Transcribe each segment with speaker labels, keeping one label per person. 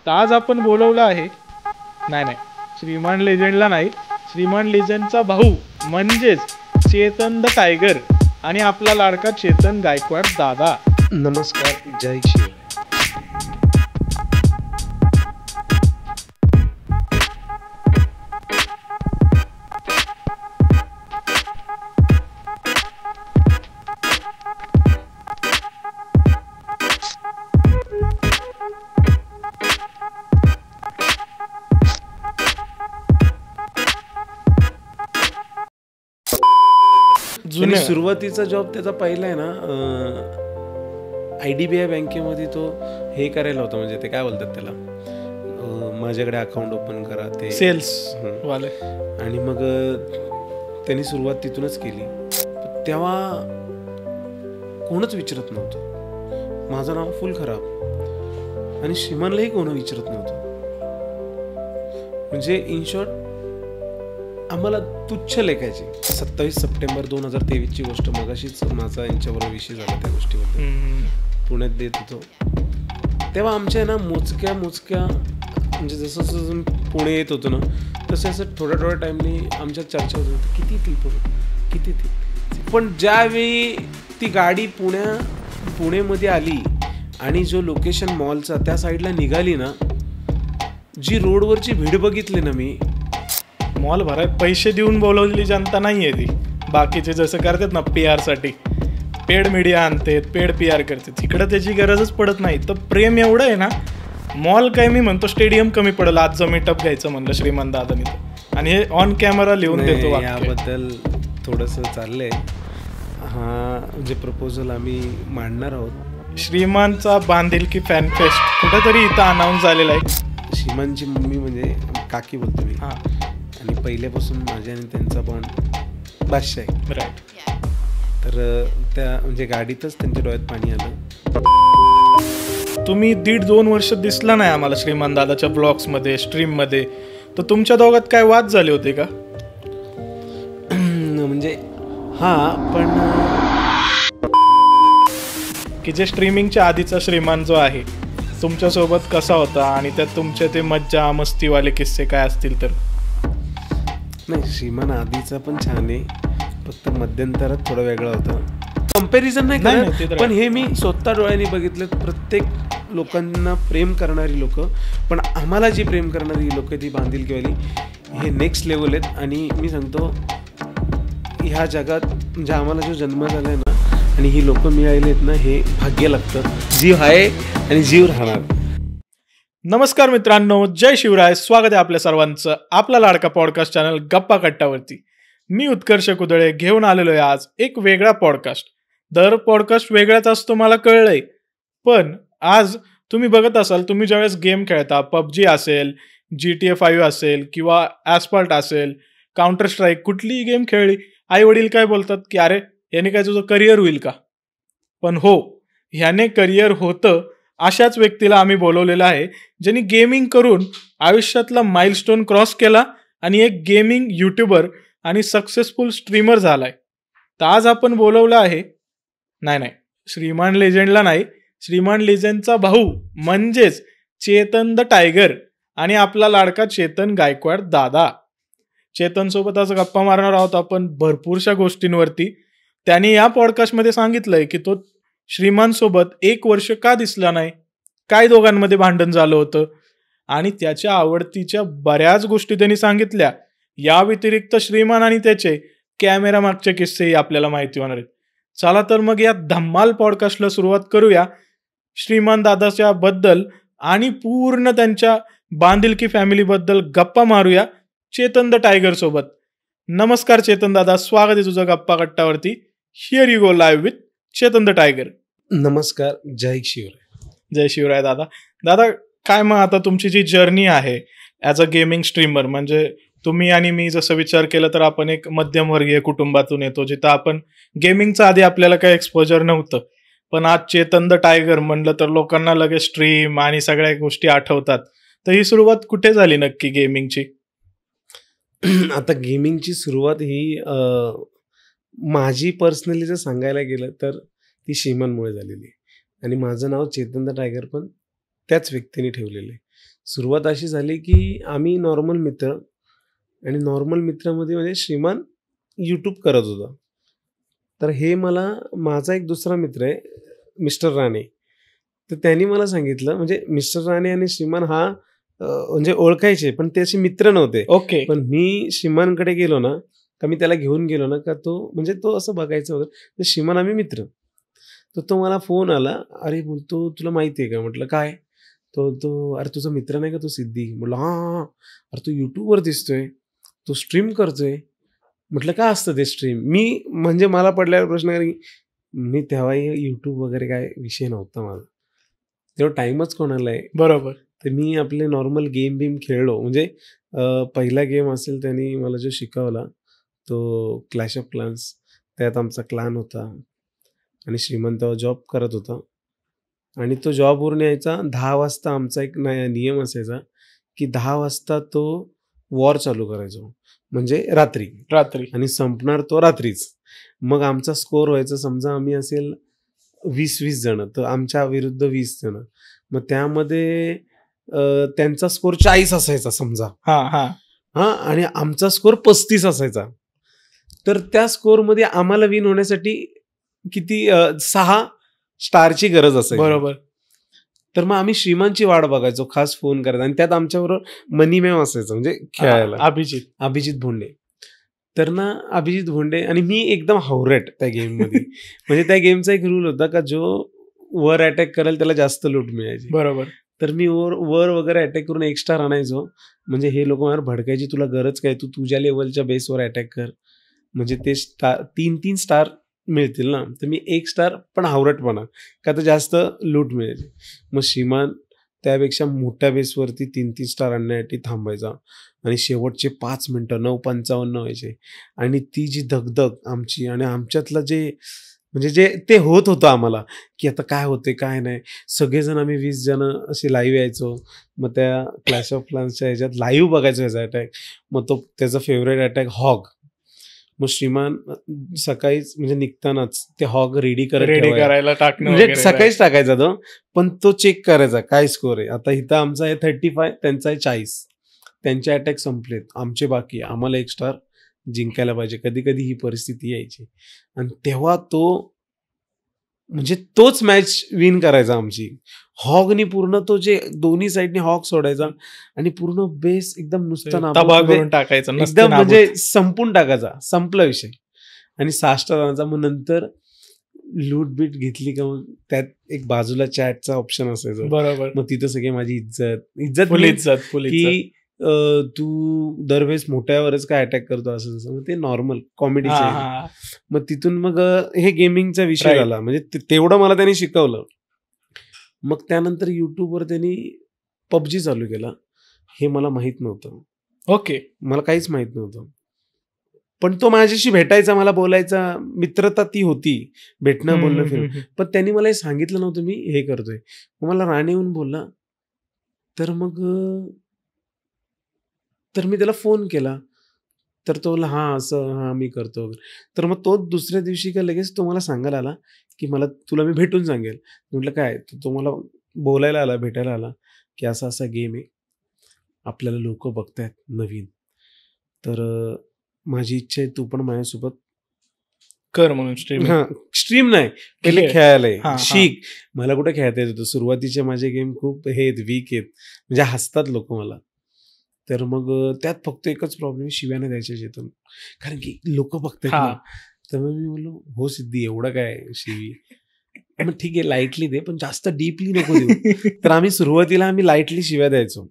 Speaker 1: तर आज आपण बोलवलं आहे नाही श्रीमान लेजेंडला नाही, श्रीमान लेजेंडचा भाऊ म्हणजेच चेतन द टायगर आणि आपला लाडका चेतन गायकवाड दादा.
Speaker 2: नमस्कार, जय शिव.
Speaker 1: जुने
Speaker 2: सुरुवातीचा जॉब त्याचा पहिला आहे ना, IDBI बँकेमध्ये तो हे करायला होता, म्हणजे ते काय बोलतात त्याला, माझ्याकडे अकाउंट ओपन करा, ते
Speaker 1: सेल्स वाले.
Speaker 2: आणि मग त्यांनी सुरुवात तिथूनच केली. तेव्हा कोणच विचारत नव्हतं, माझं नाव फुल खराब, आणि श्रीमानलाही कोण विचारत नव्हतं. म्हणजे इन शॉर्ट आम्हाला तुच्छ लेखायची. 27 सप्टेंबर 2023 गोष्ट, मगाशीच माझा यांच्याबरोबर विषय झाला त्या गोष्टीबद्दल. पुण्यात देत होतो तेव्हा आमच्या ना मोजक्या म्हणजे जसं जसं पुणे येत होतो ना, तसं असं थोड्या टाईमनी आमच्या चर्चा होत होती, किती ट्रिप होतं, किती ट्रिप. पण ज्यावेळी ती गाडी पुणेमध्ये आली आणि जो लोकेशन मॉलचा त्या साईडला निघाली ना, जी रोडवरची भीड बघितली ना मी,
Speaker 1: मॉल भरात पैसे देऊन बोलवलेली जनता नाही आहे ती. बाकीचे जसं करतात ना PR साठी, पेड मीडिया आणतात, पेड PR करतात, इकडं त्याची गरजच पडत नाही. तर प्रेम एवढं आहे ना, मॉल काय मी म्हणतो स्टेडियम कमी पडेल आजचं मीटअप घ्यायचं म्हणलं श्रीमान दादानी. आणि हे ऑन कॅमेरा लिहून देतो.
Speaker 2: याबद्दल थोडंसं चाललंय, हा म्हणजे प्रपोजल आम्ही मांडणार आहोत.
Speaker 1: श्रीमानचा बांधिलकी फॅन फेस्ट कुठेतरी इथं अनाऊन्स झालेला आहे.
Speaker 2: श्रीमानची मम्मी म्हणजे काकी बोलतो मी,
Speaker 1: हां,
Speaker 2: आणि पहिल्यापासून माझ्या आणि त्यांचा बॉन्ड बादशाह आहे.
Speaker 1: राईट.
Speaker 2: तर त्या म्हणजे गाडीतच त्यांच्या डोळ्यात पाणी आलं.
Speaker 1: तुम्ही 1.5-2 वर्ष दिसला नाही आम्हाला श्रीमान दादाच्या ब्लॉग्समध्ये, स्ट्रीममध्ये. तर तुमच्या दोघात काय वाद झाले होते का?
Speaker 2: म्हणजे हां, पण
Speaker 1: की जे स्ट्रीमिंगच्या आधीचा श्रीमान जो आहे तुमच्यासोबत कसा होता, आणि त्यात तुमचे ते मज्जा मस्तीवाले किस्से काय असतील तर?
Speaker 2: नाही, श्रीमान आधीचा पण छान आहे, फक्त मध्यंतरात थोडा वेगळा होता. कंपॅरिझन नाही करत, पण हे मी स्वतः डोळ्यांनी बघितलं. प्रत्येक लोकांना प्रेम करणारी लोक, पण आम्हाला जी प्रेम करणारी लोक ती बांधिलकीवाली, हे नेक्स्ट लेवल आहेत. आणि मी सांगतो, ह्या जगात म्हणजे आम्हाला जो जन्म झाला आहे ना, आणि ही लोक मिळाली आहेत ना, हे भाग्य लागतं. जीव आहे आणि जीव राहणार.
Speaker 1: नमस्कार मित्रांनो, जय शिवराय. स्वागत आहे आपल्या सर्वांचं आपला लाडका पॉडकास्ट चॅनल गप्पा कट्टावरती. मी उत्कर्ष कुदळे घेऊन आलेलो आहे आज एक वेगळा पॉडकास्ट. दर पॉडकास्ट वेगळाच असतो मला कळलंय, पण आज तुम्ही बघत असाल, तुम्ही ज्यावेळेस गेम खेळता, PUBG असेल, GTA 5 असेल, किंवा ॲस्फाल्ट असेल, काउंटर स्ट्राईक, कुठलीही गेम खेळली, आई वडील काय बोलतात की अरे याने काय तुझं करिअर होईल का? पण हो, ह्याने करिअर होतं. अशाच व्यक्तीला आम्ही बोलवलेलं आहे, ज्यांनी गेमिंग करून आयुष्यातला माइलस्टोन क्रॉस केला आणि एक गेमिंग यूट्यूबर आणि सक्सेसफुल स्ट्रीमर झालाय. तर आज आपण बोलवलं आहे नाही श्रीमान लेजेंडला नाही, श्रीमान लेजेंडचा भाऊ म्हणजेच चेतन द टायगर आणि आपला लाडका चेतन गायकवाड दादा. चेतन सोबत आज गप्पा मारणार आहोत आपण भरपूरशा गोष्टींवरती. त्यांनी या पॉडकास्टमध्ये सांगितलंय की तो श्रीमान सोबत 1 वर्ष का दिसला नाही, काय दोघांमध्ये भांडण झालं होतं, आणि त्याच्या आवडतीच्या बऱ्याच गोष्टी त्यांनी सांगितल्या. या व्यतिरिक्त श्रीमान आणि त्याचे कॅमेरा मागचे किस्सेही आपल्याला माहिती होणार आहेत. चला तर मग या धम्माल पॉडकास्टला सुरुवात करूया. श्रीमान दादाच्या बद्दल आणि पूर्ण त्यांच्या बांधिलकी फॅमिली बद्दल गप्पा मारूया चेतन द टायगर सोबत. नमस्कार चेतन दादा, स्वागत आहे तुझं गप्पा कट्टावरती. Here you go live with Chetan the tiger.
Speaker 2: नमस्कार, जय शिवराय.
Speaker 1: जय शिवराय दादा. दादा, काय मग आता तुमची जी जर्नी आहे ॲज अ गेमिंग स्ट्रीमर, म्हणजे तुम्ही आणि मी जसं विचार केला तर आपण एक मध्यमवर्गीय कुटुंबातून येतो, जिथं आपण गेमिंगचा आधी आपल्याला काही एक्सपोजर नव्हतं, पण आज चेतन द टायगर म्हणलं तर लोकांना लगेच स्ट्रीम आणि सगळ्या गोष्टी आठवतात. तर ही सुरुवात कुठे झाली नक्की गेमिंगची?
Speaker 2: आता गेमिंगची सुरुवात ही माझी पर्सनली जर सांगायला गेलं तर ती श्रीमानमुळे झालेली आहे. आणि माझं नाव चेतन द टायगर पण त्याच व्यक्तीने ठेवलेले. सुरुवात अशी झाली की आम्ही नॉर्मल मित्र, आणि नॉर्मल मित्रामध्ये म्हणजे श्रीमान यूट्यूब करत होता. तर हे मला, माझा एक दुसरा मित्र आहे मिस्टर राणे, तर त्यांनी मला सांगितलं, म्हणजे मिस्टर राणे आणि श्रीमान हा म्हणजे ओळखायचे पण ते असे मित्र नव्हते.
Speaker 1: ओके.
Speaker 2: पण मी श्रीमानकडे गेलो ना, का मी त्याला घेऊन गेलो ना, का तो म्हणजे तो असं बघायचं वगैरे, श्रीमान आम्ही मित्र. तर तो मला फोन आला, अरे बोलतो तुला माहिती आहे का? म्हटलं काय? तो अरे तुझा मित्र नाही का तो सिद्धी? म्हटलं हां, अरे तू यूट्यूबवर दिसतोय, तो स्ट्रीम करतोय. म्हटलं काय असतं ते स्ट्रीम? मी म्हणजे मला पडल्यावर प्रश्न की मी तेव्हाही यूट्यूब वगैरे काय विषय नव्हता माझा, तेव्हा टाईमच कोणाला आहे.
Speaker 1: बरोबर.
Speaker 2: तर मी आपले नॉर्मल गेम बिम खेळलो. म्हणजे पहिला गेम असेल त्यांनी मला जो शिकवला तो क्लॅश ऑफ क्लॅन्स. त्यात आमचा क्लॅन होता आणि श्रीमंत जॉब करत होता, आणि तो जॉबवरून यायचा 10 वाजता. आमचा एक नियम असायचा की 10 वाजता तो वॉर चालू करायचो, म्हणजे रात्री, आणि संपणार तो रात्रीच. मग आमचा स्कोर व्हायचा, समजा आम्ही असेल 20-20 जण, तर आमच्या विरुद्ध 20 जण. मग त्यामध्ये त्यांचा स्कोर 40 असायचा समजा, आणि आमचा स्कोर 35 असायचा. तर त्या स्कोरमध्ये आम्हाला विन होण्यासाठी किती 6 स्टारची गरज असायची.
Speaker 1: बरोबर.
Speaker 2: तर मग आम्ही श्रीमानची वाट बघायचो, खास फोन करायचा, आणि त्यात आमच्याबरोबर मनी मॅम असायचं, म्हणजे खेळायला अभिजित भोंडे. तर ना अभिजित भोंडे आणि मी एकदम हावरेट त्या गेममध्ये. म्हणजे त्या गेमचा एक रूल होता का जो वर अटॅक करेल त्याला जास्त लूट मिळायची.
Speaker 1: बरोबर. तर
Speaker 2: मी वर वगैरे अटॅक करून एक स्टार आणायचो. म्हणजे हे लोक मला भडकायची, तुला गरज काय, तू तुझ्या लेवलच्या बेसवर अटॅक कर, म्हणजे ते 3 स्टार मिळतील ना. तर मी 1 स्टार पण हावरटपणा, का तर जास्त लूट मिळायची. मग श्रीमान त्यापेक्षा मोठ्या बेसवरती 3 स्टार आणण्यासाठी थांबायचा, आणि शेवटचे 5 मिनटं 9:55 व्हायचे, आणि ती जी दगदग आमची आणि आमच्यातलं जे म्हणजे जे ते होत होतं आम्हाला की आता काय होते काय नाही. सगळेजण आम्ही 20 जण असे लाईव्ह यायचो. मग त्या क्लॅश ऑफ क्लॅन्सच्या ह्याच्यात लाईव्ह बघायचो ह्याचा अटॅक. मग तो त्याचा फेवरेट अटॅक हॉग. मग श्रीमान सकाळीच म्हणजे निघतानाच ते हॉग रेडी करायला टाकणं, म्हणजे सकाळीच टाकायचा तो, पण तो चेक करायचा काय स्कोर आहे. आता इथं आमचा आहे 35, त्यांचा आहे 40. त्यांचे अटॅक संपलेत, आमचे बाकी, आम्हाला 1 स्टार जिंकायला पाहिजे. कधी कधी ही परिस्थिती यायची, आणि तेव्हा तो म्हणजे तोच मॅच विन करायचा आमची. हॉगनी पूर्ण तो जे दोन्ही साईडनी हॉग सोडायचा आणि पूर्ण बेस एकदम नुसतं
Speaker 1: तबाह करून टाकायचा,
Speaker 2: एकदम म्हणजे संपून टाकायचा, संपला विषय. आणि 6 स्टार आणायचा. मग नंतर लूट बीट घेतली का मग त्यात एक बाजूला चॅटचा ऑप्शन असायचा.
Speaker 1: बरोबर.
Speaker 2: मग तिथं सगळी माझी इज्जत की तू दरवेळेस मोठ्यावरच काय अटॅक करतो असं तसं. मग ते नॉर्मल कॉमेडी. मग तिथून मग हे गेमिंगचा विषय झाला. म्हणजे तेवढं मला त्यांनी शिकवलं. मग त्यानंतर युट्यूबवर त्यांनी PUBG चालू केला. हे मला माहित नव्हतं.
Speaker 1: ओके.
Speaker 2: मला काहीच माहित नव्हतं, पण तो माझ्याशी भेटायचा, मला बोलायचा, मित्रता ती होती, भेटणं बोलणं फिरणं. पण त्यांनी मला हे सांगितलं नव्हतं मी हे करतोय. मग मला राणे येऊन बोलला, तर मी त्याला फोन केला. तर तो बोलला हां मी करतो. तर मग तो दुसऱ्या दिवशी का लगेच तो मला सांगायला आला की तुला मी भेटून सांगेल. म्हटलं काय? तो मला बोलायला आला, भेटायला आला की असा गेम आहे, आपल्याला लोक बघतायत नवीन, तर माझी इच्छा आहे तू पण माझ्यासोबत
Speaker 1: कर म्हणून
Speaker 2: स्ट्रीम नाही, पहिले खेळायला शिक. मला कुठे खेळता येत होतं. सुरुवातीचे माझे गेम खूप हे वीक आहेत, म्हणजे हसतात लोक मला. तर मग त्यात फक्त एकच प्रॉब्लेम, शिव्याने द्यायच्या जेतून, कारण की लोक बघतात. तर मग मी बोललो हो सिद्धी, एवढं काय शिवी, मग ठीक आहे लाईटली दे, पण जास्त डीपली नको देऊ. तर आम्ही सुरुवातीला लाईटली शिव्या द्यायचो.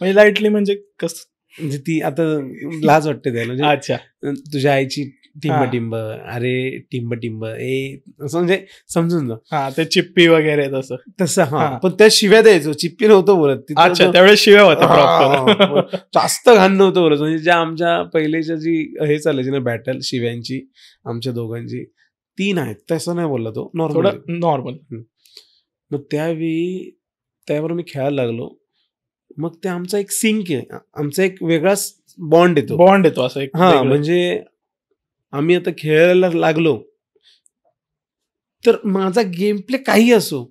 Speaker 1: म्हणजे लाईटली म्हणजे कसं,
Speaker 2: म्हणजे ती आता लाज वाटते द्यायला. म्हणजे अच्छा तुझ्या आईची टिंब, अरे टिंब असं, म्हणजे समजून जा.
Speaker 1: ते चिप्पी वगैरे
Speaker 2: तसं. पण त्या शिव्या द्यायचो, चिप्पी नव्हतं बोलत.
Speaker 1: त्यावेळेस शिव्या होत्या,
Speaker 2: जास्त घाण नव्हतं बोलत. म्हणजे ज्या आमच्या पहिलेच्या जी हे चालायची ना बॅटल शिव्यांची आमच्या दोघांची, 3 आहेत, तसं नाही बोलला तो, नॉर्मल. मग त्यावेळी त्यावर मी खेळायला लागलो. मग ते आमचा एक सिंक आहे, आमचा एक वेगळाच बॉन्ड येतो असं एक. म्हणजे आम्ही आता खेळायला लागलो तर माझा गेम प्ले काही असो,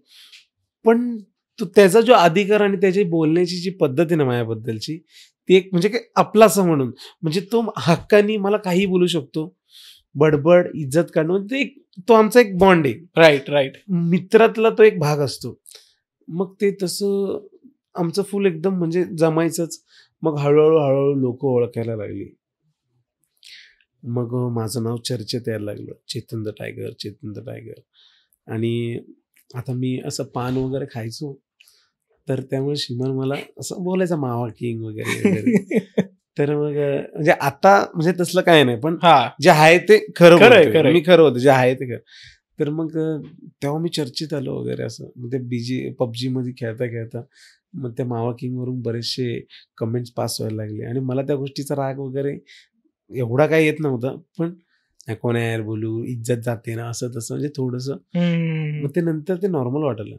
Speaker 2: पण तो त्याचा जो अधिकार आणि त्याची बोलण्याची जी पद्धत आहे ना माझ्याबद्दलची, ती एक म्हणजे काय आपलासा म्हणून, म्हणजे तो हक्कानी मला काही बोलू शकतो, बडबड इज्जत काढणं, ते तो आमचा एक बॉन्ड आहे.
Speaker 1: राईट.
Speaker 2: मित्रातला तो एक भाग असतो. मग ते तसं आमचं फुल एकदम म्हणजे जमायचंच. मग हळूहळू लोक ओळखायला लागली. मग माझं नाव चर्चेत यायला लागलं, चेतन द टायगर. आणि आता मी असं पान वगैरे खायचो, तर त्यामुळे श्रीमान मला असं बोलायचा मावा किंग वगैरे. तर मग म्हणजे आता म्हणजे तसलं काय नाही, पण जे आहे ते खरं, मी खरं होतं, जे आहे ते खरं. तर मग तेव्हा मी चर्चेत आलो वगैरे असं. मग ते पबजी मध्ये खेळता मग त्या मावा किंग वरून बरेचसे कमेंट्स पास व्हायला लागले आणि मला त्या गोष्टीचा राग वगैरे एवढा काही येत नव्हता, पण कोण यार बोलू, इज्जत जाते ना, असं तसं म्हणजे थोडंसं. मग ते नंतर ते नॉर्मल वाटलं.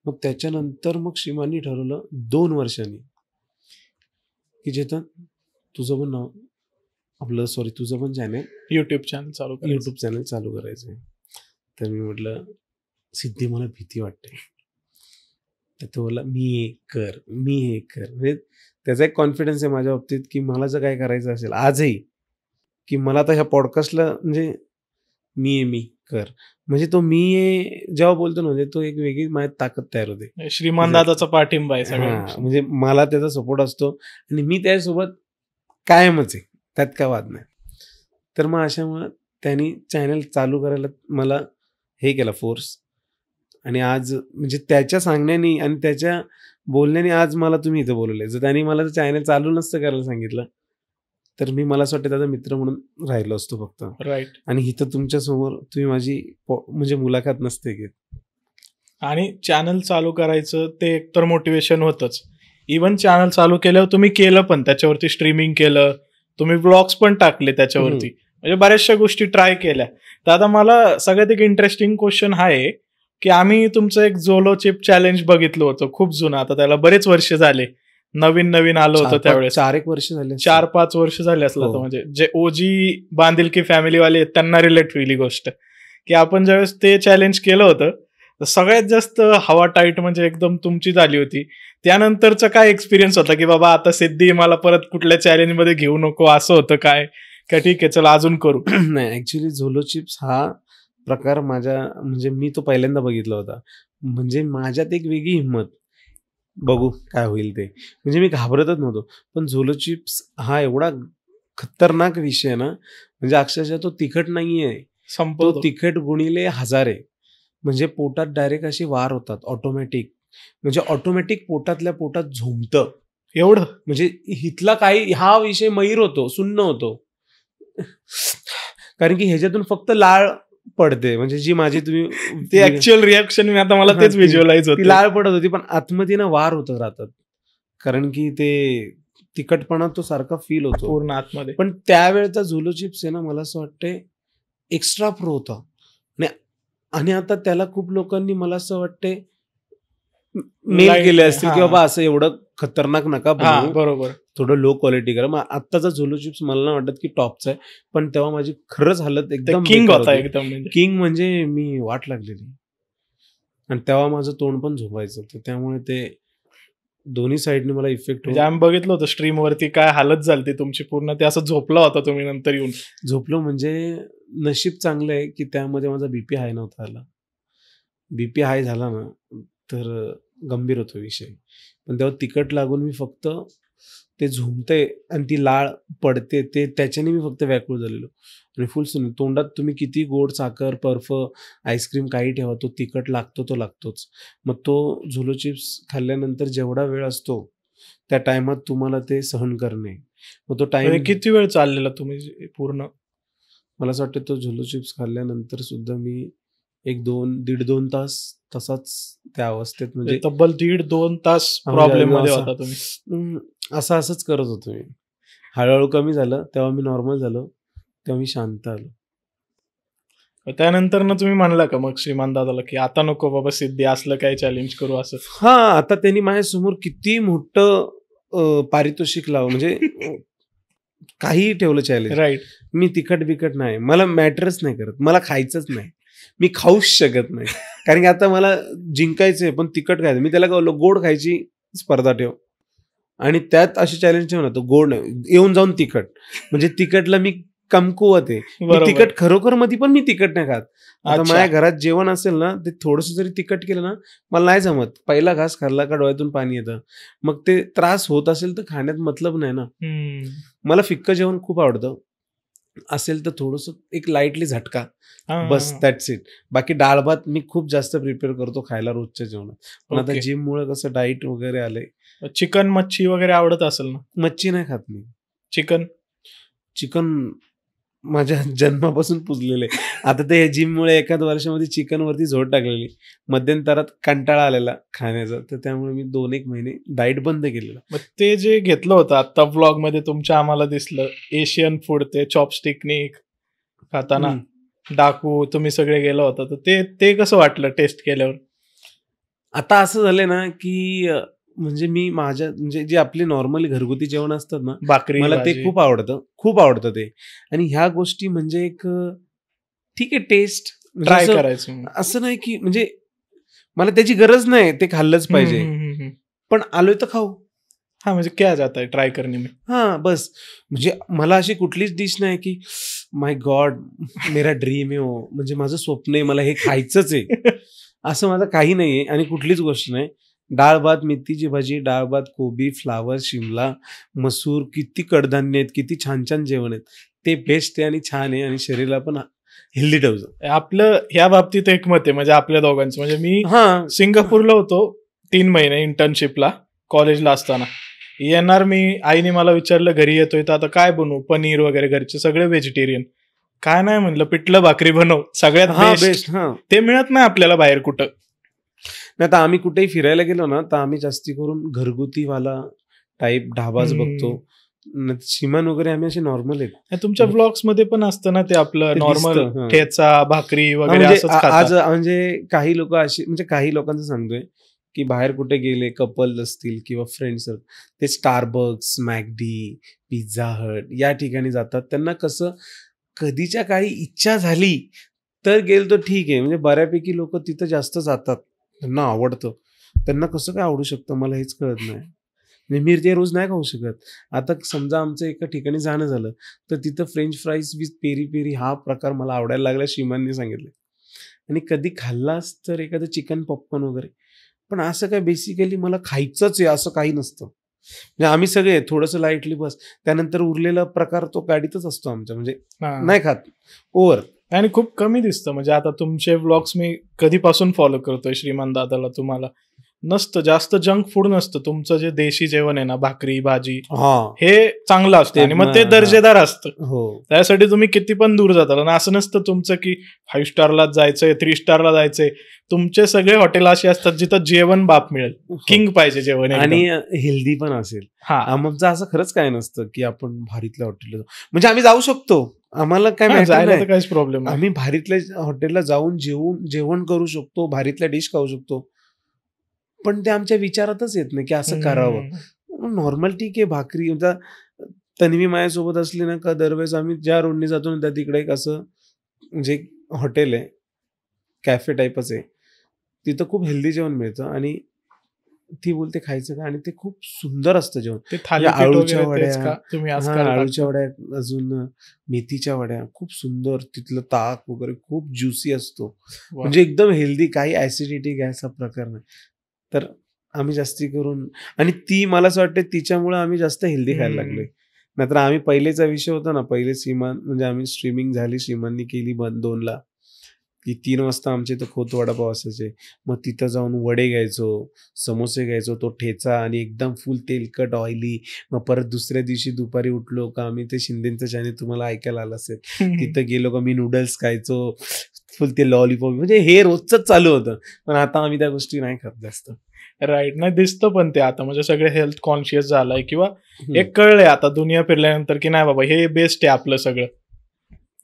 Speaker 2: मग त्याच्यानंतर मग श्रीमाननी ठरवलं 2 वर्षांनी की चेतन तुझं पण नाव तुझं पण चॅनल
Speaker 1: युट्यूब चॅनल
Speaker 2: चालू करायचं. तर मी म्हटलं सिद्धी मला भीती वाटते. तर तो बोलला मी हे कर. म्हणजे त्याचा एक कॉन्फिडन्स आहे माझ्या बाबतीत की मला जर काय करायचं असेल आजही, की मला आता ह्या पॉडकास्टला म्हणजे मी कर, म्हणजे तो मी जेव्हा बोलतो ना, म्हणजे तो एक वेगळी माझ्यात ताकद तयार होते.
Speaker 1: श्रीमान दादाचा पाठिंबा आहे सगळ्यांना,
Speaker 2: म्हणजे मला त्याचा सपोर्ट असतो आणि मी त्याच्यासोबत कायमच आहे, त्यात काय वाद नाही. तर मग अशामुळे त्यांनी चॅनल चालू करायला मला हे केला फोर्स. आणि आज म्हणजे त्याच्या सांगण्याने आणि त्याच्या बोलण्याने आज मला तुम्ही इथं बोलवले. जर त्यांनी मला चॅनल चालू नसतं करायला सांगितलं तर मला असं वाटतं त्याचा मित्र म्हणून राहिलो असतो फक्त.
Speaker 1: राईट.
Speaker 2: आणि इथं तुमच्या समोर तुम्ही माझी म्हणजे मुलाखत नसते घेत.
Speaker 1: आणि चॅनल चालू करायचं ते एकतर मोटिवेशन होतंच. इव्हन चॅनल चालू केल्यावर तुम्ही केलं पण, त्याच्यावरती स्ट्रीमिंग केलं, तुम्ही व्लॉग्स पण टाकले त्याच्यावरती, म्हणजे बऱ्याचशा गोष्टी ट्राय केल्या. तर आता मला सगळ्यात एक इंटरेस्टिंग क्वेश्चन हा आहे की आम्ही तुमचं एक झोलो चिप चॅलेंज बघितलं होतं, खूप जुनं, आता त्याला बरेच वर्ष झाले, नवीन आलं होतं त्यावेळेस,
Speaker 2: 4-1 वर्ष झाले,
Speaker 1: 4-5 वर्ष झाले असलं तर. म्हणजे जे ओजी बांधिलकी फॅमिलीवाले आहेत त्यांना रिलेट होईल ही गोष्ट, की आपण ज्यावेळेस ते चॅलेंज केलं होतं तर सगळ्यात जास्त हवा टाईट म्हणजे एकदम तुमची झाली होती. त्यानंतरचा काय एक्सपिरियन्स होता की बाबा आता सिद्धी मला परत कुठल्या चॅलेंज मध्ये घेऊ नको, असं होतं काय ठीक आहे चला अजून करू?
Speaker 2: नाही, ऍक्च्युली झोलो चिप्स हा प्रकार म्हणजे मी तो पहिल्यांदा बघितला होता, म्हणजे माझ्यात एक वेगळी हिंमत, बघू काय होईल ते, म्हणजे मी घाबरतच नव्हतो. पण झोलो चिप्स हा एवढा खतरनाक विषय ना, म्हणजे अक्षरशः तो तिखट नाहीये, तो तिखट गुणिले 1000 आहे. म्हणजे पोटात डायरेक्ट असे वार होतात ऑटोमॅटिक, म्हणजे ऑटोमॅटिक पोटातल्या पोटात झोंबतं एवढं. म्हणजे इथला काही हा विषय मैर होतो, सुन्न होतो, कारण की ह्याच्यातून फक्त लाळ पडते, म्हणजे जी माझी तुम्ही
Speaker 1: ती ऍक्च्युअल रिॲक्शन मी आता मला तेच व्हिज्युअलाइज होती,
Speaker 2: लाळ पडत होती, पण आतमध्ये ना वार होत राहतात, कारण की ते तिखटपणा तो सारखा फील होतो
Speaker 1: पूर्ण आतमध्ये.
Speaker 2: पण त्यावेळेचा झोलो चिप्स आहे ना, मला असं वाटतंय एक्स्ट्रा प्रो होता. आणि आता त्याला खूप लोकांनी मला असं वाटतंय मेल केले असतील की बाबा असं एवढं खतरनाक नका बनवू,
Speaker 1: बरोबर,
Speaker 2: थोडं लो क्वालिटी करा. मग आत्ताचा झोलो चिप्स मला नाही वाटत की टॉपचा आहे, पण तेव्हा माझी खरंच हालत एकदम
Speaker 1: किंग होता, एकदम
Speaker 2: किंग, म्हणजे मी वाट लागलेली. आणि तेव्हा माझं तोंड पण झोपायचं होतं, त्यामुळे ते दोन्ही साईडने मला इफेक्ट
Speaker 1: म्हणजे आम्ही बघितलं होतं स्ट्रीम वरती काय हालत झाली तुमची पूर्ण, ते असं झोपला होता तुम्ही नंतर येऊन.
Speaker 2: झोपलो म्हणजे नशीब चांगलं आहे की त्यामध्ये माझा बीपी हाय नव्हता आला. बीपी हाय झाला ना तर गंभीर होतो विषय. पण तेव्हा तिखट लागून मी फक्त ते झुमते आणि ती लाळ पडते ते त्याच्याने मी फक्त व्याकुळ झालेलो. आणि फुल तोंडात तुम्ही किती गोड साखर, बर्फ, आईस्क्रीम काही ठेवा, तो तिखट लागतो, तो लागतोच. मग तो झोलो चिप्स खाल्ल्यानंतर जेवढा वेळ असतो त्या टायमात तुम्हाला ते सहन करणे. मग तो टाइम
Speaker 1: किती वेळ चाललेला तुम्ही पूर्ण?
Speaker 2: मला असं वाटतं तो झोलो चिप्स खाल्ल्यानंतर सुद्धा मी 1-2 तास तसाच त्या अवस्थेत, म्हणजे
Speaker 1: तब्बल 1.5-2 तास प्रॉब्लेम मध्ये होता तुम्ही.
Speaker 2: असंच करत होतो मी. हळूहळू कमी झालं, तेव्हा मी नॉर्मल झालो, तेव्हा मी शांत आलो.
Speaker 1: त्यानंतर ना तुम्ही म्हणला का मग श्रीमान दादाला की आता नको बाबा सिद्धी असलं काय चॅलेंज करू असं?
Speaker 2: हा, आता त्यांनी माझ्यासमोर किती मोठं पारितोषिक लावलं, म्हणजे काही ठेवलं चॅलेंज.
Speaker 1: राईट.
Speaker 2: मी तिखट बिकट नाही, मला मॅटरच नाही करत, मला खायचंच नाही, मी खाऊच शकत नाही. कारण की आता मला जिंकायचंय पण तिखट खायचं. मी त्याला बोललो गोड खायची स्पर्धा ठेव आणि त्यात अशी चॅलेंज ठेव ना, तो गोड नाही, येऊन जाऊन तिखट. म्हणजे तिखटला मी कमकुवत आहे. मी तिखट खरोखर मध्ये पण मी तिखट नाही खात. आता माझ्या घरात जेवण असेल ना, ते थोडंसं जरी तिखट केलं ना, मला नाही जमत. पहिला घास खाल्ला का डोळ्यातून पाणी येतं. मग ते त्रास होत असेल तर खाण्यात मतलब नाही ना. मला फिक्कं जेवण खूप आवडतं. असेल तर थोडंसं एक लाईटली झटका, बस दॅट्स इट. बाकी डाळ भात मी खूप जास्त प्रिपेअर करतो खायला रोजच्या जेवणात. पण आता जिममुळे कसं डाईट वगैरे आलंय.
Speaker 1: चिकन मच्छी वगैरे आवडत असेल ना?
Speaker 2: मच्छी नाही खात मी.
Speaker 1: चिकन
Speaker 2: माझ्या जन्मापासून पुजलेले. आता ते जिममुळे एखाद वर्षामध्ये चिकन वरती झोड टाकलेली. मध्यंतरात कंटाळा आलेला खाण्याचा, तर त्यामुळे मी 2-1 महिने डाएट बंद केलेलं.
Speaker 1: मग ते जे घेतलं होतं आता व्लॉग मध्ये तुमच्या आम्हाला दिसलं एशियन फूड, ते चॉपस्टिकनी खाताना डाकू तुम्ही सगळे गेलो होता, तर ते कसं वाटलं टेस्ट केल्यावर? आता
Speaker 2: असं झालंय ना की म्हणजे मी माझ्या म्हणजे जे आपले नॉर्मली घरगुती जेवण असतात ना,
Speaker 1: भाकरी
Speaker 2: मला ते खूप आवडतं ते. आणि ह्या गोष्टी म्हणजे एक ठीक आहे टेस्ट
Speaker 1: ट्राय करायचं,
Speaker 2: असं नाही की म्हणजे मला त्याची गरज नाही, ते खाल्लंच पाहिजे, पण आलोय तर खाऊ.
Speaker 1: म्हणजे क्या जात आहे ट्राय करणे में.
Speaker 2: बस. म्हणजे मला अशी कुठलीच डिश नाही की माय गॉड मेरा ड्रीम आहे हो, म्हणजे माझं स्वप्न आहे, मला हे खायचंच आहे, असं माझं काही नाहीये. आणि कुठलीच गोष्ट नाही. डाळ भात, मेथीची भाजी, डाळ भात, कोबी, फ्लावर, शिमला, मसूर, किती कडधान्य आहेत, किती छान छान जेवण आहेत. ते बेस्ट आहे आणि छान आहे आणि शरीराला पण हेल्दी ठेवतं.
Speaker 1: आपलं ह्या बाबतीत एक मत आहे म्हणजे आपल्या दोघांचं. म्हणजे मी सिंगापूरला होतो 3 महिने इंटर्नशिपला कॉलेजला असताना. येणार मी, आईने मला विचारलं घरी येतोय तर आता काय बनवू, पनीर वगैरे, घरचे सगळे व्हेजिटेरियन. काय नाही म्हणलं, पिठलं भाकरी बनव, सगळ्यात बेस्ट. ते मिळत नाही आपल्याला बाहेर कुठं.
Speaker 2: नाही तर आम्ही कुठेही फिरायला गेलो ना, तर आम्ही जास्ती करून घरगुतीवाला टाईप ढाबाच बघतो. श्रीमान वगैरे आम्ही असे नॉर्मल आहेत.
Speaker 1: तुमच्या ब्लॉग्स मध्ये पण असतं ना ते आपलं नॉर्मल ठेचा भाकरी वगैरे.
Speaker 2: आज म्हणजे काही लोक अशी, म्हणजे काही लोकांचं सांगतोय की बाहेर कुठे गेले, कपल असतील किंवा फ्रेंड्स, ते स्टारबक्स, मॅकडी, पिझ्झा हट या ठिकाणी जातात. त्यांना कसं कधीच्या काळी इच्छा झाली तर गेल तर ठीक आहे. म्हणजे बऱ्यापैकी लोक तिथं जास्त जातात, त्यांना आवडतं. त्यांना कसं काय आवडू शकतं मला हेच कळत नाही. म्हणजे मी ते रोज नाही खाऊ शकत. आता समजा आमचं एका ठिकाणी जाणं झालं तर तिथं French fries with peri peri हा प्रकार मला आवडायला लागला, श्रीमानने सांगितलं. आणि कधी खाल्लास तर एखादं चिकन पॉपकॉर्न वगैरे. पण असं काय बेसिकली मला खायचंच आहे असं काही नसतं. म्हणजे आम्ही सगळे थोडंसं लाईटली बस, त्यानंतर उरलेला प्रकार तो गाडीतच असतो आमच्या. म्हणजे नाही खात ओव्हर. आणि खूप कमी दिसतं. म्हणजे आता तुमचे व्लॉग्स मी कधीपासून फॉलो करतोय श्रीमान दादाला, तुम्हाला नसतं जास्त जंक फूड नसतं. तुमचं जे देशी जेवण आहे ना, भाकरी भाजी, हे चांगलं असतं आणि मग ते दर्जेदार असतं. त्यासाठी तुम्ही किती पण दूर जाता ना. असं नसतं तुमचं की 5 स्टारलाच जायचंय, 3 स्टारला जायचंय. तुमचे सगळे हॉटेल असे असतात जिथं जेवण बाप मिळेल, किंग पाहिजे जेवण आणि हेल्दी पण असेल. आमचं असं खरंच काय नसतं की आपण भारीतल्या हॉटेलला जाऊ. म्हणजे आम्ही जाऊ शकतो, आम्हाला काय जायला तर काहीच प्रॉब्लेम. आम्ही भारीतल्या हॉटेलला जाऊन जेवण करू शकतो, भारीतल्या डिश खाऊ शकतो, पण ते आमच्या विचारातच येत नाही की असं करावं. नॉर्मल ठीक आहे भाकरी. तन्वी माझ्यासोबत असली ना का दरवेळेस आम्ही ज्या रोडने जातो ना त्या तिकडे एक असं म्हणजे हॉटेल आहे, कॅफे टाईपच आहे, तिथं खूप हेल्दी जेवण मिळतं आणि ती बोलते खायचं का, आणि ते खूप सुंदर असतं जेवण. आळूच्या वड्या, अजून मेथीच्या वड्या खूप सुंदर, तिथलं ताक वगैरे खूप ज्युसी असतो. म्हणजे एकदम हेल्दी, काही ऍसिडिटी गॅसचा प्रकार नाही. तर आम्ही जास्ती करून, आणि ती मला असं वाटतं तिच्यामुळे आम्ही जास्त हेल्दी खायला लागलोय. नाहीतर आम्ही पहिलेचा विषय होता ना, पहिले श्रीमान म्हणजे आम्ही स्ट्रीमिंग झाली, श्रीमाननी केली बंद 2ला, की 3 वाजता आमचे इथं खोत वडापाव असायचे. मग तिथं जाऊन वडे घ्यायचो, समोसे घ्यायचो, तो ठेचा आणि एकदम फुल तेलकट ऑइली. मग परत दुसऱ्या दिवशी दुपारी उठलो का आम्ही ते शिंदेचं चॅनल तुम्हाला ऐकायला आलं असेल, तिथं गेलो का मी नूडल्स खायचो, फुल ते लॉलीपॉप. म्हणजे हे रोजच चालू होतं. पण आता आम्ही त्या गोष्टी नाही खात जास्त. राईट. नाही दिसतं पण ते आता म्हणजे सगळे हेल्थ कॉन्शियस झालाय, किंवा एक कळलंय आता दुनिया फिरल्यानंतर की नाही बाबा हे बेस्ट आहे आपलं सगळं.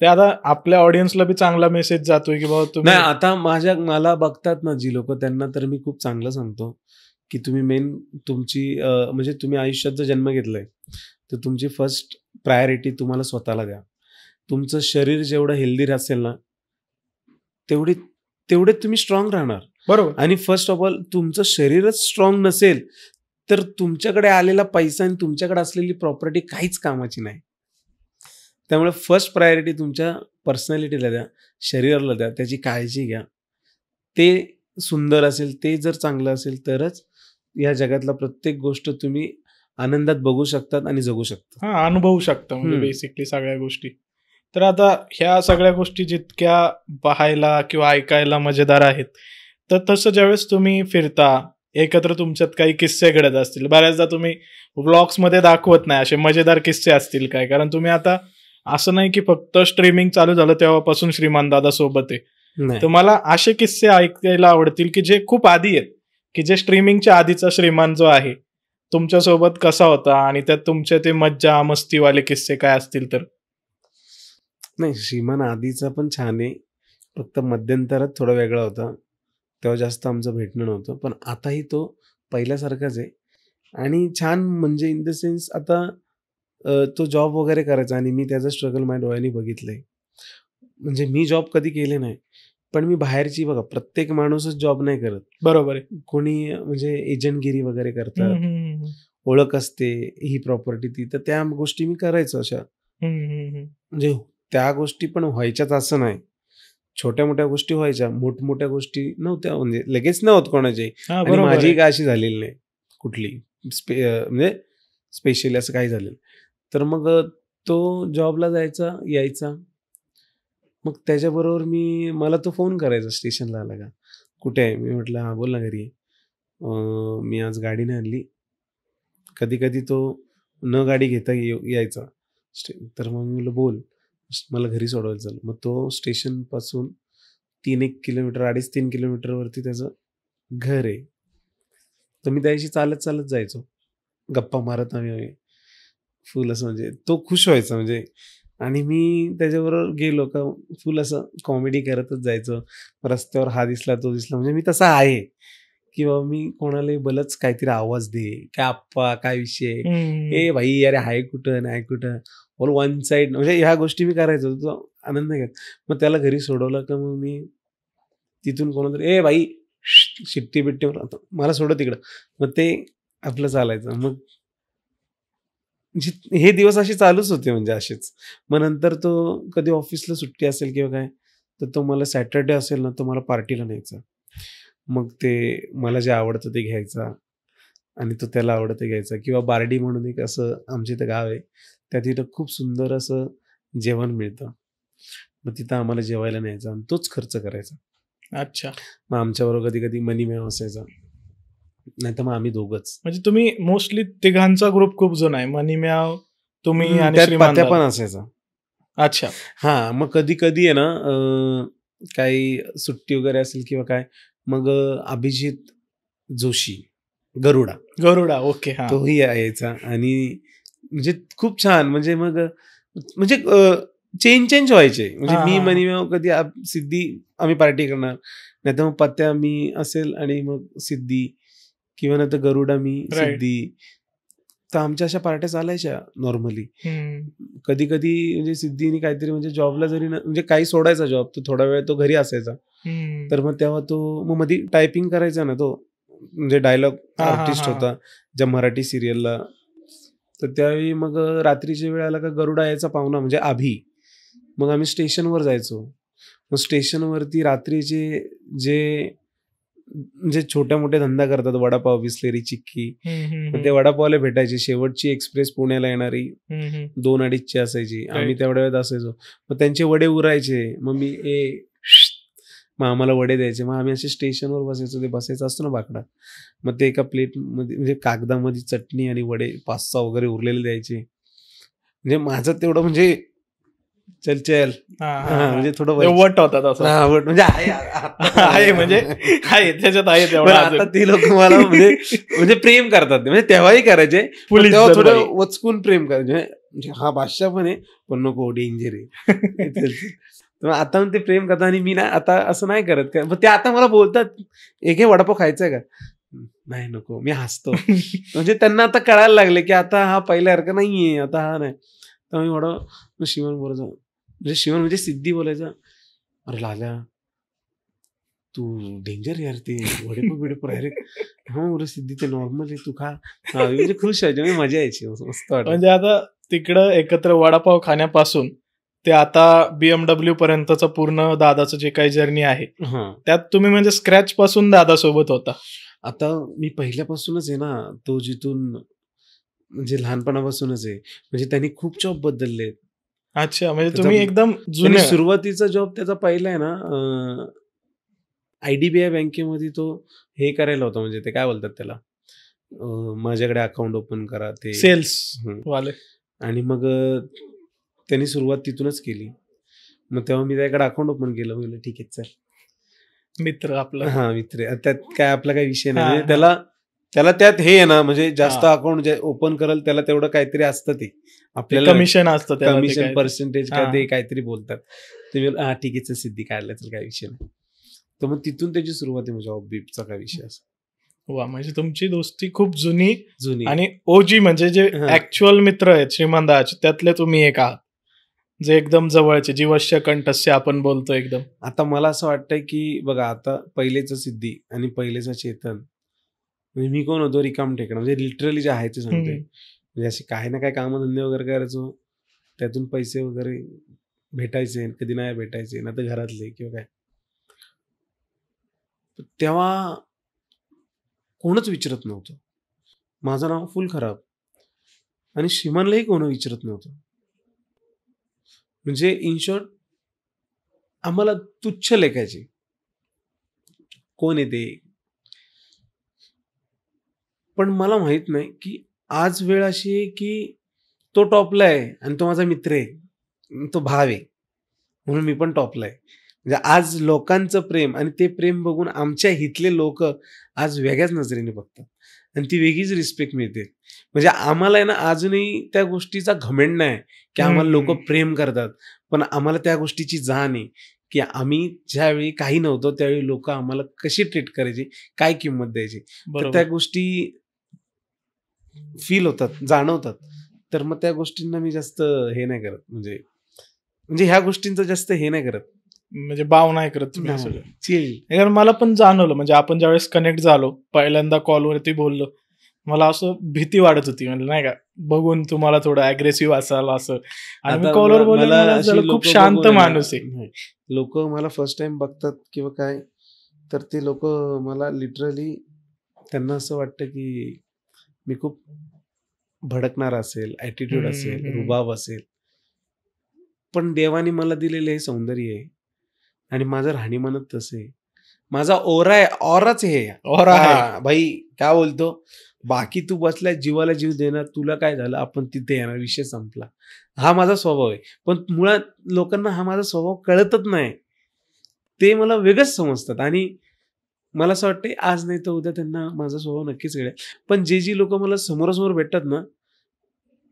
Speaker 2: ते आता आपल्या ऑडियन्सला बी चांगला मेसेज जातोय की बाबा तुम्ही. नाही आता मला बघतात ना जी लोक, त्यांना तर मी खूप चांगलं सांगतो की तुम्ही मेन तुमची म्हणजे तुम्ही आयुष्यात जर जन्म घेतलाय तर तुमची फर्स्ट प्रायोरिटी तुम्हाला स्वतःला द्या. तुमचं शरीर जेवढं हेल्दी असेल ना तेवढे तुम्ही स्ट्रॉंग राहणार.
Speaker 1: बरोबर.
Speaker 2: आणि फर्स्ट ऑफ ऑल तुमचं शरीरच स्ट्रॉंग नसेल तर तुमच्याकडे आलेला पैसा आणि तुमच्याकडे असलेली प्रॉपर्टी काहीच कामाची नाही. त्यामुळे फर्स्ट प्रायोरिटी तुमच्या पर्सनॅलिटीला द्या, शरीराला द्या, त्याची काळजी घ्या. ते सुंदर असेल, ते जर चांगलं असेल तरच या जगातला प्रत्येक गोष्ट तुम्ही आनंदात बघू शकतात आणि जगू शकता.
Speaker 1: हा, अनुभवू शकता म्हणजे बेसिकली सगळ्या गोष्टी. तर आता ह्या सगळ्या गोष्टी जितक्या पाहायला किंवा ऐकायला मजेदार आहेत, तर तसं ज्यावेळेस तुम्ही फिरता एकत्र तुमच्यात काही किस्से घडत असतील. बऱ्याचदा तुम्ही व्लॉग्समध्ये दाखवत नाही असे मजेदार किस्से असतील काय, कारण तुम्ही आता असं नाही की फक्त स्ट्रीमिंग चालू झालं तेव्हापासून श्रीमान दादा सोबत आहे. तर मला असे किस्से ऐकायला आवडतील की जे खूप आधी आहेत, की जे स्ट्रीमिंगच्या आधीचा श्रीमान जो आहे तुमच्यासोबत कसा होता आणि त्यात तुमचे ते मज्जा मस्तीवाले किस्से काय असतील तर.
Speaker 2: नाही, श्रीमान आधीचा पण छान आहे, फक्त मध्यंतरात थोडा वेगळा होता, तेव्हा जास्त आमचं भेटणं नव्हतं. पण आताही तो पहिल्यासारखाच आहे आणि छान म्हणजे इन द सेन्स आता तो जॉब वगैरे करायचा आणि मी त्याचं स्ट्रगल माझ्या डोळ्यांनी बघितलंय. म्हणजे मी जॉब कधी केले नाही, पण मी बाहेरची बघा प्रत्येक माणूसच जॉब नाही करत.
Speaker 1: बरोबर आहे.
Speaker 2: कोणी म्हणजे एजंटगिरी वगैरे करतात, ओळख असते ही प्रॉपर्टी ती, तर त्या गोष्टी मी करायचो अशा. म्हणजे त्या गोष्टी पण व्हायच्याच असं नाही, छोट्या मोठ्या गोष्टी व्हायच्या, मोठमोठ्या गोष्टी नव्हत्या, म्हणजे लगेच नव्हत कोणाची. आणि माझी काय अशी झालेली नाही कुठली म्हणजे स्पेशली असं काही झालेलं. तर मग तो जॉबला जायचा यायचा, मग त्याच्याबरोबर मला तो फोन करायचा स्टेशनला आला का, कुठे आहे. मी म्हटलं हा बोल ना घरी आहे, मी आज गाडी नाही आणली. कधी कधी तो न गाडी घेता यायचा. तर मग मी बोल मला घरी सोडवायला चाल. मग तो स्टेशनपासून 3-1 किलोमीटर 2.5-3 किलोमीटरवरती त्याचं घर आहे. तर मी त्याशी चालत चालत जायचो, गप्पा मारत आम्ही फुल असं, म्हणजे तो खुश व्हायचा म्हणजे. आणि मी त्याच्याबरोबर गेलो का फुल असं कॉमेडी करतच जायचो. रस्त्यावर हा दिसला तो दिसला, म्हणजे मी तसा आहे की बाबा मी कोणाला बलच काहीतरी आवाज दे, काय आप्पा काय विषय, ए भाई अरे हाय कुठं नाही कुठं, ऑल वन साईड, म्हणजे ह्या गोष्टी मी करायचो. तो आनंद घेत. मग त्याला घरी सोडवलं का मग मी तिथून कोणातरी ए भाई शिट्टी बिट्टी मला सोडव तिकडं, मग ते आपलं चालायचं. मग हे दिवस असे चालूच होते म्हणजे असेच. मग नंतर तो कधी ऑफिसला सुट्टी असेल किंवा काय, तर तो मला सॅटर्डे असेल ना, तो मला पार्टीला न्यायचा. मग ते मला जे आवडतं ते घ्यायचा आणि तो त्याला आवडतं घ्यायचा. किंवा बार्डी म्हणून एक असं आमच्या इथं गाव आहे, त्या तिथं खूप सुंदर असं जेवण मिळतं. मग तिथं आम्हाला जेवायला न्यायचा आणि तोच खर्च करायचा.
Speaker 1: अच्छा.
Speaker 2: मग आमच्याबरोबर कधी कधी मनी मेव असायचा, नाही तर मग आम्ही दोघंच.
Speaker 1: म्हणजे तुम्ही मोस्टली तिघांचा ग्रुप खूप जुना आहे, मनी म्याव तुम्ही आणि श्रीमान
Speaker 2: पण असायचा.
Speaker 1: अच्छा.
Speaker 2: हा, मग कधी कधी आहे ना काही सुट्टी वगैरे असेल किंवा काय, मग अभिजित जोशी गरुडा ओके, तोही यायचा. आणि म्हणजे खूप छान, म्हणजे मग म्हणजे चेंज व्हायचे. म्हणजे मी मनी मेव कधी सिद्धी आम्ही पार्टी करणार, नाही तर मग पत्त्या मी असेल आणि मग सिद्धी, किंवा नाही तर गरुडा मी सिद्धी. तर आमच्या अशा पार्ट्या चालायच्या नॉर्मली. कधी कधी म्हणजे सिद्धीने काहीतरी म्हणजे जॉबला जरी म्हणजे काही सोडायचा जॉब, तो थोडा वेळ तो घरी असायचा. तर मग तेव्हा तो मग मध्ये टायपिंग करायचा ना, तो म्हणजे डायलॉग आर्टिस्ट होता ज्या मराठी सिरियलला. तर त्यावेळी मग रात्रीच्या वेळेला का गरुडा यायचा पाहुणा म्हणजे आभी. मग आम्ही स्टेशनवर जायचो. मग स्टेशनवरती रात्रीचे जे म्हणजे छोट्या मोठे धंदा करतात, वडापाव बिस्लेरी चिक्की, ते वडापावला भेटायचे. शेवटची एक्सप्रेस पुण्याला येणारी 2-2:30ची असायची, आम्ही तेवढ्या वेळेत असायचो. मग त्यांचे वडे उरायचे, मग मग आम्हाला वडे द्यायचे. मग आम्ही असे स्टेशनवर बसायचो, ते बसायचं असतं ना बाकडा, मग ते एका प्लेटमध्ये म्हणजे कागदामध्ये चटणी आणि वडे 5-6 वगैरे उरलेले द्यायचे. म्हणजे माझं तेवढं म्हणजे चल म्हणजे थोडं
Speaker 1: वट होतात असं,
Speaker 2: म्हणजे
Speaker 1: आहे म्हणजे आहे त्याच्यात आहे तेवढं.
Speaker 2: आता ती लोक मला म्हणजे प्रेम करतात, म्हणजे तेव्हाही करायचे, तेव्हा थोडं वचकून प्रेम करायचे. म्हणजे हा बादशाह पण आहे पण नको डेंजर आहे. आता ते प्रेम करतात आणि मी ना आता असं नाही करत. ते आता मला बोलतात एक हे वडापाव खायचा आहे का, नाही नको, मी हसतो. म्हणजे त्यांना आता कळायला लागले की आता हा पहिल्यासारखं नाहीये, आता हा नाही. तर मी वडापाव शिवण बोलायचा, म्हणजे शिवण म्हणजे सिद्धी बोलायचा, अरे लाल्या तू डेंजर यार, ते वडेपूर अरे हा बोल सिद्धी ते नॉर्मल आहे, तू खा. म्हणजे खुश व्हायचे, म्हणजे मजा यायची, मस्त वाटत.
Speaker 1: म्हणजे आता तिकडं एकत्र वडापाव खाण्यापासून ते आता BMW पर्यंतचं पूर्ण दादाचं जे काही जर्नी आहे त्यात तुम्ही म्हणजे स्क्रॅच पासून दादा सोबत होता.
Speaker 2: आता मी पहिल्यापासूनच आहे ना, तो जिथून म्हणजे लहानपणापासूनच आहे, म्हणजे त्यांनी खूप जॉब बदलले.
Speaker 1: अच्छा, म्हणजे तुम्ही एकदम जुने.
Speaker 2: सुरुवातीचा जॉब त्याचा पहिला आहे ना, IDBI बँकेमध्ये तो हे करायला होता, म्हणजे ते काय बोलतात त्याला, माझ्याकडे अकाउंट ओपन करा, ते
Speaker 1: सेल्स वाले.
Speaker 2: आणि मग त्यांनी सुरुवात तिथूनच केली. मग तेव्हा मी त्याकडे अकाउंट ओपन केलं. बोललं ठीक आहे चल,
Speaker 1: मित्र आपला.
Speaker 2: हा मित्र, त्यात काय आपला काही विषय नाही. त्याला त्यात हे आहे ना, म्हणजे जास्त अकाउंट जे ओपन करेल त्याला तेवढं काहीतरी असतं, ते आपल्याला
Speaker 1: कमिशन असतं,
Speaker 2: कमिशन पर्सेंटेज काय ते काहीतरी बोलतात. तुम्ही हा ठीक आहे सिद्धी काढलं तर काही विषय नाही. तर मग तिथून त्याची सुरुवात आहे, जॉब बीपचा काय विषय असं.
Speaker 1: वा, म्हणजे तुमची दोस्ती खूप जुनी आणि ओजी, म्हणजे जे ऍक्च्युअल मित्र आहेत श्रीमंताचे त्यातले तुम्ही एक आहात, जे एकदम जवळचे, जीवस्य कंठस्य आपण बोलतो एकदम.
Speaker 2: आता मला असं वाटतंय की बघा, आता पहिलेचं सिद्धी आणि पहिलेचं चेतन, म्हणजे मी कोण होतो, रिकाम टेकडा, म्हणजे लिटरली जे आहे ते सांगते. म्हणजे असे काही ना काही कामधंदे वगैरे करायचो, त्यातून पैसे वगैरे भेटायचे, कधी नाही भेटायचे ना, तर घरातले किंवा काय. तेव्हा कोणच विचारत नव्हतं, माझं नाव फुल खराब, आणि श्रीमानलाही कोण विचारत नव्हतं. म्हणजे इन शॉर्ट आम्हाला तुच्छ लेखायचे, कोण येते. पण मला माहित नाही की आज वेळ अशी आहे की तो टॉपला आहे आणि तो माझा मित्र आहे, तो भाव आहे, म्हणून मी पण टॉपला आहे. म्हणजे आज लोकांचं प्रेम, आणि ते प्रेम बघून आमच्या हितले लोक आज वेगळ्याच नजरेने बघतात, आणि ती वेगळीच रिस्पेक्ट मिळते. म्हणजे आम्हाला आहे ना, अजूनही त्या गोष्टीचा घमेंड नाही की आम्हाला लोक प्रेम करतात, पण आम्हाला त्या गोष्टीची जाण आहे की आम्ही ज्यावेळी काही नव्हतो त्यावेळी लोक आम्हाला कशी ट्रीट करायची, काय किंमत द्यायची, तर त्या गोष्टी फील होतात, जाणवतात. तर मग त्या गोष्टींना मी जास्त हे नाही करत, म्हणजे ह्या गोष्टींचं जास्त हे नाही करत,
Speaker 1: म्हणजे भाव नाही करत तुम्ही सगळं. मला पण जाणवलं, म्हणजे आपण ज्यावेळेस कनेक्ट झालो, पहिल्यांदा कॉलवरती बोललो, मला असं भीती वाटत होती, म्हणजे नाही का, बघून तुम्हाला थोडं अग्रेसिव्ह असाल असं. आणि कॉलवर बोललो, खूप शांत माणूस आहे.
Speaker 2: लोक मला फर्स्ट टाइम बघतात किंवा काय, तर ते लोक मला लिटरली, त्यांना असं वाटतं की मी खूप भडकणार असेल, ॲटिट्यूड असेल, रुबाब असेल. पण देवाने मला दिलेलं हे सौंदर्य आहे, आणि माझं राहणीमानच तसं आहे, माझा ओरा आहे, ऑराच हे ओरा भाई, काय बोलतो, बाकी तू बसलाय जीवाला जीव देणार, तुला काय झालं आपण तिथे येणार, विषय संपला. हा माझा स्वभाव आहे. पण मुळात लोकांना हा माझा स्वभाव कळतच नाही, ते मला वेगळंच समजतात. आणि मला असं वाटतं आज नाही तर उद्या त्यांना माझा स्वभाव नक्कीच कळेल. पण जी लोक मला समोरासमोर भेटतात ना,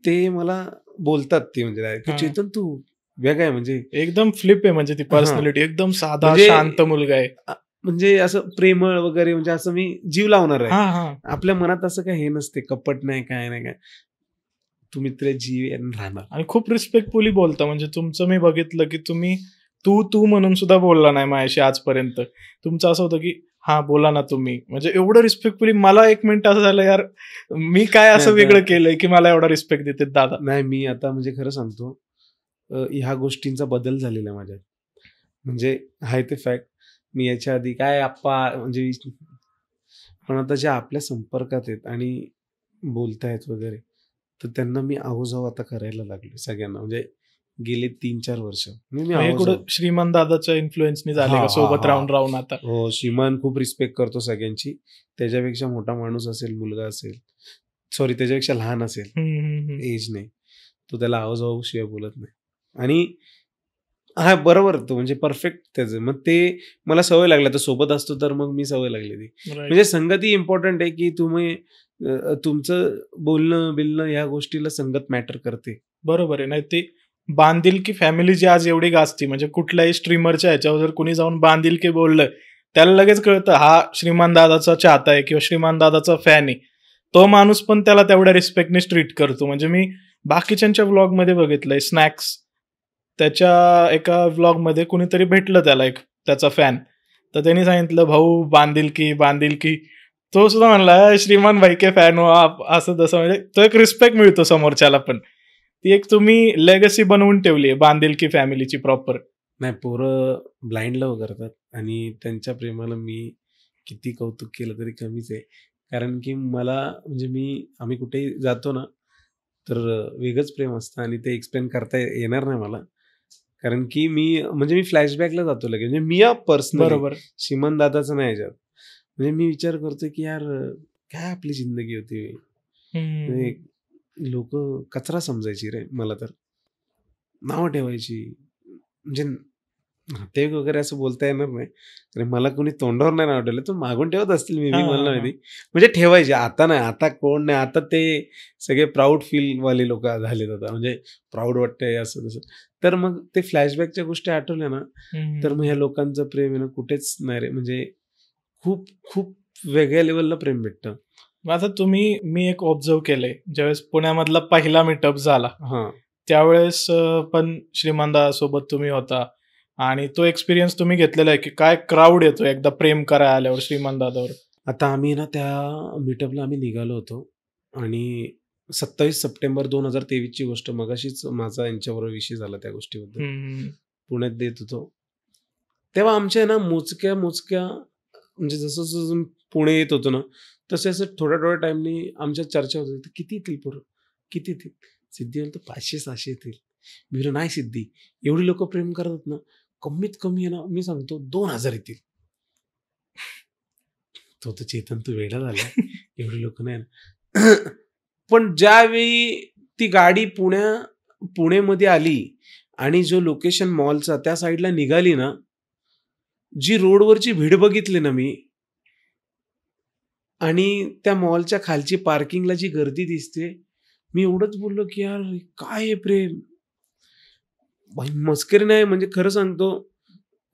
Speaker 2: ते मला बोलतात, ते म्हणजे चेतन तू वेगळा आहे, म्हणजे
Speaker 1: एकदम फ्लिप आहे, म्हणजे ती पर्सनॅलिटी एकदम साधा शांत मुलगा आहे,
Speaker 2: म्हणजे असं प्रेमळ वगैरे, म्हणजे असं मी जीव लावणार आहे. आपल्या मनात असं काय हे नसते, कपट नाही, काय नाही, काय तू मित्र जीव राहणार.
Speaker 1: आणि खूप रिस्पेक्टफुली बोलता, म्हणजे तुमचं मी बघितलं की तुम्ही तू म्हणून सुद्धा बोलला नाही माझ्याशी आजपर्यंत. तुमचं असं होतं की हा बोला ना तुम्ही, म्हणजे एवढं रिस्पेक्टफुली. मला एक मिनिट असं झालं, यार मी काय असं वेगळं केलंय की मला एवढा रिस्पेक्ट देते दादा.
Speaker 2: नाही, मी आता म्हणजे खरं सांगतो, ह्या गोष्टींचा बदल झालेला आहे माझ्यात, म्हणजे आहे ते फॅक्ट. मी याच्या आधी काय आप्पा म्हणजे, पण आता जे आपल्या संपर्कात आहेत आणि बोलतायत वगैरे, तर त्यांना मी आहोजाव आता करायला लागलो सगळ्यांना, म्हणजे गेले 3-4 वर्ष
Speaker 1: श्रीमान दादाच्या इन्फ्लुएन्सनी झाले का सोबत राहून आता.
Speaker 2: हो, श्रीमान खूप रिस्पेक्ट करतो सगळ्यांची, त्याच्यापेक्षा मोठा माणूस असेल, मुलगा असेल, सॉरी त्याच्यापेक्षा लहान असेल एज नाही, तो त्याला आवाजाऊ शिवाय बोलत नाही. आणि हा बरोबर, तो म्हणजे परफेक्ट त्याचं. मग ते मला सवय लागला, तर सोबत असतो तर मग मी सवय लागली ती. म्हणजे संगती इम्पॉर्टंट आहे की तुम्ही तुमचं बोलणं बिलणं ह्या गोष्टीला संगत मॅटर करते.
Speaker 1: बरोबर आहे. नाही ते बांधिलकी फॅमिली जी आज एवढी गाजती, म्हणजे कुठल्याही स्ट्रीमरच्या ह्याच्यावर जर कोणी जाऊन बांधिलकी बोललं, त्याला लगेच कळतं हा श्रीमान दादाचा चाहता आहे किंवा श्रीमान दादाचा फॅन आहे. तो माणूस पण त्याला तेवढ्या रिस्पेक्टने ट्रीट करतो. म्हणजे मी बाकीच्यांच्या व्लॉगमध्ये बघितलंय, स्नॅक्स त्याच्या एका व्लॉगमध्ये कुणीतरी भेटलं त्याला, एक त्याचा फॅन, तर त्यांनी सांगितलं भाऊ बांधिलकी. तो सुद्धा म्हणला श्रीमान भाई के फॅन हो आप, असं तसं. म्हणजे तो एक रिस्पेक्ट मिळतो समोरच्याला पण. ती एक तुम्ही लेगसी बनवून ठेवली आहे बांधिलकी फॅमिलीची प्रॉपर.
Speaker 2: नाही, पोरं ब्लाइंड लव्ह करतात आणि त्यांच्या प्रेमाला मी किती कौतुक केलं तरी कमीच आहे. कारण की मला म्हणजे आम्ही कुठेही जातो ना तर वेगळंच प्रेम असतं आणि ते एक्सप्लेन करता येणार नाही मला. कारण की मी फ्लॅशबॅकला जातो लगेच. म्हणजे मी पर्सनली
Speaker 1: बरोबर.
Speaker 2: श्रीमंत दादाचं नाही याच्यात. म्हणजे मी विचार करतोय की यार काय आपली जिंदगी होती. लोक कचरा समजायची रे मला, तर नावं ठेवायची. म्हणजे नातेवाईक वगैरे असं बोलता येणार नाही, अरे मला कोणी तोंडावर नाही नाव ठेवलं, तर मागून ठेवत असतील मी मला माहिती. म्हणजे ठेवायचे. आता नाही, आता कोण नाही. आता ते सगळे प्राऊड फील वाले लोक झालेत आता. म्हणजे प्राऊड वाटतंय असं तसं. तर मग ते फ्लॅशबॅकच्या गोष्टी आठवल्या ना तर मग ह्या लोकांचं प्रेम आहे ना कुठेच नाही रे. म्हणजे खूप खूप वेगळ्या लेवलला प्रेम भेटतं.
Speaker 1: आता मी एक ऑब्झर्व केलंय, ज्यावेळेस पुण्यामधला पहिला मीटअप झाला
Speaker 2: हा
Speaker 1: त्यावेळेस पण श्रीमंतासोबत तुम्ही होता आणि तो एक्सपिरियन्स तुम्ही घेतलेला आहे की काय क्राऊड येतो एकदा प्रेम करायला आल्यावर श्रीमंत दादावर.
Speaker 2: आता आम्ही ना त्या मीटअपला आम्ही निघालो होतो आणि 27 सप्टेंबर 2023 गोष्ट. मगाशीच माझा यांच्याबरोबर विषय झाला त्या गोष्टीबद्दल. पुण्यात देत होतो तेव्हा आमच्या ना मोजक्या म्हणजे जसं जसं पुणे येत होतो ना तसे असं थोड्या टाइमनी आमच्या चर्चा होत होती, किती येतील पोरं, किती येतील. सिद्धी म्हणतो 500-600 येतील. मी म्हणलं नाही सिद्धी, एवढी लोक प्रेम करतात ना, कमीत कमी आहे ना मी सांगतो 2000 येतील. तो तर चेतन तू वेडा झाला, एवढी लोक नाही ना. पण ज्यावेळी ती गाडी पुणेमध्ये आली आणि जो लोकेशन मॉलचा त्या साईडला निघाली ना, जी रोडवरची भीड बघितली ना मी, आणि त्या मॉलच्या खालची पार्किंगला जी गर्दी दिसते, मी एवढंच बोललो की यार काय आहे प्रेम. मस्करी नाही, म्हणजे खरं सांगतो,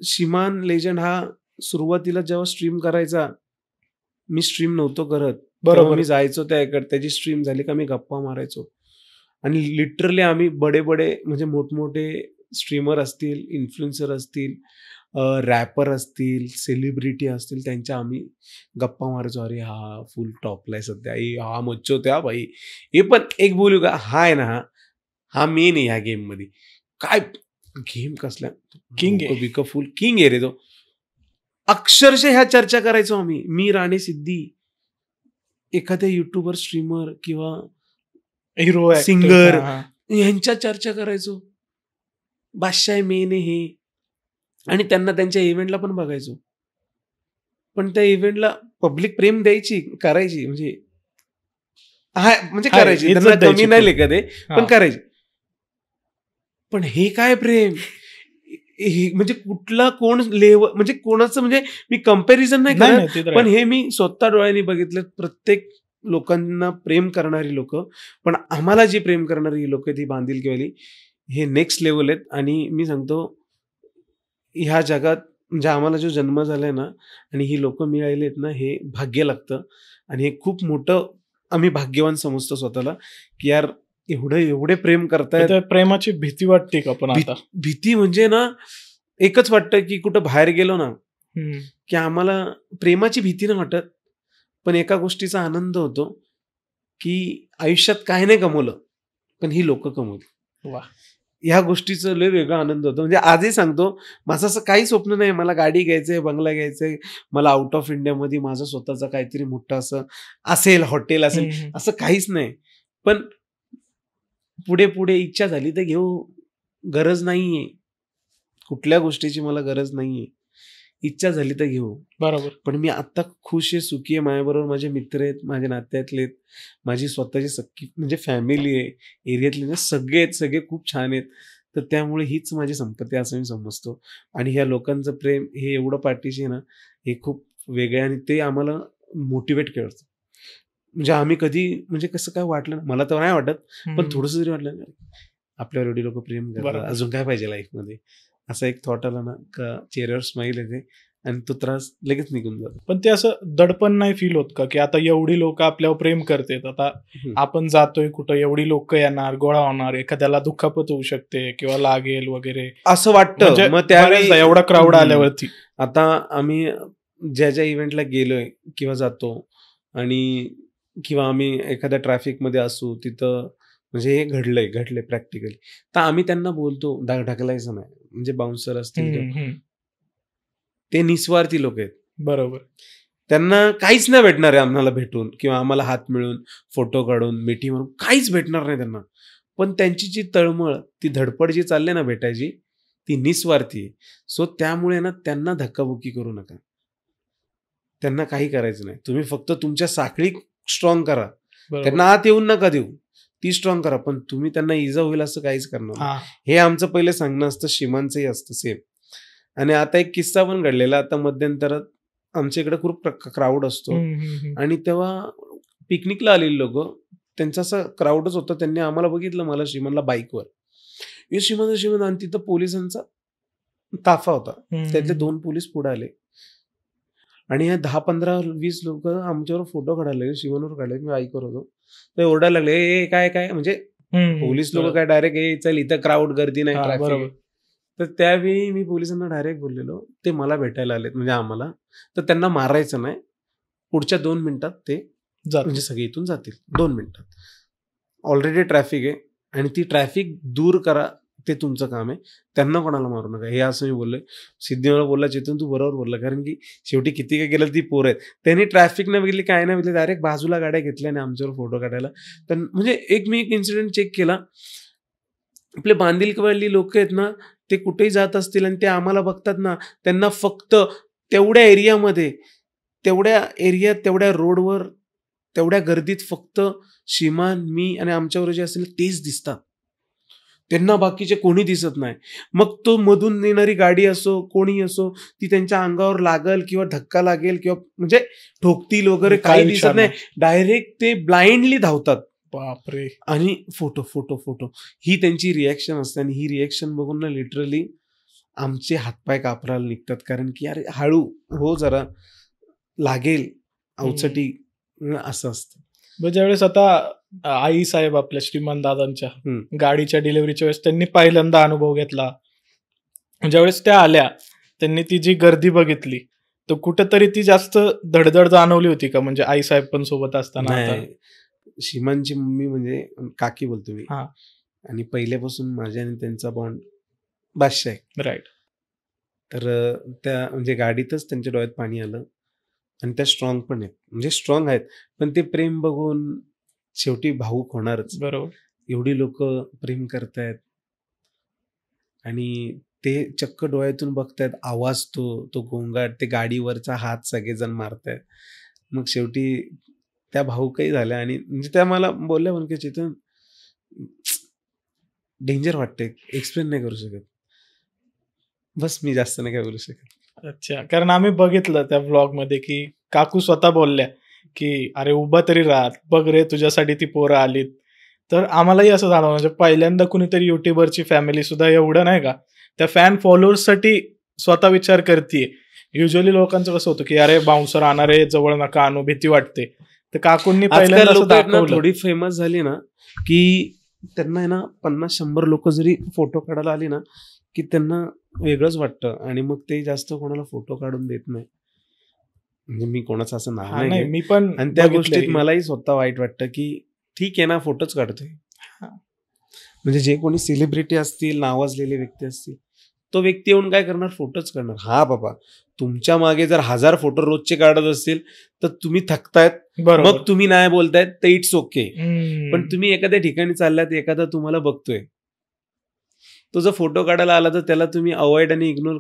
Speaker 2: श्रीमान लेजंड हा सुरुवातीला जेव्हा स्ट्रीम करायचा, मी स्ट्रीम नव्हतो करत. बरोबर. मी जायचो त्याची स्ट्रीम झाली का मी गप्पा मारायचो. आणि लिटरली आम्ही बडे म्हणजे मोठमोठे स्ट्रीमर असतील, इन्फ्लुएन्सर असतील, रॅपर असतील, सेलिब्रिटी असतील, त्यांच्या आम्ही गप्पा मारायचो. अरे हा फुल टॉपला आहे सध्या, हा मच्छो त्या भाई. हे पण एक बोलू का, हा आहे ना, हा मेन आहे ह्या गेम मध्ये. काय गेम कसला किंग बिक फुल किंग आहे रे तो. अक्षरशः ह्या चर्चा करायचो आम्ही, मी, राणे, सिद्धी, एखाद्या युट्यूबर, स्ट्रीमर किंवा
Speaker 1: हिरो
Speaker 2: सिंगर यांच्या चर्चा करायचो. बादशाह मेन आहे हे, आणि त्यांना त्यांच्या इव्हेंटला पण बघायचो. पण त्या इव्हेंटला पब्लिक प्रेम द्यायची, करायची, म्हणजे करायची, त्यांना कमी नाही लेखत आहे, पण करायची. पण हे काय प्रेम, म्हणजे कुठला कोण लेवल, म्हणजे कोणाचं, म्हणजे मी कंपॅरिझन नाही करत, पण हे मी स्वतः डोळ्यांनी बघितलं. प्रत्येक लोकांना प्रेम करणारी लोक, पण आम्हाला जी प्रेम करणारी लोक ती बांधिलकीवाली, हे नेक्स्ट लेवल आहेत. आणि मी सांगतो, ह्या जगात म्हणजे आम्हाला जो जन्म झालाय ना आणि ही लोक मिळालेत ना, हे भाग्य लागतं. आणि हे खूप मोठं आम्ही भाग्यवान समजतो स्वतःला की यार एवढे प्रेम करतायत.
Speaker 1: प्रेमाची भीती वाटते का? पण आता
Speaker 2: भीती म्हणजे ना एकच वाटतं की कुठं बाहेर गेलो ना की आम्हाला प्रेमाची भीती नाही वाटत, पण एका गोष्टीचा आनंद होतो की आयुष्यात काय नाही कमवलं पण ही लोक कमवली.
Speaker 1: वा,
Speaker 2: ह्या गोष्टीचं लय वेगळा आनंद होतो. म्हणजे आजही सांगतो, माझं असं काही स्वप्न नाही मला गाडी घ्यायचंय, बंगला घ्यायचंय, मला आउट ऑफ इंडियामध्ये माझं स्वतःचं काहीतरी मोठं असं असेल, हॉटेल असेल, असं काहीच नाही. पण पुढे इच्छा झाली तर घेऊ, गरज नाहीये कुठल्या गोष्टीची, मला गरज नाहीये, इच्छा झाली तर घेऊ.
Speaker 1: बरोबर.
Speaker 2: पण मी आता खुश आहे, सुखी आहे. माझ्याबरोबर माझे मित्र आहेत, माझ्या नात्यातले आहेत, माझी स्वतःची सख्खी म्हणजे फॅमिली आहे, एरियातले ना सगळे खूप छान आहेत. तर त्यामुळे हीच माझी संपत्ती असं मी समजतो. आणि ह्या लोकांचं प्रेम हे एवढं पाठीशी आहे ना, हे खूप वेगळं, आणि ते आम्हाला मोटिवेट करतं. म्हणजे आम्ही कधी म्हणजे कसं काय वाटलं, मला तर नाही वाटत, पण थोडंसं जरी वाटलं आपल्यावर एवढी लोक प्रेम करतात, अजून काय पाहिजे लाईफमध्ये, असा एक थॉट आला ना का चेहऱ्यावर स्माईल येते आणि तो त्रास लगेच निघून जातो.
Speaker 1: पण ते असं दडपण नाही फील होत का की आता एवढी लोक आपल्यावर प्रेम करतात, आता आपण जातोय कुठं, एवढी लोक येणार, गोळा होणार, एखाद्याला दुखापत होऊ शकते किंवा लागेल वगैरे
Speaker 2: असं वाटतं. मग त्यावेळेस
Speaker 1: एवढा क्राऊड आल्यावरती
Speaker 2: आता आम्ही ज्या इव्हेंटला गेलोय किंवा जातो आणि किंवा आम्ही एखाद्या ट्रॅफिकमध्ये असू तिथं, म्हणजे हे घडलंय प्रॅक्टिकली, तर आम्ही त्यांना बोलतो ढकलायचं नाही. म्हणजे बाउन्सर असतील ते निस्वार्थी लोक आहेत.
Speaker 1: बरोबर.
Speaker 2: त्यांना काहीच नाही भेटणार आहे आम्हाला भेटून किंवा आम्हाला हात मिळून फोटो काढून मिठी मारून काहीच भेटणार नाही त्यांना. पण त्यांची जी तळमळ, ती धडपड जी चालली ना भेटायची, ती निस्वार्थी आहे. सो त्यामुळे ना त्यांना धक्काबुक्की करू नका. त्यांना काही करायचं नाही. तुम्ही फक्त तुमच्या साखळी स्ट्रॉंग करा. त्यांना आत येऊन नका देऊ, ती स्ट्रॉंग करा. पण तुम्ही त्यांना इजा होईल असं काहीच करणार नाही. हे आमचं पहिलं सांगणं असतं. श्रीमानचंही असतं सेम. आणि आता एक किस्सा पण घडलेला. आता मध्यंतरात आमच्या इकडे खूप क्राऊड असतो आणि तेव्हा पिकनिकला आलेली लोक, त्यांचा असं क्राऊडच होतं. त्यांनी आम्हाला बघितलं, मला श्रीमानला बाईकवर, श्रीमान आणि तिथं पोलिसांचा ताफा होता. त्यातले 2 पोलीस पुढे आले आणि या 10, 15, 20 लोक आमच्यावर फोटो काढायला लागले. श्रीमानवर काढले, मी बाईकवर होतो. ते ओरडायला लागले, ए काय काय, म्हणजे पोलीस लोक काय डायरेक्ट चल इथं क्राऊड, गर्दी नाही, ट्रॅफिक. तर त्यावेळी मी पोलिसांना डायरेक्ट बोललेलो, ते मला भेटायला आलेत म्हणजे आम्हाला, तर त्यांना मारायचं नाही. पुढच्या 2 मिनिटात ते म्हणजे सगळे इथून जातील. 2 मिनिटात ऑलरेडी ट्रॅफिक आहे आणि ती ट्रॅफिक दूर करा, ते तुमचं काम आहे. त्यांना कोणाला मारू नका. हे असं मी बोललोय. सिद्धी मला बोलला, चेतन तू बरोबर बोलला, कारण की शेवटी किती काय केलं ती पोरं आहेत. त्यांनी ट्रॅफिक नाही बघितली, काय नाही बघितलं, डायरेक्ट बाजूला गाड्या घेतल्या आणि आमच्यावर फोटो काढायला. तर म्हणजे मी एक इन्सिडेंट चेक केला. आपले बांदिलकडली लोक आहेत ना, ते कुठेही जात असतील आणि ते आम्हाला बघतात ना, त्यांना फक्त तेवढ्या एरियामध्ये, तेवढ्या रोडवर, तेवढ्या गर्दीत फक्त श्रीमान, मी आणि आमच्यावर जे असेल तेच दिसतात. त्यांना बाकीचे कोणी दिसत नाही. मग तो मधून येणारी गाडी असो, कोणी असो, ती त्यांच्या अंगावर लागल किंवा धक्का लागेल किंवा म्हणजे ठोकतील वगैरे, काही दिसत नाही. डायरेक्ट ते ब्लाइंडली धावतात.
Speaker 1: बापरे.
Speaker 2: आणि फोटो फोटो फोटो ही त्यांची रिॲक्शन असते. आणि ही रिॲक्शन बघून ना लिटरली आमचे हातपाय कापराला निघतात. कारण की अरे हळू हो, जरा लागेल अवचटी, असं असतं.
Speaker 1: ज्यावेळेस आता आई साहेब आपल्या श्रीमान दादांच्या गाडीच्या डिलिव्हरीच्या वेळेस त्यांनी पहिल्यांदा अनुभव घेतला, ज्यावेळेस त्या आल्या, त्यांनी ती जी गर्दी बघितली, तर कुठेतरी ती जास्त धडधड जाणवली होती का? म्हणजे आई साहेब पण सोबत असताना.
Speaker 2: श्रीमानची मम्मी म्हणजे काकी बोलतो मी, आणि पहिल्यापासून माझ्या आणि त्यांचा बॉन्ड बादशाह आहे.
Speaker 1: राईट.
Speaker 2: तर त्या म्हणजे गाडीतच त्यांच्या डोळ्यात पाणी आलं. आणि त्या स्ट्रॉंग पण आहेत, म्हणजे स्ट्रॉंग आहेत. पण ते प्रेम बघून शेवटी भावूक होणारच.
Speaker 1: बरोबर.
Speaker 2: एवढी लोक प्रेम करतायत आणि ते चक्क डोळ्यातून बघतायत, आवाज तो गोंगाट, ते गाडीवरचा हात सगळेजण मारतायत. मग शेवटी त्या भाऊकही झाल्या. आणि म्हणजे त्या मला बोलल्या पण की चेतन डेंजर वाटते, एक्सप्लेन नाही करू शकत. बस मी जास्त नाही काय बोलू शकत.
Speaker 1: अच्छा. कारण आम्ही बघितलं त्या व्लॉग मध्ये की काकू स्वतः बोलल्या की अरे उभा तरी राहत, बघ रे तुझ्यासाठी ती पोरं आलीत. तर आम्हालाही असं जाणवलं, म्हणजे पहिल्यांदा कुणीतरी युट्यूबरची फॅमिली सुद्धा एवढं नाही का त्या फॅन फॉलोअर्ससाठी स्वतः विचार करते. युजली लोकांचं कसं होतं की अरे बाउन्सर आणणारे जवळ नका आणू, भीती वाटते. तर काकूंनी पहिल्यांदा
Speaker 2: थोडी फेमस झाली ना की त्यांना आहे ना 50-100 लोक जरी फोटो काढायला आली ना की त्यांना वेगळंच वाटतं. आणि मग ते जास्त कोणाला फोटो काढून देत नाही. म्हणजे मी कोणाचं असं नाव नाही,
Speaker 1: मी पण.
Speaker 2: आणि त्या गोष्टीत मलाही स्वतः वाईट वाटतं की ठीक आहे ना, फोटोच काढतोय. म्हणजे जे कोणी सेलिब्रिटी असतील, नावाजलेले व्यक्ती असतील, तो व्यक्ती येऊन काय करणार, फोटोच करणार. हा बाबा, तुमच्या मागे जर 1000 फोटो रोजचे काढत असतील तर तुम्ही थकतायत, मग तुम्ही नाही बोलतायत तर इट्स ओके. पण तुम्ही एखाद्या ठिकाणी चाललात, एखादा तुम्हाला बघतोय, तो जर फोटो काढायला आला तर त्याला तुम्ही अवॉइड आणि इग्नोर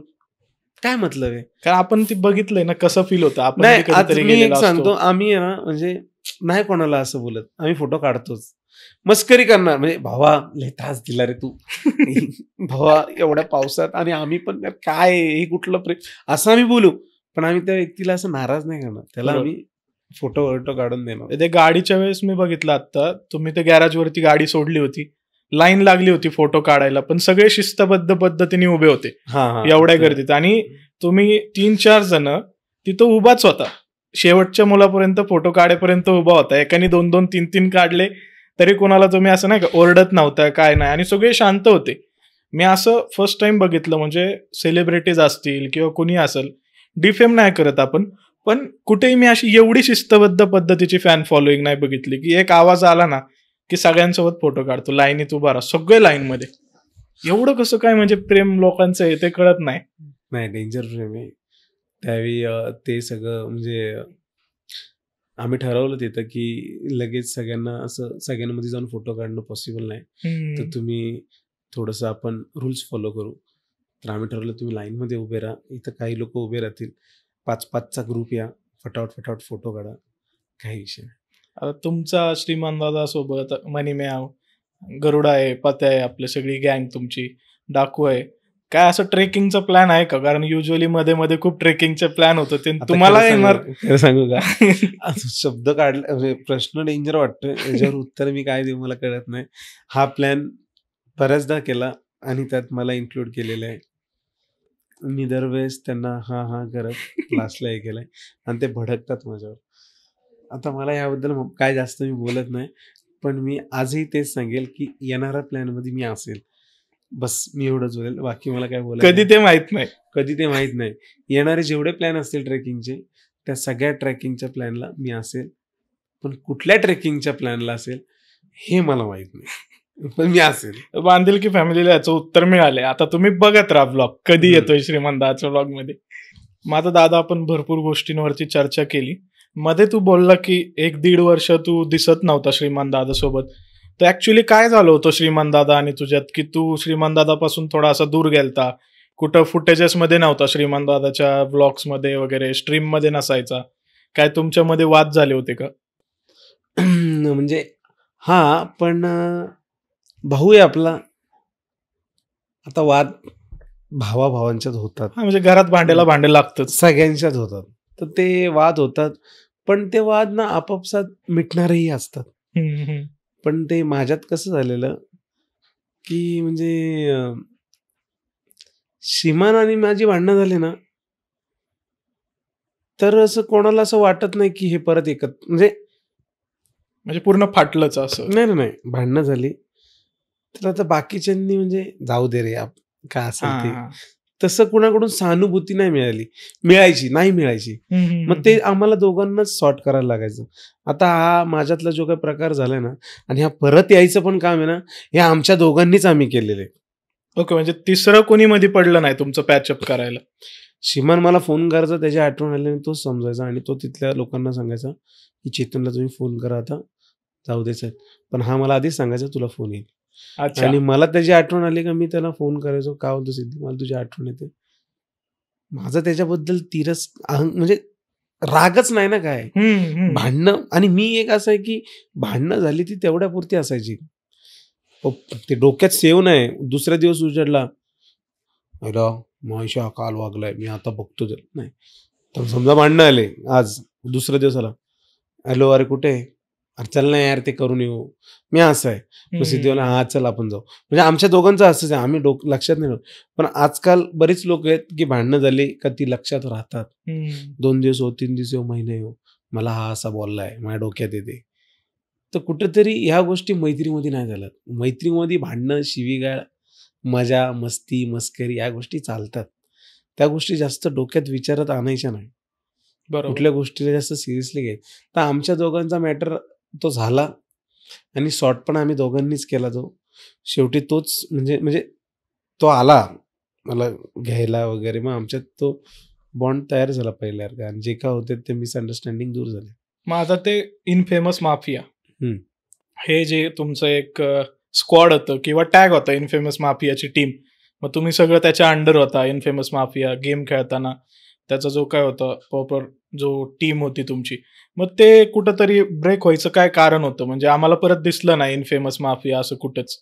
Speaker 2: काय मतलब आहे?
Speaker 1: कारण आपण ती बघितलंय ना कसं फील होतं. आपण
Speaker 2: मी एक सांगतो, आम्ही आहे ना म्हणजे नाही कोणाला असं बोलत, आम्ही फोटो काढतोच. मस्करी करणार म्हणजे भावा लय त्रास दिला रे तू भावा एवढ्या पावसात, आणि आम्ही पण काय हे कुठलं प्रेम असं आम्ही बोलू, पण आम्ही त्या व्यक्तीला असं नाराज नाही करणार. त्याला आम्ही फोटो काढून देणार.
Speaker 1: ते गाडीच्या वेळेस मी बघितलं आता, तुम्ही ते गॅरेज वरती गाडी सोडली होती लाईन लागली होती फोटो काढायला, पण सगळे शिस्तबद्ध पद्धतीने उभे होते एवढ्या गर्दीत, आणि तुम्ही 3-4 जण तिथं उभाच होता, शेवटच्या मुलापर्यंत फोटो काढेपर्यंत उभा होता. एकाने 2-2, 3-3 काढले तरी कोणाला तुम्ही असं नाही का ओरडत नव्हता, काय नाही, आणि सगळे शांत होते. मी असं फर्स्ट टाइम बघितलं. म्हणजे सेलिब्रिटीज असतील किंवा कुणी असेल, डिफेम नाही करत आपण, पण कुठेही मी अशी एवढी शिस्तबद्ध पद्धतीची फॅन फॉलोईंग नाही बघितली की एक आवाज आला ना की सगळ्यांसोबत फोटो काढतो, लाईनीत उभा राहा, सगळे लाईन मध्ये. एवढं कसं काय म्हणजे प्रेम लोकांचं आहे ते कळत नाही.
Speaker 2: नाही, डेंजर प्रेम आहे. त्यावेळी ते सगळं म्हणजे आम्ही ठरवलं तिथं की लगेच सगळ्यांना असं सगळ्यांमध्ये जाऊन फोटो काढणं पॉसिबल नाही, तर तुम्ही थोडंसं आपण रूल्स फॉलो करू. तर आम्ही ठरवलं तुम्ही लाईनमध्ये उभे राहा, इथं काही लोक उभे राहतील, 5-5चा ग्रुप या, फटाफट फोटो काढा, काही विषय नाही.
Speaker 1: आता तुमचा श्रीमान दादा सोबत मनी म्याव, गरुडा आहे, पत्या आहे, आपली सगळी गँग तुमची, डाकू आहे, काय असं ट्रेकिंगचा प्लॅन आहे का? कारण युजली मध्ये मध्ये खूप ट्रेकिंगचे प्लॅन होतो, ते तुम्हाला येणार
Speaker 2: सांगू का? शब्द काढला म्हणजे प्रश्न डेंजर वाटतोय, याच्यावर उत्तर मी काय देऊ मला कळत नाही. हा प्लॅन बऱ्याचदा केला आणि त्यात मला इन्क्लूड केलेलं आहे. मी दरवेळेस त्यांना हा करत लास्टला हे केलंय आणि ते भडकतात माझ्यावर. आता मला याबद्दल काय जास्त मी बोलत नाही, पण मी आजही तेच सांगेल की येणाऱ्या प्लॅन मध्ये मी असेल, बस मी एवढंच बोलेल, बाकी मला काय बोलायचं
Speaker 1: कधी ते माहित नाही,
Speaker 2: कधी ते माहित नाही. येणारे जेवढे प्लॅन असतील ट्रेकिंगचे, त्या सगळ्या ट्रेकिंगच्या प्लॅनला मी असेल, पण कुठल्या ट्रेकिंगच्या प्लॅनला असेल हे मला माहित नाही, पण मी असेल.
Speaker 1: बांधिलकी फॅमिलीला याचं उत्तर मिळाले. आता तुम्ही बघत राहा ब्लॉग कधी येतोय श्रीमंताच्या ब्लॉग मध्ये. माझा दादा, आपण भरपूर गोष्टींवरती चर्चा केली. मध्ये तू बोलला की 1-1.5 वर्ष तू दिसत नव्हता श्रीमान दादा सोबत, तर ऍक्च्युली काय झालं होतं श्रीमान दादा आणि तुझ्यात की तू श्रीमान दादापासून थोडा असा दूर गेलता, कुठं फुटेजेस मध्ये नव्हता श्रीमान दादाच्या ब्लॉग्स मध्ये वगैरे, स्ट्रीम मध्ये नसायचा, काय तुमच्यामध्ये वाद झाले होते का?
Speaker 2: म्हणजे हा, पण भाऊ आहे आपला, आता वाद भावाभावांच्यात होतात,
Speaker 1: म्हणजे घरात भांड्याला भांडे लागतात,
Speaker 2: सगळ्यांच्याच होतात, तर ते वाद होतात, पण ते वाद ना आपापसात मिटणारही असतात. पण ते माझ्यात कसं झालेलं की म्हणजे श्रीमान आणि माझी भांडणं झाली ना, तर असं कोणाला असं वाटत नाही की हे परत एकत्र म्हणजे
Speaker 1: पूर्ण फाटलंच असं.
Speaker 2: नाही, भांडणं झाली तर आता बाकीच्यांनी म्हणजे जाऊ दे रे काय असेल ते, तसं कुणाकडून सहानुभूती नाही मिळायची. मग ते आम्हाला दोघांनाच सॉर्ट करायला लागायचं. आता हा माझ्यातला जो काही प्रकार झालाय ना, आणि हा परत यायचं पण काम आहे ना, हे आमच्या दोघांनीच आम्ही केलेलं आहे.
Speaker 1: ओके, म्हणजे तिसरं कोणी मध्ये पडलं नाही तुमचं पॅचअप करायला?
Speaker 2: श्रीमान मला फोन करायचा, त्याची आठवण आल्याने तोच समजायचा आणि तो तिथल्या लोकांना सांगायचा की चेतनला तुम्ही फोन करा, आता जाऊ द्यायचं. पण हा मला आधीच सांगायचा तुला फोन येईल. आणि मला त्याची आठवण आली का मी त्याला फोन करायचो, का होतं सिद्धी मला तुझी आठवण येते. माझं त्याच्याबद्दल म्हणजे रागच नाही ना काय, भांडणं. आणि मी एक असं आहे की भांडणं झाली ती तेवढ्या पुरती असायची, ते डोक्यात सेव नाही. दुसऱ्या दिवस उजडला, माहिती काल वागलाय मी आता बघतो नाही, तर समजा भांडणं आले आज, दुसरा दिवस आला, हॅलो अरे कुठे, अरे चल ना यार ते करून येऊ, मी असं आहे. सिद्धीवाला हा चल आपण जाऊ. म्हणजे आमच्या दोघांचं असंच आहे, आम्ही लक्षात नाही. पण आजकाल बरीच लोक आहेत की भांडणं झाली का ती लक्षात राहतात, 2 दिवस हो, 3 दिवस हो, महिने हो, मला हा असा बोललाय, माझ्या डोक्यात येते. तर कुठेतरी ह्या गोष्टी मैत्रीमध्ये नाही झाल्यात. मैत्रीमध्ये भांडणं, शिवीगाळ, मजा मस्ती मस्करी या गोष्टी चालतात. त्या गोष्टी जास्त डोक्यात विचारात आणायच्या नाही, कुठल्या गोष्टीला जास्त सिरियसली घ्यायचं. तर आमच्या दोघांचा मॅटर तो झाला आणि सॉर्ट पण आम्ही दोघांनीच केला. तो शेवटी तोच म्हणजे तो आला मला घ्यायला वगैरे, मग आमच्यात तो बॉन्ड तयार झाला पहिल्यासारखा, आणि जे काय होते ते मिसअंडरस्टँडिंग दूर झाले.
Speaker 1: मग आता ते इनफेमस माफिया हे जे तुमचं एक स्क्वॉड होतं किंवा टॅग होता इनफेमस माफियाची टीम, मग तुम्ही सगळं त्याच्या अंडर होता. इनफेमस माफिया गेम खेळताना त्याचा जो काय होता प्रॉपर जो टीम होती तुमची, मग ते कुठंतरी ब्रेक व्हायचं काय कारण होतं? म्हणजे आम्हाला परत दिसलं नाही इनफेमस माफिया असं कुठंच.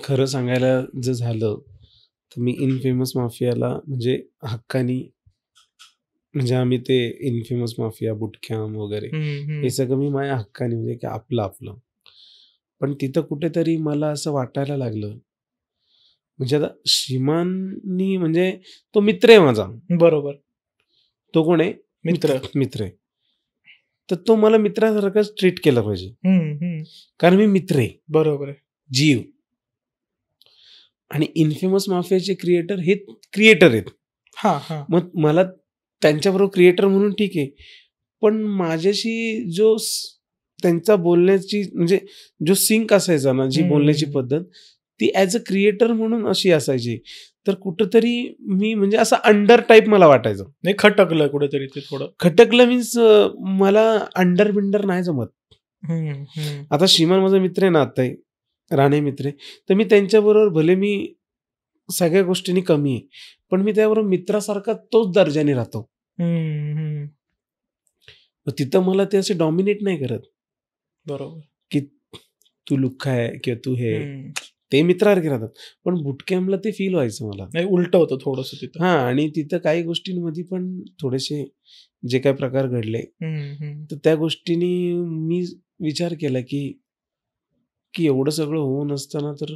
Speaker 2: खरं सांगायला जर झालं तर मी इनफेमस माफियाला म्हणजे हक्कानी, म्हणजे आम्ही ते इनफेमस माफिया बुटकॅम्प वगैरे हे सगळं मी माझ्या हक्कानी, म्हणजे की आपलं पण तिथं कुठेतरी मला असं वाटायला लागलं, म्हणजे आता श्रीमाननी म्हणजे तो मित्र आहे माझा.
Speaker 1: बरोबर.
Speaker 2: तो कोण आहे?
Speaker 1: मित्र.
Speaker 2: मित्र आहे. तर तो मला मित्रासारखाच ट्रीट केला पाहिजे, कारण मी मित्र आहे.
Speaker 1: बरोबर आहे.
Speaker 2: जीव. आणि इन्फेमस माफियाचे क्रिएटर हे क्रिएटर आहेत. मग मला त्यांच्याबरोबर क्रिएटर म्हणून ठीक आहे, पण माझ्याशी जो त्यांचा बोलण्याची म्हणजे जो सिंक असायचा ना, जी बोलण्याची पद्धत, ती ॲज अ क्रिएटर म्हणून अशी असायची. तर कुठंतरी मी म्हणजे असं अंडर टाईप मला वाटायचं.
Speaker 1: नाही, खटकलं कुठेतरी ते थोडं.
Speaker 2: खटकलं मीन्स मला अंडर बिंडर नाही जमत. आता श्रीमान माझा मित्र आहे ना, आता राणे मित्र आहे, तर मी त्यांच्याबरोबर भले मी सगळ्या गोष्टींनी कमी आहे, पण मी त्याबरोबर मित्रासारखा तोच दर्जाने राहतो. तिथं मला ते असे डॉमिनेट नाही करत.
Speaker 1: बरोबर.
Speaker 2: की तू लुख्खा आहे किंवा तू हे, ते मित्रासारखे राहतात. पण बुटकॅम्पला ते फील व्हायचं मला.
Speaker 1: नाही, उलट होतं थोडंसं तिथं.
Speaker 2: आणि तिथं काही गोष्टींमध्ये पण थोडेसे जे काही प्रकार घडले, तर त्या गोष्टींनी मी विचार केला की एवढं सगळं होऊन असताना तर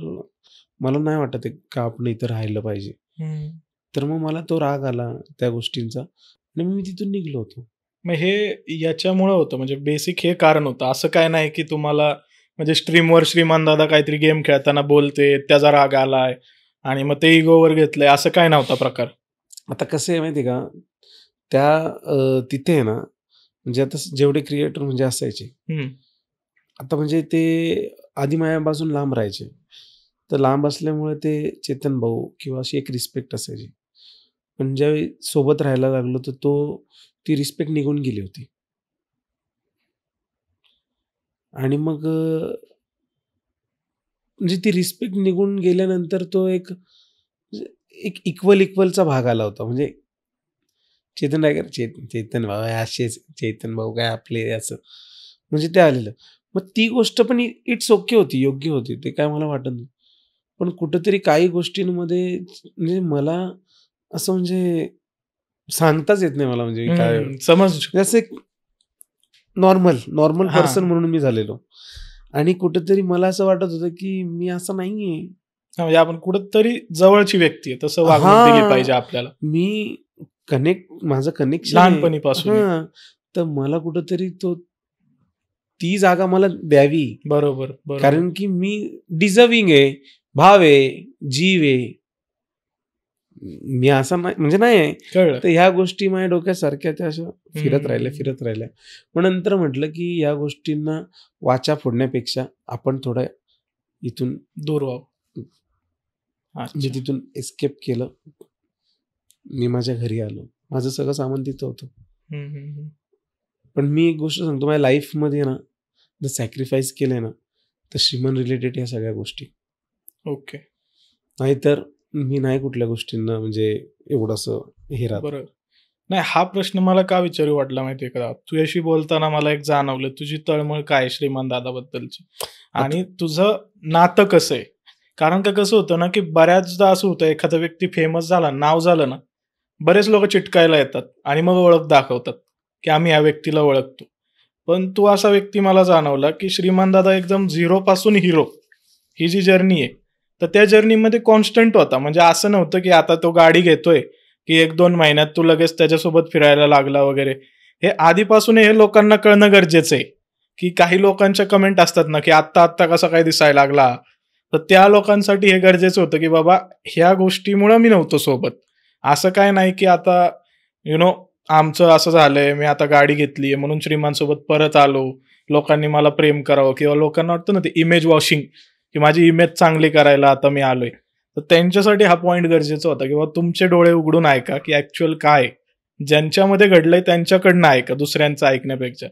Speaker 2: मला नाही वाटत का आपण इथं राहिलं पाहिजे. तर मग मला तो राग आला त्या गोष्टींचा आणि मी तिथून निघलो होतो.
Speaker 1: मग हे याच्यामुळं होतं, म्हणजे बेसिक हे कारण होतं. असं काय नाही की तुम्हाला म्हणजे स्ट्रीमवर श्रीमान दादा काहीतरी गेम खेळताना बोलते, त्याचा राग आलाय आणि मग ते इगोवर घेतलंय, असं काय नव्हता प्रकार.
Speaker 2: आता कसं आहे माहिती का, त्या तिथे आहे ना, म्हणजे आता जेवढे क्रिएटर म्हणजे असायचे, आता म्हणजे ते आधी माझ्यापासून लांब राहायचे, तर लांब असल्यामुळे ते चेतन भाऊ किंवा अशी एक रिस्पेक्ट असायची. पण ज्यावेळी सोबत राहायला लागलो तर ती रिस्पेक्ट निघून गेली होती. आणि मग म्हणजे ती रिस्पेक्ट निघून गेल्यानंतर तो एक इक्वलचा भाग आला होता. म्हणजे चेतन रायकर, चेतन भाऊ असेच, चेतन भाऊ काय आपले असं, म्हणजे ते आलेलं. मग ती गोष्ट पण इट्स ओके होती, योग्य होती, ते काय मला वाटत नाही. पण कुठंतरी काही गोष्टींमध्ये म्हणजे मला असं म्हणजे सांगताच येत नाही मला, म्हणजे काय
Speaker 1: समज,
Speaker 2: जसं एक नॉर्मल पर्सन म्हणून मी झालेलो. आणि कुठेतरी मला असं वाटत होतं की मी असं नाहीये,
Speaker 1: म्हणजे आपण कुठेतरी जवळची व्यक्ती आहे तसं वागणूक दिली पाहिजे आपल्याला.
Speaker 2: मी माझं कनेक्शन
Speaker 1: लहानपणीपासून,
Speaker 2: तर मला कुठेतरी ती जागा मला द्यावी.
Speaker 1: बरोबर.
Speaker 2: कारण की मी डिझर्विंग आहे, भाव आहे, जीव आहे, मी असं म्हणजे नाही. तर ह्या गोष्टी माझ्या डोक्यात सारख्या त्या अशा फिरत राहिल्या. मग नंतर म्हटलं की या गोष्टींना वाचा फोडण्यापेक्षा आपण थोडं इथून दूर व्हावं. मी तिथून एस्केप केलं. मी माझ्या घरी आलो, माझं सगळं सामान तिथं होतं. पण मी एक गोष्ट सांगतो, माझ्या लाईफमध्ये ना जर सॅक्रिफाईस केलंय ना, तर श्रीमन रिलेटेड या सगळ्या गोष्टी.
Speaker 1: ओके.
Speaker 2: नाहीतर मी नाही कुठल्या गोष्टींना म्हणजे एवढं असं हे राहत.
Speaker 1: बरोबर. नाही, हा प्रश्न मला का विचारू वाटला माहितीये का, तुझ्याशी बोलताना मला एक जाणवलं तुझी तळमळ काय श्रीमान दादाबद्दलची आणि तुझं नातं कसं आहे. कारण का कसं होतं ना की बऱ्याचदा असं होतं, एखादा व्यक्ती फेमस झाला, नाव झालं ना, बरेच लोक चिटकायला येतात आणि मग ओळख दाखवतात की आम्ही या व्यक्तीला ओळखतो. पण तू असा व्यक्ती मला जाणवला की श्रीमान दादा एकदम झिरो पासून हिरो ही जी जर्नी आहे, तर त्या जर्नीमध्ये कॉन्स्टंट होता. म्हणजे असं नव्हतं की आता तो गाडी घेतोय की 1-2 महिन्यात तू लगेच त्याच्यासोबत फिरायला लागला वगैरे. हे आधीपासून हे लोकांना कळणं गरजेचं आहे की काही लोकांच्या कमेंट असतात ना की आत्ता कसा काय दिसायला लागला, तर त्या लोकांसाठी हे गरजेचं होतं की बाबा ह्या गोष्टीमुळे मी नव्हतो सोबत. असं काय नाही की आता आमचं असं झालंय, मी आता गाडी घेतलीये म्हणून श्रीमानसोबत परत आलो, लोकांनी मला प्रेम करावं, किंवा लोकांना वाटतं ना ते इमेज वॉशिंग की माझी इमेज चांगली करायला आता मी आलोय. तर त्यांच्यासाठी हा पॉईंट गरजेचा होता की तुमचे डोळे उघडून ऐका की ऍक्च्युअल काय ज्यांच्यामध्ये घडलंय त्यांच्याकडनं ऐका दुसऱ्यांचं ऐकण्यापेक्षा.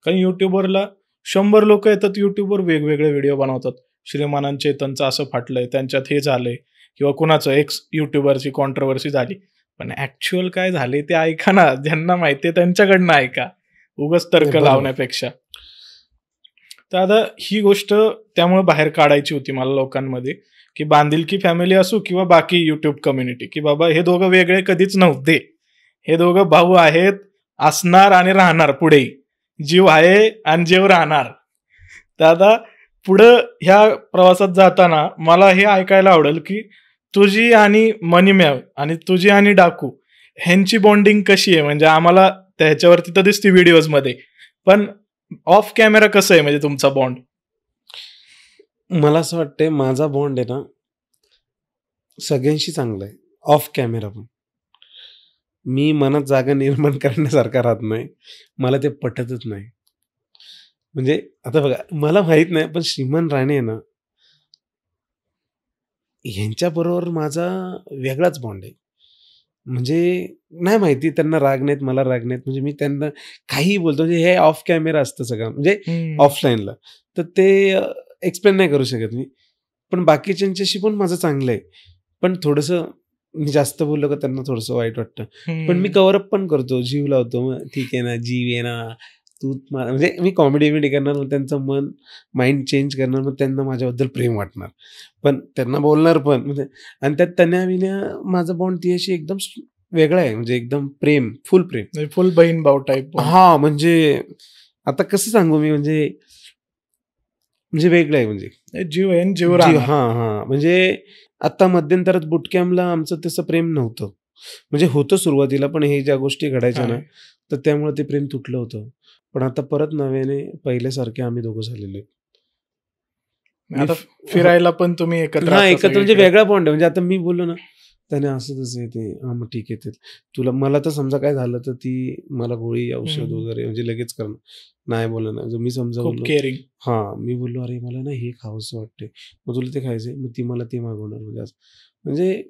Speaker 1: कारण युट्यूबरला 100 लोक येतात, युट्यूबवर वेगवेगळे व्हिडिओ बनवतात, श्रीमानन चेतनचं असं फाटलंय, त्यांच्यात हे झालंय, किंवा कुणाचं एक्स युट्यूबरची कॉन्ट्रोवर्सी झाली. पण ऍक्च्युअल काय झाले ते ऐका ना, ज्यांना माहितीये त्यांच्याकडनं ऐका, उगाच तर्क लावण्यापेक्षा. तर आता ही गोष्ट त्यामुळे बाहेर काढायची होती मला लोकांमध्ये की बांधिलकी फॅमिली असू किंवा बाकी युट्यूब कम्युनिटी, की बाबा हे दोघं वेगळे कधीच नव्हते, हे दोघं भाऊ आहेत, असणार आणि राहणार पुढेही, जीव आहे आणि जीव राहणार. तर आता पुढं ह्या प्रवासात जाताना मला हे ऐकायला आवडेल की तुझी आणि मनीमॅव आणि तुझी आणि डाकू ह्यांची बॉन्डिंग कशी आहे. म्हणजे आम्हाला त्याच्यावरती तर दिसते व्हिडिओज मध्ये, पण ऑफ कॅमेरा कसं आहे म्हणजे तुमचा बॉन्ड?
Speaker 2: मला असं वाटतंय माझा बॉन्ड आहे ना सगळ्यांशी चांगला आहे, ऑफ कॅमेरा पण. मी मनात जागा निर्माण करण्यासारखा राहत नाही, मला ते पटतच नाही. म्हणजे आता बघा, मला माहित नाही पण श्रीमान राणे आहे ना, ह्यांच्याबरोबर माझा वेगळाच बॉन्ड आहे. म्हणजे नाही माहिती, त्यांना राग नाहीत, मला राग नाहीत. म्हणजे मी त्यांना काहीही बोलतो, म्हणजे हे ऑफ कॅमेरा असतं सगळं, म्हणजे ऑफलाईनला. तर ते एक्सप्लेन नाही करू शकत मी. पण बाकीच्यांच्याशी पण माझं चांगलं आहे. पण थोडंसं मी जास्त बोललो का त्यांना थोडंसं वाईट वाटतं. पण मी कव्हर अप पण करतो, जीव लावतो. मग ठीक आहे ना, जीव आहे ना, तू म्हणजे मी कॉमेडी करणार, मग त्यांचं माइंड चेंज करणार, मग त्यांना माझ्याबद्दल प्रेम वाटणार. पण त्यांना बोलणार पण म्हणजे, आणि त्यात तन्या-विन्या माझा बॉन्ड तिच्याशी एकदम वेगळा आहे. म्हणजे एकदम प्रेम, फुल प्रेम.
Speaker 1: फुल बहीण भाऊ टाईप.
Speaker 2: हां, म्हणजे आता कसं सांगू मी, म्हणजे वेगळं आहे. म्हणजे
Speaker 1: जीव आहे, जीव
Speaker 2: हां,
Speaker 1: राहणार.
Speaker 2: हां. म्हणजे आता मध्यंतरात बुटकॅम्पला आमचं तसं प्रेम नव्हतं. म्हणजे होतं सुरुवातीला, पण हे ज्या गोष्टी घडायच्या ना, तर त्यामुळे ते प्रेम तुटलं होतं. पण आता परत नव्याने पहिल्यासारखे आम्ही दोघं झालेलो आहे.
Speaker 1: आता फिरायला पण तुम्ही एकत्र
Speaker 2: हां,
Speaker 1: असता
Speaker 2: एकत्र म्हणजे
Speaker 1: सगळीकडे.
Speaker 2: वेगळा बॉन्ड आहे. म्हणजे आता मी बोललो ना, त्याने असं तसं आहे ते, हां, मग ठीक आहे ते. तुला मला तर समजा काय झालं तर ती मला गोळी, औषध वगैरे म्हणजे लगेच करणार. नाही बोललं ना, जर मी समजा
Speaker 1: खूप
Speaker 2: बोललो
Speaker 1: केअरिंग.
Speaker 2: हां, मी बोललो, "अरे मला ना हे खावंसं वाटतंय." मग तुला ते खायचंय? मग ती मला ते मागवणार. म्हणजे असं. म्हणजे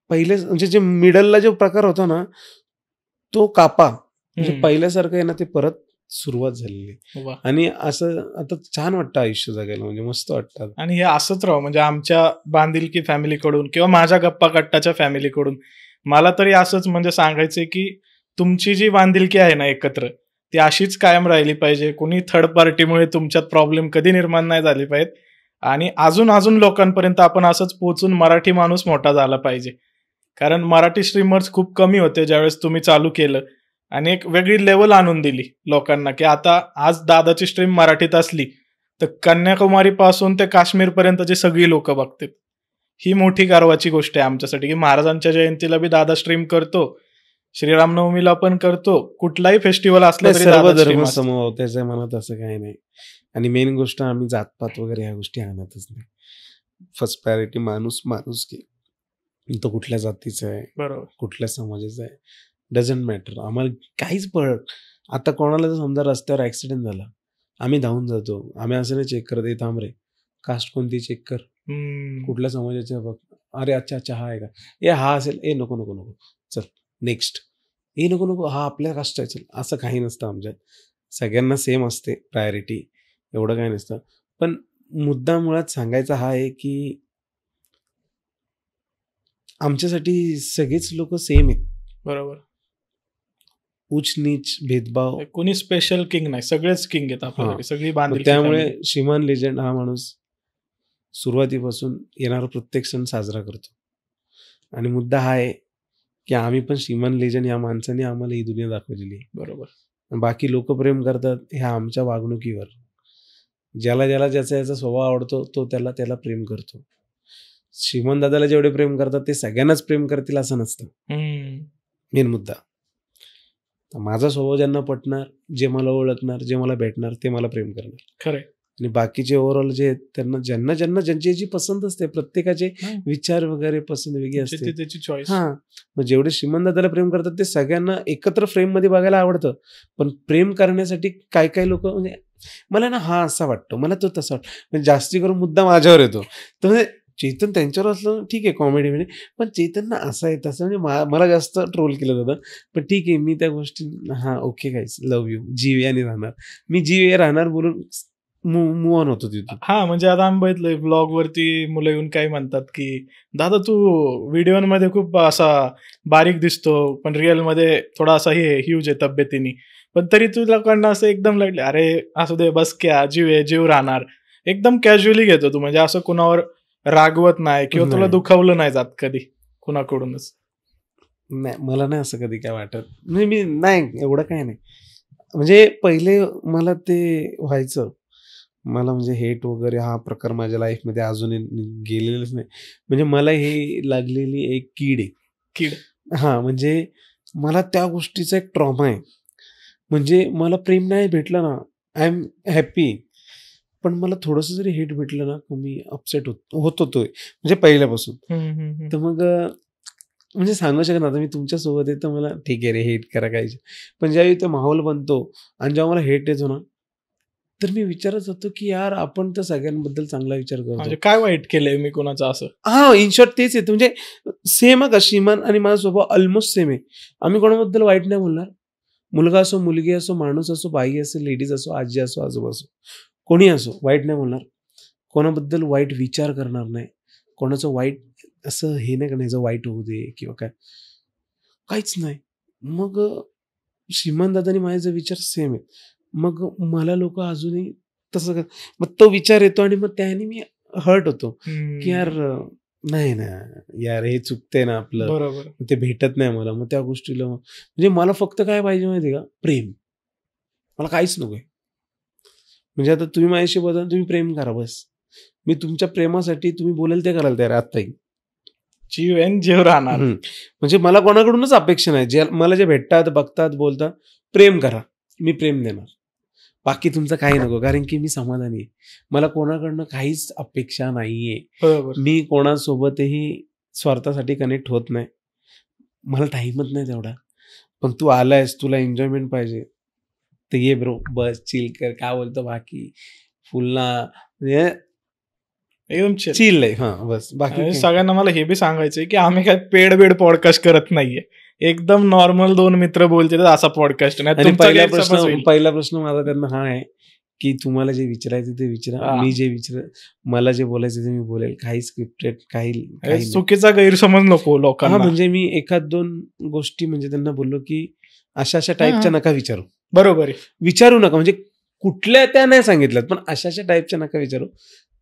Speaker 2: पहिलेच म्हणजे जे मिडलला जो प्रकार होता ना, तो कापा. म्हणजे पहिल्यासारखं आहे ना, ते परत सुरुवात झालेली आहे.
Speaker 1: वा.
Speaker 2: आणि असं आता छान वाटतं आयुष्य जगायला, म्हणजे मस्त वाटतं.
Speaker 1: आणि हे असंच राहू, म्हणजे आमच्या बांधिलकी फॅमिलीकडून किंवा माझ्या गप्पा कट्टाच्या फॅमिलीकडून मला तरी असंच म्हणजे सांगायचंय की तुमची जी बांधिलकी आहे ना एकत्र, ती अशीच कायम राहिली पाहिजे. कोणी थर्ड पार्टीमुळे तुमच्यात प्रॉब्लेम कधी निर्माण नाही झाले पाहिजेत. आणि अजून अजून लोकांपर्यंत आपण असंच पोहोचून मराठी माणूस मोठा झाला पाहिजे. कारण मराठी स्ट्रीमर्स खूप कमी होते ज्यावेळेस तुम्ही चालू केलं, आणि एक वेगळी लेवल आणून दिली लोकांना की आता आज दादाची स्ट्रीम मराठीत असली तर कन्याकुमारी पासून ते काश्मीर पर्यंतची सगळी लोक बघतात. ही मोठी गर्वाची गोष्ट आहे आमच्यासाठी की महाराजांच्या जयंतीला बी दादा स्ट्रीम करतो, श्रीरामनवमीला पण करतो, कुठलाही फेस्टिवल असला तरी
Speaker 2: सर्व
Speaker 1: दादा
Speaker 2: धर्म
Speaker 1: स्ट्रीम असतो.
Speaker 2: समभाव, त्याच्या मनात असं काही नाही. आणि मेन गोष्ट, आम्ही जातपात वगैरे ह्या गोष्टी आणतच नाही. फर्स्ट प्रायोरिटी माणूस की तो कुठल्या जातीचा आहे,
Speaker 1: बरोबर.
Speaker 2: कुठल्या समाजाचा आहे, डझंट मॅटर. आम्हाला काहीच आता कोणाला जर समजा रस्त्यावर ऍक्सिडेंट झाला, आम्ही धावून जातो. आम्ही असं नाही चेक करत, थांब रे, कास्ट कोणती चेक कर, कुठल्या समाजाचे बघ, अरे अच्छा हा आहे का, ए हा असेल, ए नको चल नेक्स्ट, ए नको हा आपल्या कास्ट आहे, चल. असं काही नसतं आमच्यात. सगळ्यांना सेम असते प्रायोरिटी, एवढं काही नसतं. पण मुद्दा मुळात सांगायचा हा आहे की आमच्यासाठी सगळेच लोक सेम आहेत.
Speaker 1: बरोबर.
Speaker 2: उच नीच भेदभाव,
Speaker 1: कोणी स्पेशल किंग नाही, सगळेच किंग आहेत आपल्यासाठी, सगळी बांधिलकी.
Speaker 2: त्यामुळे श्रीमान लेजंड हा माणूस सुरुवातीपासून येणारा प्रत्येक सण साजरा करतो. आणि मुद्दा हा आहे की आम्ही पण श्रीमान लेजंड या माणसाने आम्हाला ही दुनिया दाखवलेली आहे.
Speaker 1: बरोबर.
Speaker 2: बाकी लोक प्रेम करतात ह्या आमच्या वागणुकीवर. ज्याला ज्याचा स्वभाव आवडतो तो त्याला प्रेम करतो. श्रीमान दादाला जेवढे प्रेम करतात ते सगळ्यांनाच प्रेम करतील असं नसतं. मेन मुद्दा, माझा स्वभाव ज्यांना पटणार, जे मला ओळखणार, जे मला भेटणार, ते मला प्रेम करणार.
Speaker 1: खरंय.
Speaker 2: आणि बाकीचे ओव्हरऑल जे त्यांना ज्यांना ज्यांची पसंत असते, प्रत्येकाचे विचार वगैरे पसंत वेगळी असते,
Speaker 1: त्याची चॉईस.
Speaker 2: मग जेवढे श्रीमान दादाला प्रेम करतात ते सगळ्यांना एकत्र फ्रेम मध्ये बघायला आवडतं. पण प्रेम करण्यासाठी काही लोक, म्हणजे मला ना हा असा वाटतो, मला तो तसा वाटतो, म्हणजे जास्ती करून मुद्दा माझ्यावर येतो. तर म्हणजे चेतन त्यांच्यावर असलं ठीक आहे कॉमेडी मध्ये, पण चेतन ना असं आहे तसं, म्हणजे मला जास्त ट्रोल केलं जातं. पण ठीक आहे, मी त्या गोष्टी ओके गाईस, लव्ह यू, जीव राहणार, मी जीव राहणार बोलून मूव ऑन होतो तिथून. म्हणजे
Speaker 1: आता आम्ही बघितलंय ब्लॉग वरती मुलं येऊन काय म्हणतात की दादा तू व्हिडिओमध्ये खूप असा बारीक दिसतो, पण रिअल मध्ये थोडा असा ह्यूज आहे तब्येतीने, पण तरी तू लोकांना असं एकदम लागले, अरे असू दे, बस क्या, जीव राहणार, एकदम कॅज्युअली घेतो तू, म्हणजे असं कुणावर रागवत नाही किंवा तुला दुखावलं नाही जात कधी कुणाकडूनच?
Speaker 2: नाही, मला नाही असं कधी काय वाटत. म्हणजे मी नाही, एवढं काय नाही. म्हणजे पहिले मला ते व्हायचं, मला म्हणजे हेट वगैरे हा प्रकार माझ्या लाईफमध्ये अजून गेलेलाच नाही. म्हणजे मला हे लागलेली एक कीड आहे. हा, म्हणजे मला त्या गोष्टीचा एक ट्रॉमा आहे. म्हणजे मला प्रेम नाही भेटलं ना, आय एम हॅपी, पण मला थोडंसं जरी हेट भेटलं ना, मी अपसेट होत होतोय म्हणजे पहिल्यापासून. तर मग म्हणजे सांगू शकत ना, आता मी तुमच्यासोबत आहे तर मला ठीक आहे रे, हेट करा काही, पण ज्यावेळी तो माहोल बनतो आणि जेव्हा मला हेट येतो ना, तर मी विचारत होतो की यार आपण तर सगळ्यांबद्दल चांगला विचार करतो,
Speaker 1: काय वाईट केलंय मी कोणाचं असं.
Speaker 2: हा, इन शॉर्ट तेच येतं. म्हणजे सेम आहे का, श्रीमान आणि माझा स्वभाव ऑलमोस्ट सेम आहे. आम्ही कोणाबद्दल वाईट नाही बोलणार. मुलगा असो, मुलगी असो, माणूस असो, बाई असो, लेडीज असो, आजी असो, आजोबा असो, कोणी असो, वाईट नाही बोलणार. कोणाबद्दल वाईट विचार करणार नाही. कोणाचं वाईट असं हे नाही करण्याचं, वाईट होऊ दे किंवा काय, काहीच नाही. मग श्रीमान दादानी माझे विचार सेम आहेत. मग मला लोक अजूनही तसं, मग तो विचार येतो आणि मग त्याने मी हर्ट होतो की यार नाही ना यार, हे चुकते ना आपलं,
Speaker 1: बरोबर,
Speaker 2: ते भेटत नाही मला. मग त्या गोष्टीला म्हणजे मला फक्त काय पाहिजे माहिती का, प्रेम. मला काहीच नकोय. म्हणजे आता तुम्ही माझ्याशी बोला, तुम्ही प्रेम करा बस. मी तुमच्या प्रेमासाठी तुम्ही बोलेल ते कराल तयार आत्ताही.
Speaker 1: जीव राहणार.
Speaker 2: म्हणजे मला कोणाकडूनच अपेक्षा नाही. जे मला जे भेटतात, बघतात, बोलतात, प्रेम करा, मी प्रेम देणार. बाकी तुमचं काही नको, कारण की मी समाधानी आहे. मला कोणाकडनं काहीच अपेक्षा नाहीये. मी कोणासोबतही स्वार्थासाठी कनेक्ट होत नाही. मला टाईमच नाही तेवढा. पण तू आलायस, तुला एन्जॉयमेंट पाहिजे तर ये ब्रो, बस चिल कर. काय बोलतो बाकी फुलना म्हणजे
Speaker 1: एकदम
Speaker 2: चिल आहे. हा बस. बाकी
Speaker 1: सगळ्यांना मला हे बी सांगायचंय की आम्ही काय पेड पॉडकास्ट करत नाहीये. एकदम नॉर्मल दोन मित्र बोलतात असा पॉडकास्ट नाही.
Speaker 2: पहिला प्रश्न माझा त्यांना हा आहे की तुम्हाला जे विचारायचं ते विचारा, मी जे मला जे बोलायचं ते मी बोलेल. काही स्क्रिप्टेड, काही
Speaker 1: चुकीचा गैरसमज नको लोकांना.
Speaker 2: म्हणजे मी एखाद दोन गोष्टी म्हणजे त्यांना बोललो की अशा टाईपच्या नका विचारू.
Speaker 1: बरोबर आहे,
Speaker 2: विचारू नका. म्हणजे कुठल्या त्या नाही सांगितल्यात, पण अशा टाईपच्या नका विचारू.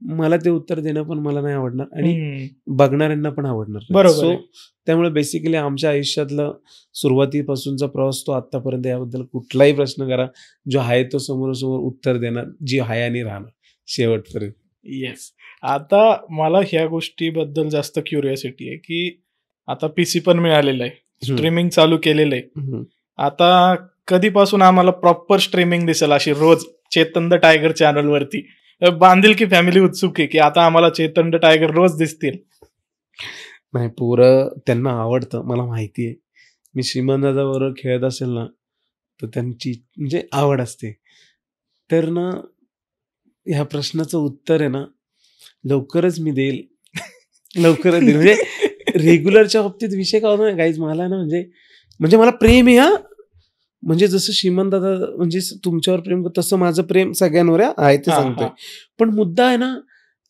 Speaker 2: मला ते उत्तर देणं पण मला नाही आवडणार आणि बघणाऱ्यांना पण आवडणार.
Speaker 1: बरोबर.
Speaker 2: त्यामुळे बेसिकली आमच्या आयुष्यातलं सुरुवातीपासूनचा प्रवास तो आतापर्यंत, याबद्दल कुठलाही प्रश्न करा, जो आहे तो समोरासमोर उत्तर देणार, जी हयानी राहणार शेवटपर्यंत.
Speaker 1: येस. आता मला ह्या गोष्टीबद्दल जास्त क्युरिओसिटी आहे की आता पीसी पण मिळालेलं आहे, स्ट्रीमिंग चालू केलेलं आहे. आता कधीपासून आम्हाला प्रॉपर स्ट्रीमिंग दिसेल अशी रोज चेतन द टायगर चॅनल वरती? बांधिलकी फॅमिली उत्सुक आहे की आता आम्हाला चेतन द टायगर रोज दिसतील.
Speaker 2: नाही, पोरं त्यांना आवडतं, मला माहिती आहे. मी श्रीमान दादा बरोबर खेळत असेल ना तर त्यांची म्हणजे आवड असते. तर ना ह्या प्रश्नाचं उत्तर आहे ना लवकरच मी देईल. लवकरच देईल. म्हणजे रेग्युलरच्या बाबतीत विषय काय होता ना गाईज, मला ना म्हणजे मला प्रेम आहे. हा, म्हणजे जसं श्रीमान दादा म्हणजे तुमच्यावर प्रेम करतो तसं माझं प्रेम सगळ्यांवर आहे ते सांगतोय. पण मुद्दा आहे ना,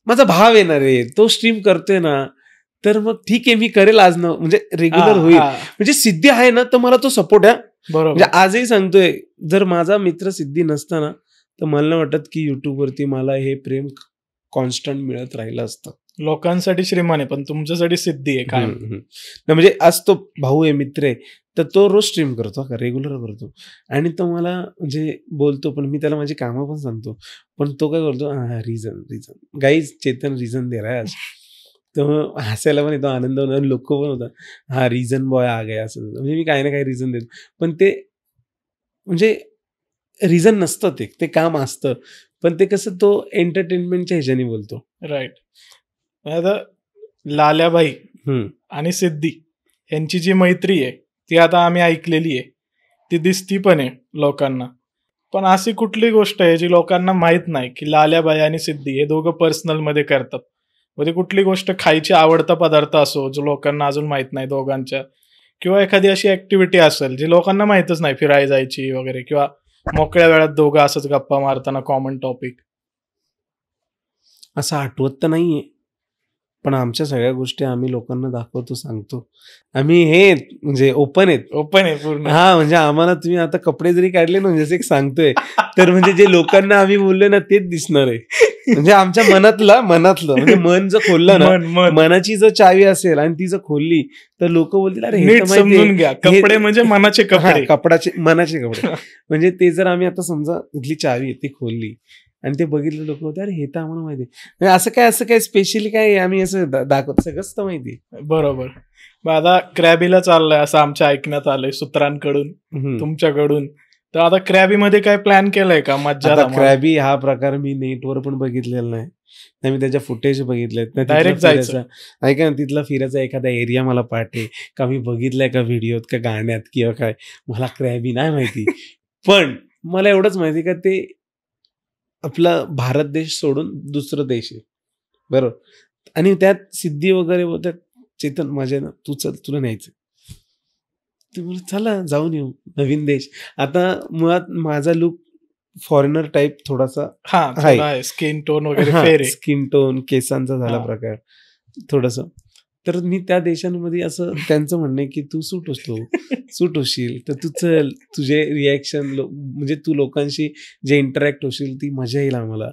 Speaker 2: माझा भाव येणार आहे, तो स्ट्रीम करतोय ना, तर मग ठीक आहे मी करेल आज ना, म्हणजे रेग्युलर होईल. म्हणजे सिद्धी आहे ना तर मला तो सपोर्ट आहे. म्हणजे आजही सांगतोय, जर माझा मित्र सिद्धी नसता ना तर मला नाही वाटत की युट्यूबवरती मला हे प्रेम कॉन्स्टंट मिळत राहिलं असतं.
Speaker 1: लोकांसाठी श्रीमान आहे पण तुमच्यासाठी सिद्धी आहे काय.
Speaker 2: म्हणजे आज तो भाऊ आहे, मित्र आहे, तर तो रोज स्ट्रीम करतो का, रेग्युलर करतो. आणि तो मला म्हणजे बोलतो, पण मी त्याला माझी कामं पण सांगतो. पण तो काय करतो, रिझन गाईज, चेतन रिझन दे रहा है आज. तर हसायला पण येतो, आनंद होणार, लोक पण होता, हा रिझन बॉय आ गया असं. म्हणजे मी काही ना काही रिझन देतो, पण ते म्हणजे रिझन नसतं, ते काम असतं. पण ते कसं तो एंटरटेनमेंटच्या ह्याच्याने बोलतो.
Speaker 1: राईट. आता लाल्याबाई आणि सिद्धी यांची जी मैत्री आहे ती आता आम्ही ऐकलेली आहे, ती दिसती पण आहे लोकांना. पण अशी कुठली गोष्ट आहे जी लोकांना माहित नाही की लाल्याबाई आणि सिद्धी हे दोघं पर्सनल मध्ये करतात? म्हणजे कुठली गोष्ट, खायची आवडता पदार्थ असो जो लोकांना अजून माहित नाही दोघांच्या, किंवा एखादी अशी ऍक्टिव्हिटी असेल जी लोकांना माहितच नाही, फिरायला जायची वगैरे, किंवा मोकळ्या वेळात दोघं असंच गप्पा मारताना कॉमन टॉपिक.
Speaker 2: असं आठवत तर नाहीये, पण आमच्या सगळ्या गोष्टी आम्ही लोकांना दाखवतो, सांगतो. आम्ही हे म्हणजे ओपन आहे
Speaker 1: पूर्ण.
Speaker 2: हा, म्हणजे आम्हाला तुम्ही आता कपडे जरी काढले ना, जसे सांगतोय, तर म्हणजे जे लोकांना आम्ही बोललोय ना तेच दिसणार आहे. म्हणजे आमच्या मनातलं म्हणजे मन जर खोललं ना, मनाची जर चावी असेल आणि ती जर खोलली तर लोक बोलतील, अरे हे
Speaker 1: समजून घ्या, कपडे म्हणजे मनाचे कपडे,
Speaker 2: मनाचे कपडे. म्हणजे ते जर आम्ही आता समजा इथली चावी ती खोलली आणि ते बघितले लोक होते, अरे हे तर आम्हाला माहिती आहे. असं काय स्पेशली काय आम्ही असं दाखवत, सगळंच तर माहिती.
Speaker 1: बरोबर. मग आता क्रॅबीला चाललंय असं आमच्या ऐकण्यात आलंय सूत्रांकडून, तुमच्याकडून. तर आता क्रॅबी मध्ये काय प्लॅन केलाय का? मज्जा.
Speaker 2: क्रॅबी हा प्रकार मी नेटवर पण बघितलेला नाही, मी त्याच्या फुटेज बघितलेत.
Speaker 1: डायरेक्ट जायचं,
Speaker 2: ऐका ना, तिथला फिरायचा एखादा एरिया मला पाठे, का मी बघितलाय का व्हिडिओत का गाण्यात किंवा काय. मला क्रॅबी नाही माहिती, पण मला एवढंच माहिती का ते आपला भारत देश सोडून दुसरं देश आहे, बरोबर. आणि त्यात सिद्धी वगैरे बोलतात, चेतन माझ्या ना तू चल, तुला न्यायचं. ते मला चला जाऊन येऊ, नवीन देश. आता मुळात माझा लुक फॉरेनर टाईप थोडासा
Speaker 1: आहे, स्किन टोन वगैरे,
Speaker 2: स्किन टोन, केसांचा झाला प्रकार थोडस. तर मी त्या देशांमध्ये असं त्यांचं म्हणणं आहे की तू सूट होशील तर तू चल, तुझे रिॲक्शन म्हणजे तू लोकांशी जे इंटरॅक्ट होशील ती मजा येईल आम्हाला,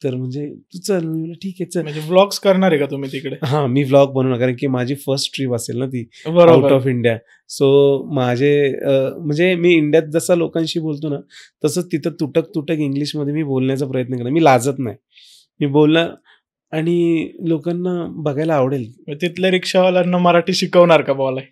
Speaker 2: तर म्हणजे तू चल. मी ठीक आहे चल.
Speaker 1: म्हणजे व्लॉग्स करणार आहे का तुम्ही तिकडे?
Speaker 2: हा, मी व्लॉग बनवणार, कारण की माझी फर्स्ट ट्रिप असेल ना ती आउट ऑफ इंडिया. सो माझे म्हणजे मी इंडियात जसा लोकांशी बोलतो ना, तसंच तिथं तुटक इंग्लिशमध्ये मी बोलण्याचा प्रयत्न करणार. मी लाजत नाही, मी बोलणार आणि लोकांना बघायला आवडेल.
Speaker 1: तिथल्या रिक्षावाल्यांना मराठी शिकवणार का बोलाय?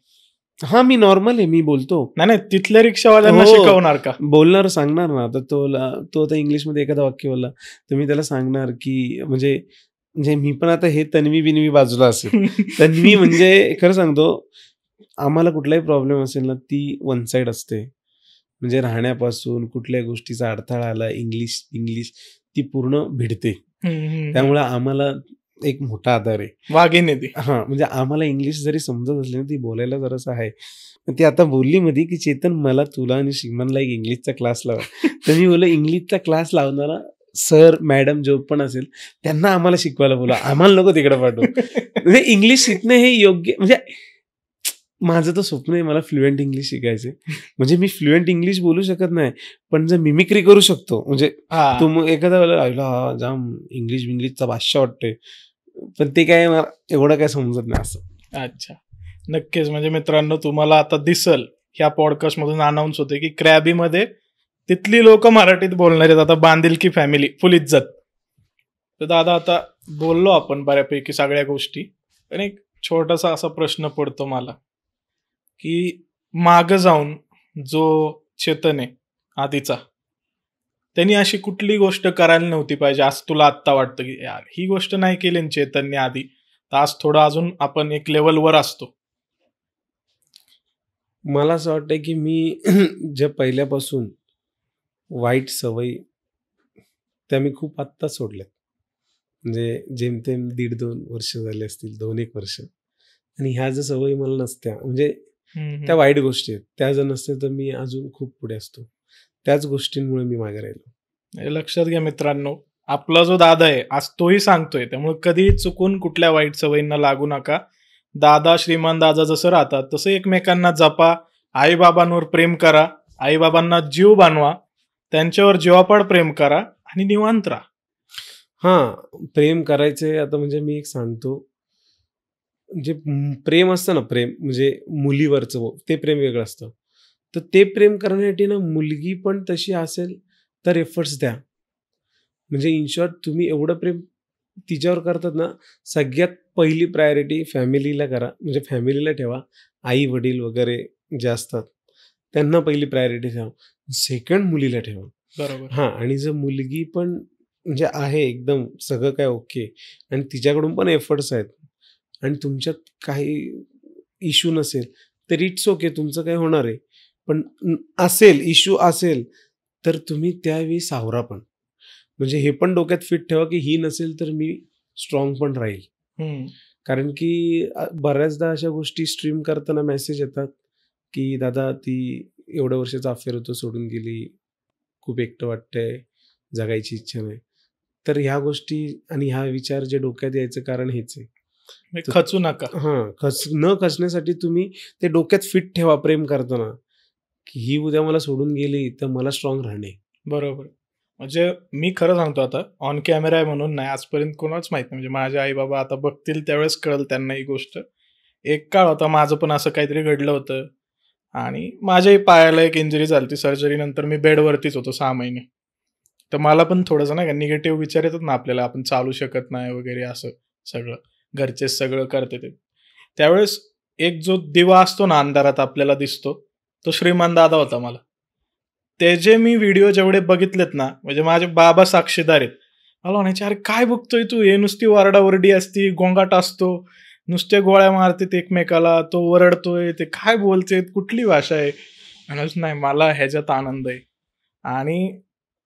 Speaker 2: हा, मी नॉर्मल आहे, मी बोलतो.
Speaker 1: नाही, तिथल्या रिक्षावाल्यांना शिकवणार का?
Speaker 2: बोलणार, सांगणार ना. आता तो आता इंग्लिशमध्ये एखादा वाक्य बोलला तर मी त्याला सांगणार की म्हणजे मी पण आता हे तन्वी बिनवी बाजूला असेल. तन्वी म्हणजे खरं सांगतो, आम्हाला कुठलाही प्रॉब्लेम असेल ना, ती वन साईड असते. म्हणजे राहण्यापासून कुठल्याही गोष्टीचा अडथळा आला, इंग्लिश ती पूर्ण भिडते. त्यामुळे आम्हाला एक मोठा आधार आहे,
Speaker 1: वाघिणी ती.
Speaker 2: हा, म्हणजे आम्हाला इंग्लिश जरी समजत असली ना, ती बोलायला जरासं आहे. ती आता बोलली मध्ये की चेतन मला तुला आणि श्रीमनला एक इंग्लिशचा क्लास लावा. तर मी बोललो इंग्लिशचा क्लास लावणारा सर मॅडम जो पण असेल त्यांना आम्हाला शिकवायला बोला, आम्हाला नको तिकडे पाठवू. म्हणजे इंग्लिश शिकणं हे योग्य, म्हणजे माझं तर स्वप्न आहे मला फ्लुएंट इंग्लिश शिकायचे. म्हणजे मी फ्लुएंट इंग्लिश बोलू शकत नाही, पण जर मिमिक्री करू शकतो. म्हणजे तू एखादा वेळेला जाम इंग्लिशचा भाषा वाटतोय, पण ते काय मला एवढं काय समजत नाही असं.
Speaker 1: अच्छा, नक्कीच. म्हणजे मित्रांनो, तुम्हाला आता दिसल ह्या पॉडकास्ट मधून अनाऊन्स होते की क्रॅबी मध्ये तिथली लोक मराठीत बोलणार आहेत. आता बांधिलकी फॅमिली फुल इज्जत. तर दादा, आता बोललो आपण बऱ्यापैकी सगळ्या गोष्टी, पण एक छोटासा असा प्रश्न पडतो मला की माग जाऊन जो चेतन आहे आधीचा, त्यांनी अशी कुठली गोष्ट करायला नव्हती पाहिजे असं तुला आत्ता वाटतं की यार ही गोष्ट नाही केली ना चेतनने आधी, तर आज थोडं अजून आपण एक लेवलवर असतो?
Speaker 2: मला असं वाटतं की मी जे पहिल्यापासून वाईट सवयी त्या मी खूप आत्ता सोडल्यात. म्हणजे जेमतेम 1.5-2 वर्ष झाले असतील, 2-1 वर्ष. आणि ह्या ज्या सवयी मला नसत्या, म्हणजे त्या वाईट गोष्टी आहेत, त्या जर नसते तर मी अजून खूप पुढे असतो. त्याच गोष्टींमुळे मी मागे राहिलो.
Speaker 1: लक्षात घ्या मित्रांनो, आपला जो दादा आहे आज तोही सांगतोय, त्यामुळे कधी चुकून कुठल्या वाईट सवयींना लागू नका. दादा, श्रीमान दादा जसं राहतात तसं एकमेकांना जपा, आईबाबांवर प्रेम करा, आईबाबांना जीव बनवा, त्यांच्यावर जीवापाड प्रेम करा आणि निवांत राहा.
Speaker 2: हा, प्रेम करायचंय. आता म्हणजे मी एक सांगतो, जे प्रेम असतं ना, प्रेम म्हणजे मुलीवरचं, ते प्रेम वेगळं असतं. तर ते प्रेम करण्यासाठी ना मुलगी पण तशी असेल तर एफर्ट्स द्या. म्हणजे इन शॉर्ट तुम्ही एवढं प्रेम तिच्यावर करतात ना, सगळ्यात पहिली प्रायोरिटी फॅमिलीला करा. म्हणजे फॅमिलीला ठेवा, आई वडील वगैरे जे असतात त्यांना पहिली प्रायोरिटी ठेवा, सेकंड मुलीला ठेवा.
Speaker 1: बरोबर.
Speaker 2: हां, आणि जर मुलगी पण म्हणजे आहे एकदम सगळं काय ओके आणि तिच्याकडून पण एफर्ट्स आहेत आणि तुमच्यात काही इश्यू नसेल तर इट्स ओके, तुमचं काय होणार आहे. पण असेल इश्यू असेल तर तुम्ही त्यावेळी सावरा पण. म्हणजे हे पण डोक्यात फिट ठेवा की ही नसेल तर मी स्ट्रॉंग पण राहील. कारण की बऱ्याचदा अशा गोष्टी स्ट्रीम करताना मेसेज येतात की दादा ती एवढ्या वर्षाचा अफेअर होतं, सोडून गेली, खूप एकटं वाटतंय, जगायची इच्छा नाही. तर ह्या गोष्टी आणि ह्या विचार जे डोक्यात यायचं कारण हेच आहे,
Speaker 1: खचू नका.
Speaker 2: हां, न खचण्यासाठी तुम्ही ते डोक्यात फिट ठेवा प्रेम करताना की ही उद्या मला सोडून गेली तर मला स्ट्रॉंग राहणे.
Speaker 1: बरोबर. म्हणजे मी खरं सांगतो, आता ऑन कॅमेरा आहे म्हणून नाही, आजपर्यंत कोणाच माहित नाही. म्हणजे माझे आई बाबा आता बघतील त्यावेळेस कळेल त्यांना ही गोष्ट. एक काळ होता माझं पण असं काहीतरी घडलं होतं आणि माझ्याही पायाला एक इंजुरी झाली. सर्जरी नंतर मी बेडवरतीच होतो 6 महिने. तर मला पण थोडंसं नाही का निगेटिव्ह विचार येतात ना आपल्याला, आपण चालू शकत नाही वगैरे असं सगळं, घरचेच सगळं करते ते. त्यावेळेस एक जो दिवा असतो ना अंधारात आपल्याला दिसतो, तो श्रीमान दादा होता मला. त्याचे मी व्हिडिओ जेवढे बघितलेत ना, म्हणजे माझे बाबा साक्षीदार आहेत. मला म्हणायचे, "अरे काय बघतोय तू? हे नुसती ओरडाओरडी असती, गोंगाट असतो, नुसते गोळ्या मारतात एकमेकाला, तो ओरडतोय, ते काय बोलतेत, कुठली भाषा आहे?" म्हणायचं, "नाही, मला ह्याच्यात आनंद आहे." आणि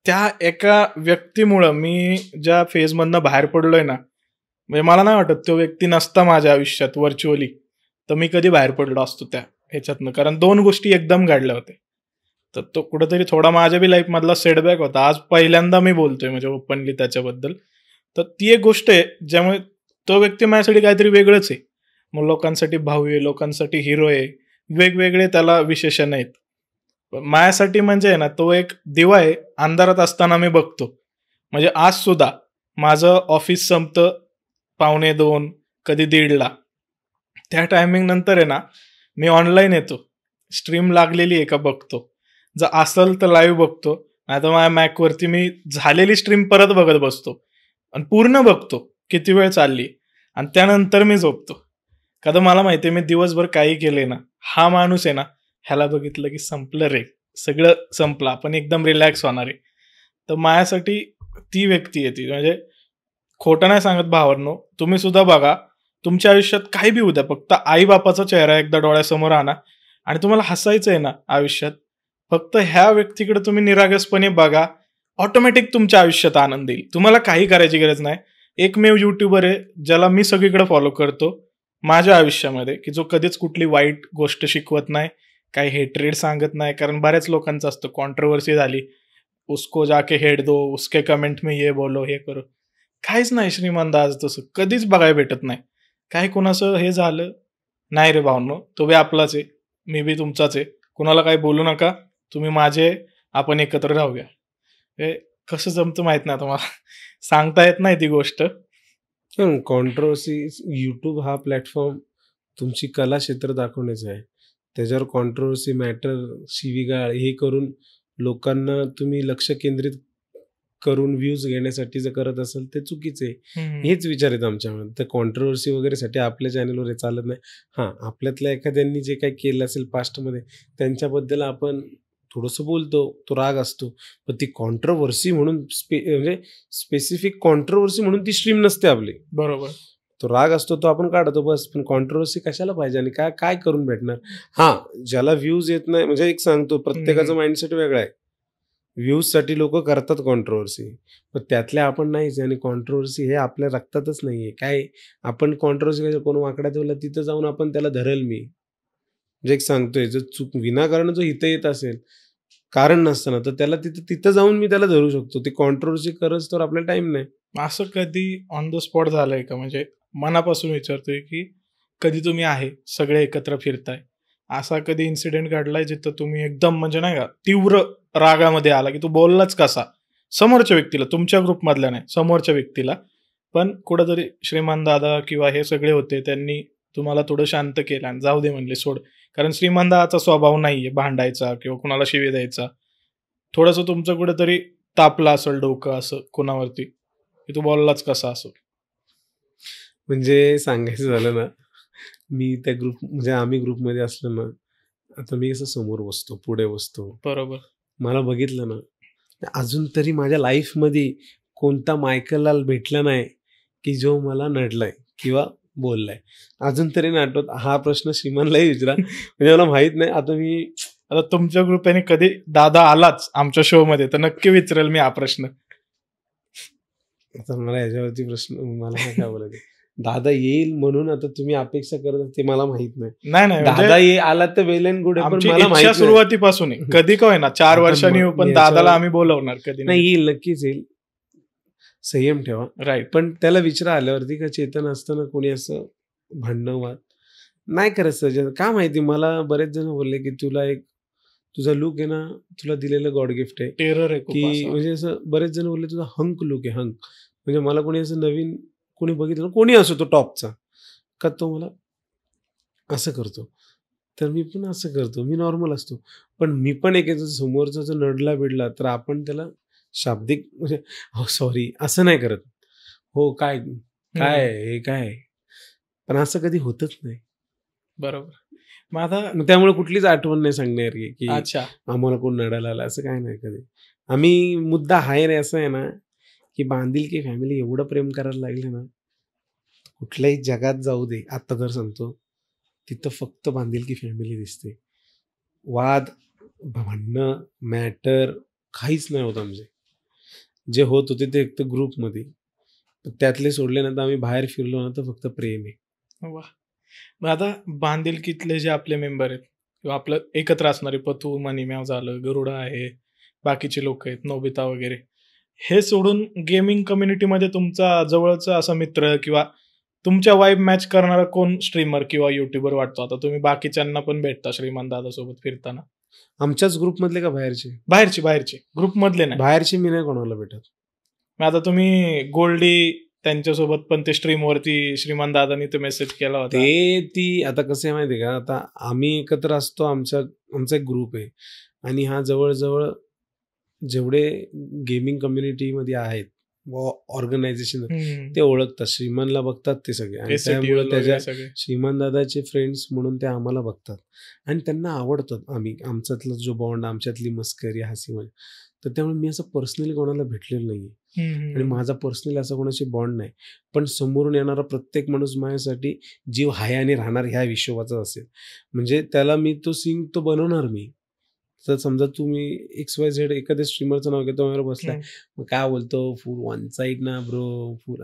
Speaker 1: त्या एका व्यक्तीमुळं मी ज्या फेजमधनं बाहेर पडलोय ना, म्हणजे मला नाही वाटत तो व्यक्ती नसता माझ्या आयुष्यात व्हर्च्युअली, तर मी कधी बाहेर पडलो असतो त्या ह्याच्यातनं. कारण 2 गोष्टी एकदम घडल्या होत्या. तर तो कुठेतरी थोडा माझ्या बी लाईफमधला सेटबॅक होता. आज पहिल्यांदा मी बोलतोय म्हणजे ओपनली त्याच्याबद्दल. तर ती एक गोष्ट आहे, ज्यामुळे तो व्यक्ती माझ्यासाठी काहीतरी वेगळंच आहे. मग लोकांसाठी भाऊ आहे, लोकांसाठी हिरो आहे. वेगवेगळे त्याला विशेषण आहेत. पण माझ्यासाठी म्हणजे आहे ना, तो एक दिवा आहे, अंधारात असताना मी बघतो. म्हणजे आज सुद्धा माझं ऑफिस संपतं 1:45 कधी 1:30ला. त्या टायमिंग नंतर आहे ना, मी ऑनलाईन येतो. स्ट्रीम लागलेली आहे का बघतो. जर असेल तर लाईव्ह बघतो, नाहीतर माझ्या मॅकवरती मी झालेली स्ट्रीम परत बघत बसतो आणि पूर्ण बघतो किती वेळ चालली आणि त्यानंतर मी झोपतो. का तर मला माहिती आहे मी दिवसभर काही केले ना, हा माणूस आहे ना, ह्याला बघितलं की संपलं रे, सगळं संपलं, आपण एकदम रिलॅक्स होणार आहे. तर माझ्यासाठी ती व्यक्ती आहे ती. म्हणजे खोटं नाही सांगत भावांनो, तुम्ही सुद्धा बघा, तुमच्या आयुष्यात काही बी होऊ द्या, फक्त आई बापाचा चेहरा एकदा डोळ्यासमोर आणा आणि तुम्हाला हसायचं आहे ना आयुष्यात, फक्त ह्या व्यक्तीकडे तुम्ही निरागसपणे बघा, ऑटोमॅटिक तुमच्या आयुष्यात आनंद येईल. तुम्हाला काही करायची गरज नाही. एकमेव युट्यूबर आहे ज्याला मी सगळीकडे फॉलो करतो माझ्या आयुष्यामध्ये, की जो कधीच कुठली वाईट गोष्ट शिकवत नाही, काही हेट्रेड सांगत नाही. कारण बऱ्याच लोकांचं असतं, कॉन्ट्रोवर्सी झाली, उसको जाके हेट दो, उसके कमेंट में ये बोलो, हे करो. काहीच नाही श्रीमंत आज तसं कधीच बघायला भेटत नाही. काय कोणाचं हे झालं नाही रे भावनो, तो बी आपलाच आहे, मी बी तुमचाच आहे. कुणाला काही बोलू नका, तुम्ही माझे, आपण एकत्र राहूया. हे कसं जमतं माहित नाही आता मला, सांगता येत नाही ती गोष्ट.
Speaker 2: कॉन्ट्रोवर्सी, यूट्यूब हा प्लॅटफॉर्म तुमची कला क्षेत्र दाखवण्याचा आहे. त्याच्यावर कॉन्ट्रोवर्सी, मॅटर, शिवीगाळ हे करून लोकांना तुम्ही लक्ष केंद्रित करून व्ह्यूज घेण्यासाठी जर करत असाल ते चुकीचे आहे. हेच विचार आहेत आमच्यामध्ये. तर कॉन्ट्रोवर्सी वगैरेसाठी आपल्या चॅनलवर हे चालत नाही. हां, आपल्यातल्या एखाद्यांनी जे काही केलं असेल पास्टमध्ये त्यांच्याबद्दल आपण थोडंसं बोलतो, तो राग असतो. पण ती कॉन्ट्रोवर्सी म्हणून म्हणजे स्पेसिफिक कॉन्ट्रोवर्सी म्हणून ती स्ट्रीम नसते आपली.
Speaker 1: बरोबर.
Speaker 2: तो राग असतो तो आपण काढतो बस. पण कॉन्ट्रोवर्सी कशाला पाहिजे आणि काय काय करून भेटणार? हां, ज्याला व्ह्यूज येत नाही, म्हणजे एक सांगतो, प्रत्येकाचं माइंडसेट वेगळं आहे. व्ह्यूजसाठी लोक करतात कॉन्ट्रोवर्सी, पण त्यातल्या आपण नाहीच. आणि कॉन्ट्रोवर्सी हे आपल्या रक्तातच नाहीये. काय आपण कॉन्ट्रोवर्सी कोण वाकडा ठेवला तिथं जाऊन आपण त्याला धरेल मी. म्हणजे एक सांगतोय, जर चूक विनाकारण जो हित येत असेल कारण नसताना, तर त्याला तिथं जाऊन मी त्याला धरू शकतो. ती कॉन्ट्रोवर्सी करत तर आपल्याला टाइम नाही.
Speaker 1: असं कधी ऑन द स्पॉट झालंय का? म्हणजे मनापासून विचारतोय की कधी तुम्ही आहे सगळे एकत्र फिरताय, असा कधी इन्सिडेंट घडलाय जिथं तुम्ही एकदम म्हणजे नाही का तीव्र रागामध्ये आला, की तू बोललाच कसा समोरच्या व्यक्तीला, तुमच्या ग्रुपमधल्या नाही, समोरच्या व्यक्तीला, पण कुठंतरी श्रीमान दादा किंवा हे सगळे होते त्यांनी तुम्हाला थोडं शांत केलं आणि जाऊ दे म्हणले, सोड. कारण श्रीमान दादाचा स्वभाव नाहीये भांडायचा किंवा कुणाला शिवी द्यायचा. थोडंसं तुमचं कुठेतरी तापलं असेल डोकं असं कोणावरती, की तू बोललाच कसा असं.
Speaker 2: म्हणजे सांगायचं झालं ना, मी त्या म्हणजे आम्ही ग्रुपमध्ये असलो ना, आता मी असं समोर बसतो, पुढे बसतो.
Speaker 1: बरोबर.
Speaker 2: मला बघितलं ना, अजून तरी माझ्या लाईफमध्ये कोणता मायकल लाल भेटला नाही की जो मला नडलाय किंवा बोललाय. अजून तरी नाही आठवत. हा प्रश्न श्रीमानलाही विचारा, म्हणजे मला माहित नाही.
Speaker 1: आता तुमच्या ग्रुपने कधी दादा आलाच आमच्या शो मध्ये तर नक्की विचारेल मी हा प्रश्न.
Speaker 2: आता मला याच्यावरती प्रश्न, मला काय बोलायचं, दादा येईल म्हणून आता तुम्ही अपेक्षा करत ते मला माहित नाही.
Speaker 1: नाही
Speaker 2: दादा आला तर वेल अँड गुड, पण मला माहिती
Speaker 1: सुरुवातीपासून कधी काय ना 4 वर्षांनी पण दादाला आम्ही बोलवणार. कधी
Speaker 2: नाही, येईल, नक्कीच येईल. संयम ठेवा.
Speaker 1: राईट.
Speaker 2: पण त्याला विचारा आल्यावरती का चेतन असताना कोणी असं भांडणं वाद नाही करायचं. का माहिती, मला बरेच जण बोलले की तुझा लुक आहे ना, तुला दिलेलं गॉड गिफ्ट आहे,
Speaker 1: टेरर आहे
Speaker 2: की म्हणजे असं बरेच जण बोलले तुझा हंक लुक आहे. हंक म्हणजे मला कोणी असं नवीन कोणी बघितलं, कोणी असो तो टॉपचा, का तो मला असं करतो तर मी पण असं करतो, मी नॉर्मल असतो. पण मी पण एक समोरचा जर नडला बिडला तर आपण त्याला शाब्दिक म्हणजे हो सॉरी असं नाही करत, हो काय काय हे काय, पण असं कधी होतच नाही.
Speaker 1: बरोबर. मग आता
Speaker 2: मग त्यामुळे कुठलीच आठवण नाही सांगणार की
Speaker 1: अच्छा
Speaker 2: आम्हाला कोण नडायला आला, असं काय नाही कधी. आम्ही मुद्दा हाय रे असं आहे ना, की बांधिलकी फॅमिली एवढं प्रेम करायला लागले ना, कुठल्याही जगात जाऊ दे, आता तर सांगतो तिथं फक्त बांधिलकी फॅमिली दिसते. वाद, भांडणं, मॅटर काहीच नाही होत आमचे. जे होत होते ते फक्त ग्रुपमध्ये, त्यातले सोडले ना तर आम्ही बाहेर फिरलो ना तर फक्त प्रेम आहे.
Speaker 1: वा. मग आता बांधिलकीतले जे आपले मेंबर आहेत किंवा आपलं एकत्र असणारे पथू, मनीम्याव झालं, गरुडा आहे, बाकीचे लोक आहेत, नोबिता वगैरे, हे सोडून गेमिंग कम्युनिटीमध्ये तुमचा जवळचा असा मित्र किंवा तुमच्या वाईब मॅच करणारा कोण स्ट्रीमर किंवा युट्यूबर वाटतो? आता तुम्ही बाकीच्यांना पण भेटता श्रीमान दादा सोबत फिरताना.
Speaker 2: आमच्याच ग्रुपमधले का बाहेरचे?
Speaker 1: बाहेरचे ग्रुपमधले नाही.
Speaker 2: बाहेरचे मी नाही कोणाला भेटत.
Speaker 1: मग आता तुम्ही गोल्डी त्यांच्यासोबत पण ते स्ट्रीमवरती श्रीमान दादानी ते मेसेज केला होता.
Speaker 2: ती आता कसं आहे माहिती आहे का, आता आम्ही एकत्र असतो, आमचा एक ग्रुप आहे आणि हा जवळजवळ जेवढे गेमिंग कम्युनिटीमध्ये आहेत ऑर्गनायझेशन ते ओळखतात, श्रीमानला बघतात ते सगळे, आणि त्यामुळे त्याच्या श्रीमान दादाचे फ्रेंड्स म्हणून ते आम्हाला बघतात आणि त्यांना आवडतात आम्ही, आमच्यातला जो बॉन्ड, आमच्यातली मस्करी, हसी मजा. तर त्यामुळे मी असं पर्सनली कोणाला भेटलेलं नाही आणि माझा पर्सनली असा कोणाशी बॉन्ड नाही, पण समोरून येणारा प्रत्येक माणूस माझ्यासाठी जीव हायाने राहणार ह्या विश्वाचा असेल. म्हणजे त्याला मी तो सीन तो बनवणार मी. तर समजा तुम्ही XYZ एखाद्या स्ट्रीमरचं नाव घेतो, माझ्यावर बसलाय, मग काय बोलतो, फुल वन साईड ना ब्रो, फुल,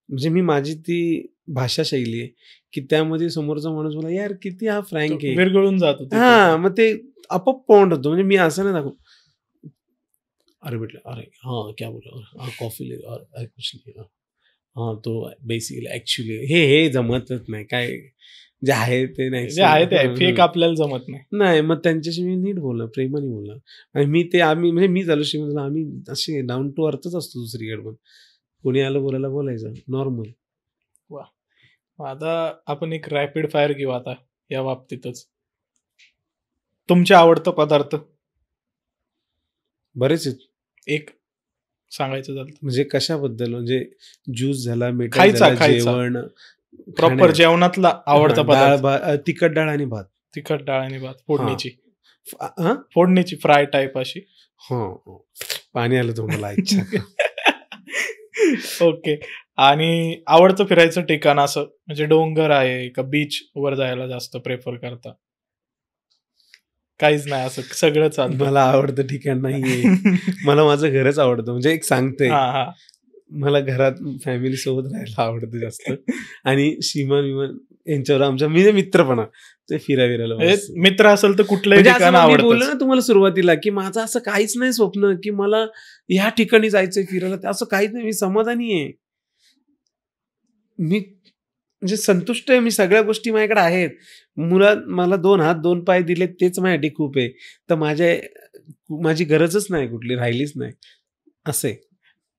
Speaker 2: म्हणजे मी माझी ती भाषा शैली आहे की त्यामध्ये समोरचा माणूस मला यार किती हा फ्रँक आहे,
Speaker 1: विरघळून जातो.
Speaker 2: हा, मग ते आपोआप पॉइंट होतो. म्हणजे मी असं नाही दाखव, अरे बेटले, अरे हाँ क्या बोला, हाँ कॉफी ले, अरे कुछ नहीं, हाँ तो बेसिकली ऍक्च्युली हे जमतच नाही, काय जे आहे ते नाही,
Speaker 1: जे आहे ते फेक आपल्याला जमत
Speaker 2: नाही. मग त्यांच्याशी मी नीट बोलणार, प्रेमाने बोलणार, आणि मी ते आम्ही म्हणजे मी झालो श्रीमंत, आम्ही असे डाऊन टू अर्थच असतो. दुसरीकडे पण कोणी आलं बोलायला बोलायचं नॉर्मल.
Speaker 1: वा. आता आपण एक रॅपिड फायर घेऊ आता या बाबतीतच. तुमचे आवडतं पदार्थ?
Speaker 2: बरेच आहेत.
Speaker 1: एक सांगायचं झालं
Speaker 2: म्हणजे कशाबद्दल, म्हणजे ज्यूस झाला, मिठाई झाला, जेवण,
Speaker 1: प्रॉपर जेवणातला आवडता पदार्थ?
Speaker 2: तिखट डाळ आणि भात.
Speaker 1: तिखट डाळ आणि भात, फोडणीची फ्राय टाईप अशी.
Speaker 2: हो, पाणी आलं तुम्हाला. इच्छा.
Speaker 1: ओके. आणि आवडतं फिरायचं ठिकाण असं म्हणजे डोंगर आहे का बीच वर जायला जास्त प्रेफर करता? काहीच नाही, असं सगळं चालतं?
Speaker 2: मला आवडतं ठिकाण नाहीये. मला माझं घरच आवडतं. म्हणजे एक सांगते, मला घरात फॅमिली सोबत राहायला आवडतं जास्त. आणि श्रीमान विमान यांच्यावर आमच्या मी मित्रपणा ते फिरायला,
Speaker 1: मित्र असेल तर कुठलंही ठिकाण आवडतं.
Speaker 2: बोललो ना तुम्हाला सुरुवातीला की माझं असं काहीच नाही स्वप्न की मला ह्या ठिकाणी जायचंय फिरायला, असं काहीच नाही. मी समाधानी आहे, मी म्हणजे संतुष्ट आहे. मी सगळ्या गोष्टी माझ्याकडे आहेत. मुलात मला 2 हात 2 पाय दिले तेच माझ्यासाठी खूप आहे. तर माझी गरजच नाही कुठली, राहिलीच नाही. असे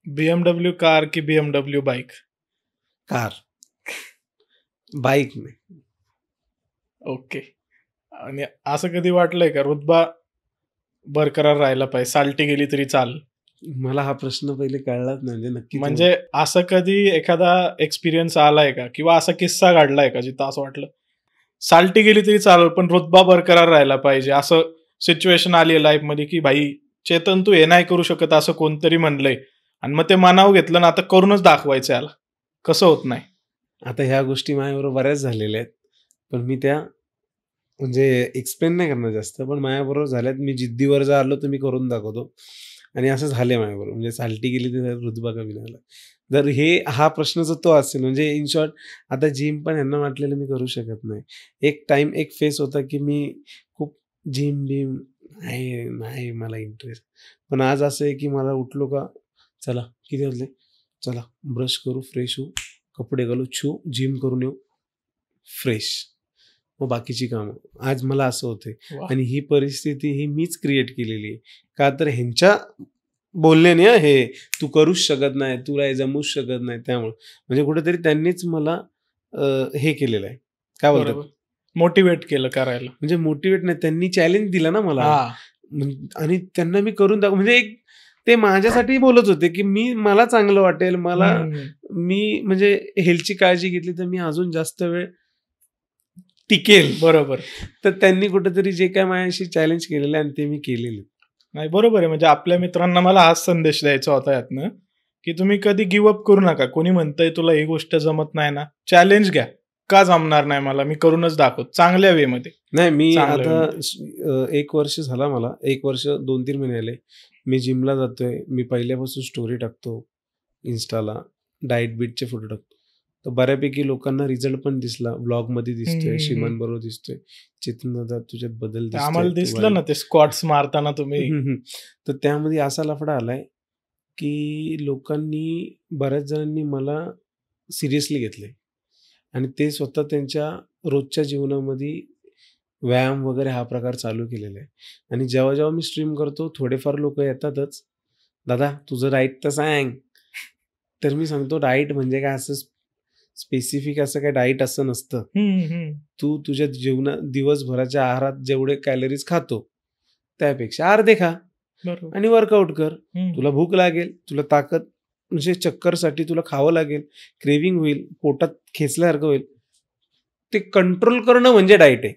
Speaker 1: BMW कार की BMW बाईक?
Speaker 2: कार. बाईक नाही.
Speaker 1: ओके. आणि असं कधी वाटलंय का रुतबा बरकरार राहिला पाहिजे, साल्टी गेली तरी चाल? मला
Speaker 2: हा प्रश्न पहिले कळलाच नाही. म्हणजे नक्की
Speaker 1: म्हणजे असं कधी एखादा एक्सपिरियन्स आलाय का किंवा असा किस्सा घडलाय का जिथं असं वाटलं साल्टी गेली तरी चालेल पण रुतबा बरकरार राहिला पाहिजे, असं सिच्युएशन आली आहे लाईफ मध्ये की भाई चेतन तू हे नाही करू शकत असं कोणतरी म्हणलंय आणि मग ते मनाव घेतलं ना आता करूनच दाखवायचं याला, कसं होत नाही?
Speaker 2: आता ह्या गोष्टी माझ्याबरोबर बऱ्याच झालेल्या आहेत, पण मी त्या म्हणजे एक्सप्लेन नाही करणार जास्त, पण माझ्याबरोबर झाल्यात. मी जिद्दीवर जर आलो तर मी करून दाखवतो आणि असं झालंय माझ्याबरोबर. म्हणजे साल्टी गेली तर रुतबा कमी झाला. जर हा प्रश्न जर तो असेल, म्हणजे इन शॉर्ट आता जिम पण यांना वाटलेलं मी करू शकत नाही. एक टाइम एक फेस होता की मी खूप जिम बिम नाही मला इंटरेस्ट, पण आज असं आहे की मला उठलो का चला किती वाजले, चला ब्रश करू, फ्रेश होऊ, कपडे घालू, छू, जिम करून येऊ, फ्रेश, मग बाकीची कामं. आज मला असं होते. आणि ही परिस्थिती ही मीच क्रिएट केलेली आहे. का तर ह्यांच्या बोलण्याने हे तू करूच शकत नाही, तुला हे जमूच शकत नाही, त्यामुळे म्हणजे कुठेतरी त्यांनीच मला हे केलेलं आहे, काय बोलतात,
Speaker 1: मोटिवेट केलं करायला.
Speaker 2: म्हणजे मोटिवेट नाही, त्यांनी चॅलेंज दिला ना मला आणि त्यांना मी करून दाखव. म्हणजे एक ते माझ्यासाठी बोलत होते की मला चांगलं वाटेल, मी म्हणजे हेल्थची काळजी घेतली तर मी अजून जास्त वेळ टिकेल.
Speaker 1: बरोबर.
Speaker 2: तर त्यांनी कुठेतरी जे काय माझ्याशी चॅलेंज केलेलं आहे ते मी केलेले.
Speaker 1: नाही, बरोबर आहे. म्हणजे आपल्या मित्रांना मला हाच संदेश द्यायचा होता यातनं, की तुम्ही कधी गिव्ह अप करू नका. कोणी म्हणतंय तुला ही गोष्ट जमत नाही ना, चॅलेंज घ्या. का जमणार नाही मला, मी करूनच दाखवतो चांगल्या वे मध्ये.
Speaker 2: नाही, मी आता 1 वर्ष झाला मला, 1 वर्ष 2-3 महिने आले मी जिमला जातोय. मी पहिल्यापासून स्टोरी टाकतो इन्स्टाला, डाएट बीटचे फोटो टाकतो. तर बऱ्यापैकी लोकांना रिझल्ट पण दिसला. व्लॉग मध्ये दिसतोय, शिमन बरोबर दिसतोय, चेतन दादा तुझ्यात बदल दिसतोय.
Speaker 1: आम्हाला दिसलं ना ते स्क्वॉट्स मारताना तुम्ही.
Speaker 2: तर त्यामध्ये असा लफडा आलाय की लोकांनी, बऱ्याच जणांनी मला सिरियसली घेतलंय आणि ते स्वतः त्यांच्या रोजच्या जीवनामध्ये व्यायाम वगैरे हा प्रकार चालू केलेला आहे. आणि जेव्हा जेव्हा मी स्ट्रीम करतो थोडेफार लोक येतातच, दादा तुझं डाईट तर सांग. तर मी सांगतो डाईट म्हणजे काय असं स्पेसिफिक असं काय डाईट असं नसतं. तू तुझ्या दिवसभराच्या आहारात जेवढे कॅलरीज खातो त्यापेक्षा अर्धे खा आणि वर्कआउट कर. तुला भूक लागेल, तुला ताकद म्हणजे चक्करसाठी तुला खावं लागेल, क्रेविंग होईल, पोटात खेचल्यासारखं होईल, ते कंट्रोल करणं म्हणजे डाईट आहे.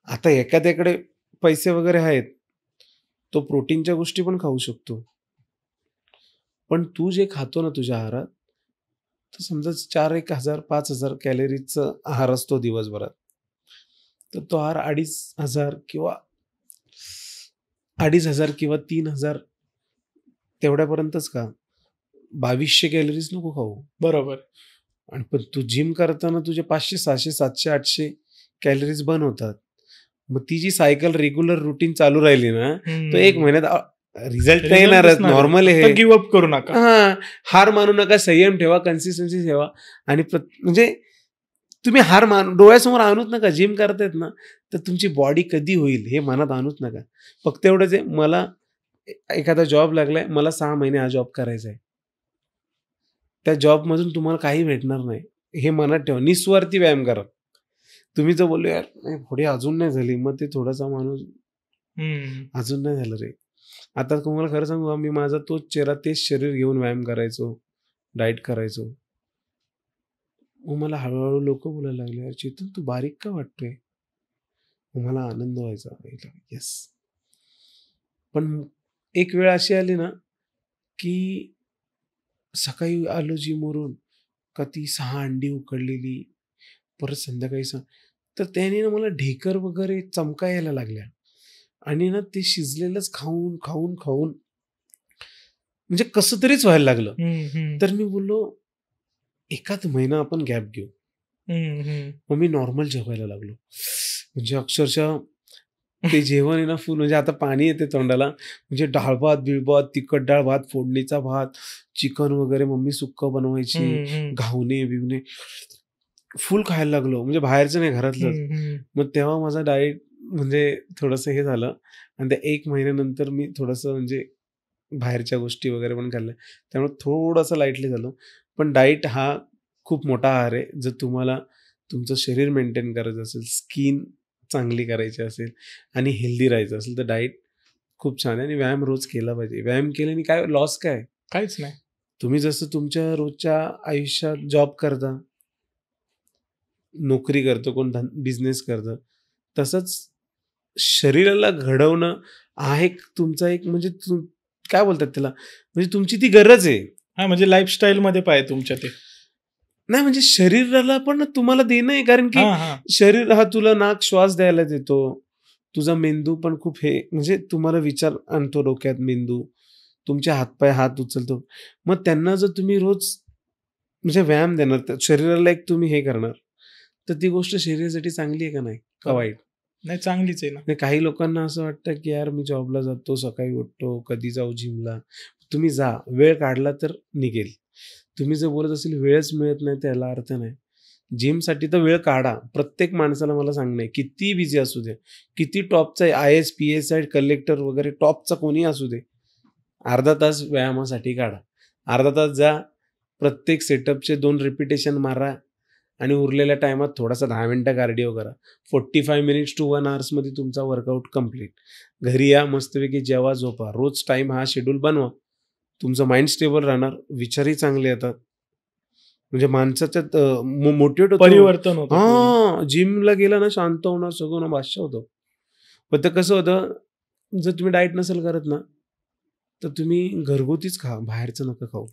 Speaker 2: आता एखाद्याकडे पैसे वगैरे आहेत, तो प्रोटीनच्या गोष्टी पण खाऊ शकतो, पण तू जे खातो ना तुझ्या आहारात, तर समजा 4,000-5,000 कॅलरीजचा आहार असतो दिवसभरात, तर तो आहार 2,500 किंवा 3,000 तेवढ्यापर्यंतच का, 2,200 कॅलरीज नको खाऊ.
Speaker 1: बरोबर.
Speaker 2: आणि पण तू जिम करताना तुझे 500, 600, 700, 800 कॅलरीज बर्न होतात. मग ती जी सायकल रेग्युलर रुटीन चालू राहिली ना, तो 1 महिन्यात रिझल्ट नाही येणारच. नॉर्मल आहे,
Speaker 1: गिव्ह अप करू नका.
Speaker 2: हार मानू नका, संयम ठेवा, कन्सिस्टन्सी ठेवा. आणि म्हणजे तुम्ही डोळ्यासमोर आणूच नका. जिम करतायत ना तर तुमची बॉडी कधी होईल हे मनात आणूच नका. फक्त एवढंच आहे, मला एखादा जॉब लागलाय, मला 6 महिने हा जॉब करायचा आहे, त्या जॉबमधून तुम्हाला काही भेटणार नाही हे मनात ठेवा. निस्वार्थी व्यायाम करा. तुम्ही जर बोललो यार नाही पुढे अजून नाही झाली, मग ते थोडासा माणूस अजून नाही झालं रे. आता तुम्हाला खरं सांगू, मी माझा तोच चेहरा, तेच शरीर घेऊन व्यायाम करायचो, डाएट करायचो. मग मला हळूहळू लोक बोलायला लागले, यार चेतन तू बारीक का वाटतोय. मला आनंद व्हायचा, येस. पण एक वेळ अशी आली ना की सकाळी आलो जिमवरून का ती 6 अंडी उकडलेली, परत संध्याकाळी तर त्याने ना मला ढेकर वगैरे चमका यायला लागल्या. आणि ना ते शिजलेलंच खाऊन खाऊन खाऊन म्हणजे कसं तरीच व्हायला लागलं. तर मी बोललो एखाद महिना आपण गॅप घेऊ. मग मी नॉर्मल जेवायला लागलो. म्हणजे अक्षरशः ते जेवण आहे ना फुल, म्हणजे आता पाणी येते तोंडाला. म्हणजे डाळ भात, बिळभात, तिखट डाळ भात, फोडणीचा भात, चिकन वगैरे मम्मी सुक्क बनवायची, घावणे बिवणे फुल खायला लागलो. म्हणजे बाहेरचं नाही, घरातलं. मग तेव्हा माझा डाएट म्हणजे थोडंसं हे झालं. आणि त्या 1 महिन्यानंतर मी थोडंसं म्हणजे बाहेरच्या गोष्टी वगैरे पण खाल्ल्या, त्यामुळे थोडंसं लाईटली झालं. पण डाएट हा खूप मोठा आहार आहे. जर तुम्हाला तुमचं शरीर मेंटेन करायचं असेल, स्किन चांगली करायची असेल आणि हेल्दी राहायचं असेल, तर डाएट खूप छान आहे. आणि व्यायाम रोज केला पाहिजे. व्यायाम केल्याने काय लॉस, काय
Speaker 1: काहीच नाही.
Speaker 2: तुम्ही जसं तुमच्या रोजच्या आयुष्यात जॉब करता, नोकरी करतो, कोण बिझनेस करतं, तसंच शरीराला घडवणं आहे तुमचा एक म्हणजे काय बोलतात त्याला, म्हणजे तुमची ती गरज आहे.
Speaker 1: हा, म्हणजे लाईफस्टाईल मध्ये पाहिजे तुमच्या ते.
Speaker 2: नाही म्हणजे शरीराला पण तुम्हाला देणं आहे, कारण की शरीर हा तुला नाक श्वास द्यायला देतो. तुझा मेंदू पण खूप हे म्हणजे तुम्हाला विचार आणतो डोक्यात मेंदू, तुमचे हातपाय हात उचलतो. मग त्यांना जर तुम्ही रोज म्हणजे व्यायाम देणार, तर शरीराला एक तुम्ही हे करणार, तर ती गोष्ट शरीरासाठी चांगली आहे का नाही, का वाईट?
Speaker 1: नाही, चांगलीच आहे ना.
Speaker 2: काही लोकांना असं वाटतं की यार मी जॉबला जातो, सकाळी उठतो, कधी जाऊ जिमला. तुम्ही जा, वेळ काढला तर निघेल. तुम्ही जर बोलत असेल वेळच मिळत नाही, त्याला अर्थ नाही. जिमसाठी तर वेळ काढा. प्रत्येक माणसाला मला सांगणं, किती बिझी असू दे, किती टॉपचा IAS PSI कलेक्टर वगैरे टॉपचा कोणी असू दे, अर्धा तास व्यायामासाठी काढा. अर्धा तास जा, प्रत्येक सेटअपचे 2 रिपिटेशन मारा आणि उरलेल्या टायमात थोडासा 10 मिनिटं कार्डिओ करा. 45 मिनिट्स टू 1 आवर्समध्ये तुमचा वर्कआउट कंप्लीट. घरी या, मस्तपैकी जेवा, झोपा. रोज टाईम हा शेड्यूल बनवा. तुमचं माइंड स्टेबल राहणार, विचारही चांगले येतात. म्हणजे माणसाच्यात मोटिवेट होतं,
Speaker 1: परिवर्तन होतं.
Speaker 2: हां, जिमला गेला ना शांत होणार, सगळं ना बादशाह होतं. पण ते कसं होतं, जर तुम्ही डाएट नसेल करत ना, तर तुम्ही घरगुतीच खा, बाहेरचं नका खाऊ.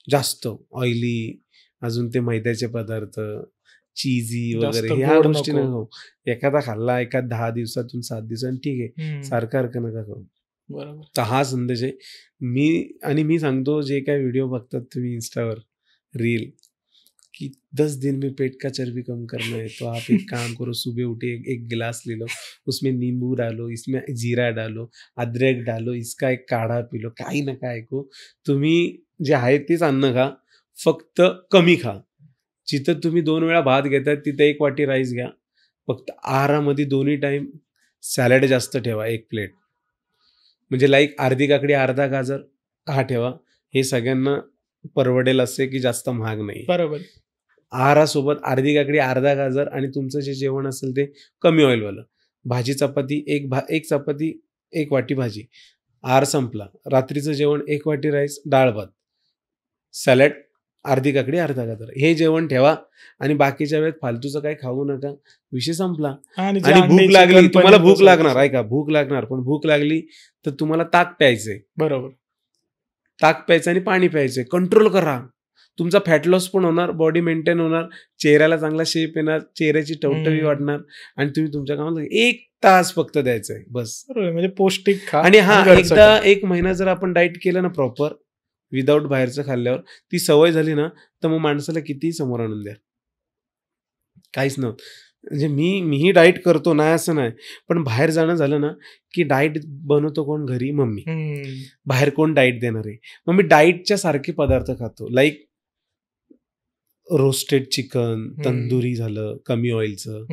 Speaker 2: जास्त ऑइली, अजून ते मैद्याचे पदार्थ, चीजी वगैरे ह्या गोष्टी नका खाऊ. एखादा खाल्ला, एखाद 10 दिवसातून 7 दिवसांनी ठीक आहे, सारखं नका खाऊ.
Speaker 1: बरोबर.
Speaker 2: तर हा संदेश आहे. मी सांगतो, जे काय व्हिडिओ बघतात तुम्ही इंस्टावर रील, कि 10 दिन में पेट का चर्बी कम करना है तो आप एक काम करो, सुबह उठे एक गिलास ले लो, उसमें नींबू डालो, इसमें जीरा डालो, अदरक डालो, इसका एक काढा पी लो. काही नका ऐकू. तुम्ही जे आहे तेच अन्न खा, फक्त कमी खा. जिथं तुम्ही 2 वेळा भात घेतात तिथे 1 वाटी राईस घ्या. फक्त आहारामध्ये दोन्ही टाईम सॅलड जास्त ठेवा, 1 प्लेट. म्हणजे लाईक अर्धी काकडी, अर्धा गाजर हा ठेवा. हे सगळ्यांना परवडेल असे की जास्त महाग नाही.
Speaker 1: बरोबर.
Speaker 2: आहारासोबत अर्धी काकडी, अर्धा गाजर आणि तुमचं जे जेवण असेल ते कमी ऑइलवालं. भाजी चपाती, एक चपाती, 1 वाटी भाजी. आहार संपला. रात्रीचं जेवण 1 वाटी राईस, डाळ भात, सॅलड, अर्धी काकडी, अर्धा गाजर. हे जेवण ठेवा आणि बाकीच्या वेळेत फालतूचं काही खाऊ नका. विषय संपला. आणि भूक लागली, तुम्हाला भूक लागणार, ऐका, भूक लागणार, पण भूक लागली तर तुम्हाला ताक प्यायचंय.
Speaker 1: बरोबर.
Speaker 2: ताक प्यायचं आणि पाणी प्यायचंय. कंट्रोल करा. तुमचा फॅट लॉस पण होणार, बॉडी मेंटेन होणार, चेहऱ्याला चांगला शेप येणार, चेहऱ्याची टवटवी वाढणार आणि तुम्ही तुमच्या कामाला 1 तास फक्त द्यायचंय बस.
Speaker 1: म्हणजे पौष्टिक खा.
Speaker 2: आणि हा, एकदा 1 महिना जर आपण डाएट केलं ना प्रॉपर, विदाऊट बाहेरचं खाल्ल्यावर, ती सवय झाली ना, तर मग माणसाला कितीही समोर आणून द्या, काहीच नव्हतं. म्हणजे मीही डाएट करतो, नाही असं नाही, पण बाहेर जाणं झालं ना की डाएट बनवतो कोण? घरी मम्मी. बाहेर कोण डाएट देणार आहे? मग मी डाएटच्या सारखे पदार्थ खातो. लाईक रोस्टेड चिकन, तंदुरी झालं कमी ऑइलचं,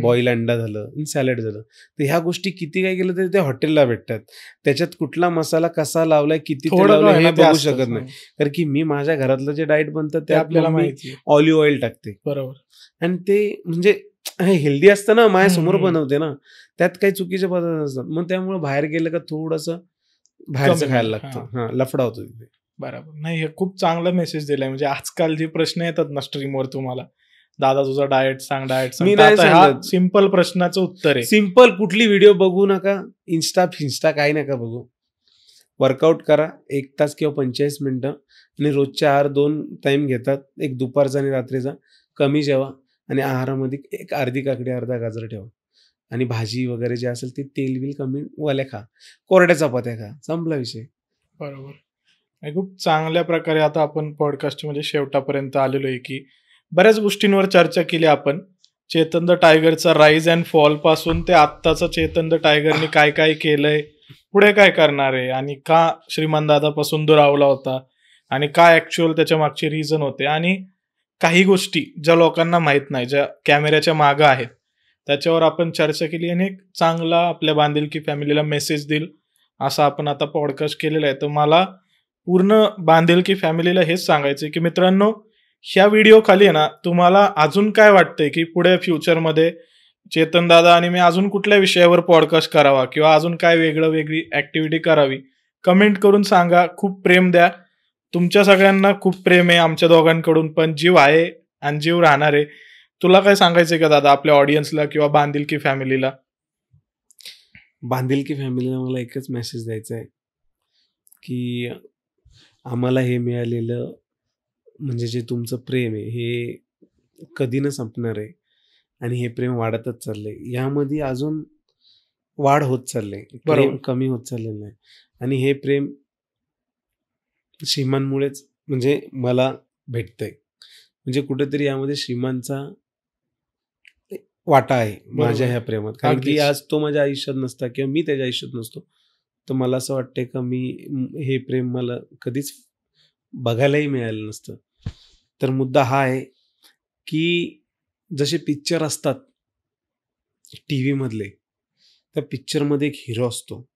Speaker 2: बॉईल अंडा झालं, सॅलड झालं. तर ह्या गोष्टी किती काय केलं तरी ते हॉटेलला भेटतात. त्याच्यात कुठला मसाला कसा लावलाय, किती लावलाय हे बघू शकत नाही. कारण की मी माझ्या घरातलं जे डाएट बनतं ते आपल्याला माहिती, ऑलिव्ह ऑइल टाकते.
Speaker 1: बरोबर.
Speaker 2: आणि ते म्हणजे हेल्दी असतं ना, माझ्यासमोर बनवते ना, त्यात काही चुकीचे पदार्थ नसतात. मग त्यामुळे बाहेर गेलं का थोडंसं बाहेरचं खायला लागतं. हा, लफडा होतो तिथे.
Speaker 1: बरोबर. नाही, हे खूप चांगला मेसेज दिलाय. म्हणजे आजकाल जे प्रश्न येतात ना स्ट्रीमवर तुम्हाला, दादा तुझा डाएट सांग, डाएट सांग. मी नाही सांगत. सिंपल प्रश्नाचं उत्तर आहे.
Speaker 2: सिंपल कुठली व्हिडिओ बघू नका, इन्स्टा काही नका बघू. वर्कआउट करा 1 तास किंवा 45 मिनिटं आणि रोजच्या आहार 2 टाइम घेतात, एक दुपारचा आणि रात्रीचा. कमी जेवा आणि आहारामध्ये 1 अर्धी काकडी, अर्धा गाजर ठेवा आणि भाजी वगैरे जे असेल ते तेल बिल कमी वाल्या खा, कोरड्या चपात्या खा, संपला विषय.
Speaker 1: बरोबर. खूप चांगल्या प्रकारे आता आपण पॉडकास्ट म्हणजे शेवटापर्यंत आलेलो आहे की बऱ्याच गोष्टींवर चर्चा केली आपण. चेतन द टायगरचा राईज अँड फॉल पासून ते आत्ताचं चेतन द टायगरनी काय काय केलंय, पुढे काय करणार आहे आणि का श्रीमान दादापासून दुरावला होता आणि काय ऍक्च्युअल त्याच्या मागचे रिझन होते आणि काही गोष्टी ज्या लोकांना माहित नाही, ज्या कॅमेऱ्याच्या मागं आहेत, त्याच्यावर आपण चर्चा केली आणि एक चांगला आपल्या बांधिलकी फॅमिलीला मेसेज देईल असा आपण आता पॉडकास्ट केलेला आहे. तर मला पूर्ण बांधिलकी फॅमिलीला हेच सांगायचं की मित्रांनो, ह्या व्हिडिओ खाली आहे ना, तुम्हाला अजून काय वाटतंय की पुढे फ्युचरमध्ये चेतन दादा आणि मी अजून कुठल्या विषयावर पॉडकास्ट करावा किंवा अजून काय वेगळी ऍक्टिव्हिटी करावी, कमेंट करून सांगा. खूप प्रेम द्या. तुमच्या सगळ्यांना खूप प्रेम आहे आमच्या दोघांकडून, पण जीव आहे आणि जीव राहणार आहे. तुला काय सांगायचंय का दादा आपल्या ऑडियन्सला किंवा बांधिलकी फॅमिलीला?
Speaker 2: बांधिलकी फॅमिलीला मला एकच मेसेज द्यायचा आहे की आम्हाला हे मिळालेलं म्हणजे जे तुमचं प्रेम आहे हे कधी न संपणार आहे आणि हे प्रेम वाढतच चाललंय. यामध्ये अजून वाढ होत चाललंय, प्रेम कमी होत चाललेलं नाही. आणि हे प्रेम श्रीमानमुळेच म्हणजे मला भेटतंय. म्हणजे कुठेतरी यामध्ये श्रीमानचा वाटा आहे माझ्या ह्या प्रेमात. कारण की आज तो माझ्या आयुष्यात नसता किंवा मी त्याच्या आयुष्यात नसतो, तर मला असं वाटतंय का मी हे प्रेम मला कधीच बघायलाही मिळालं नसतं. तर मुद्दा हा आहे की जसे पिक्चर असतात टीव्ही मधले, त्या पिक्चरमध्ये एक हिरो असतो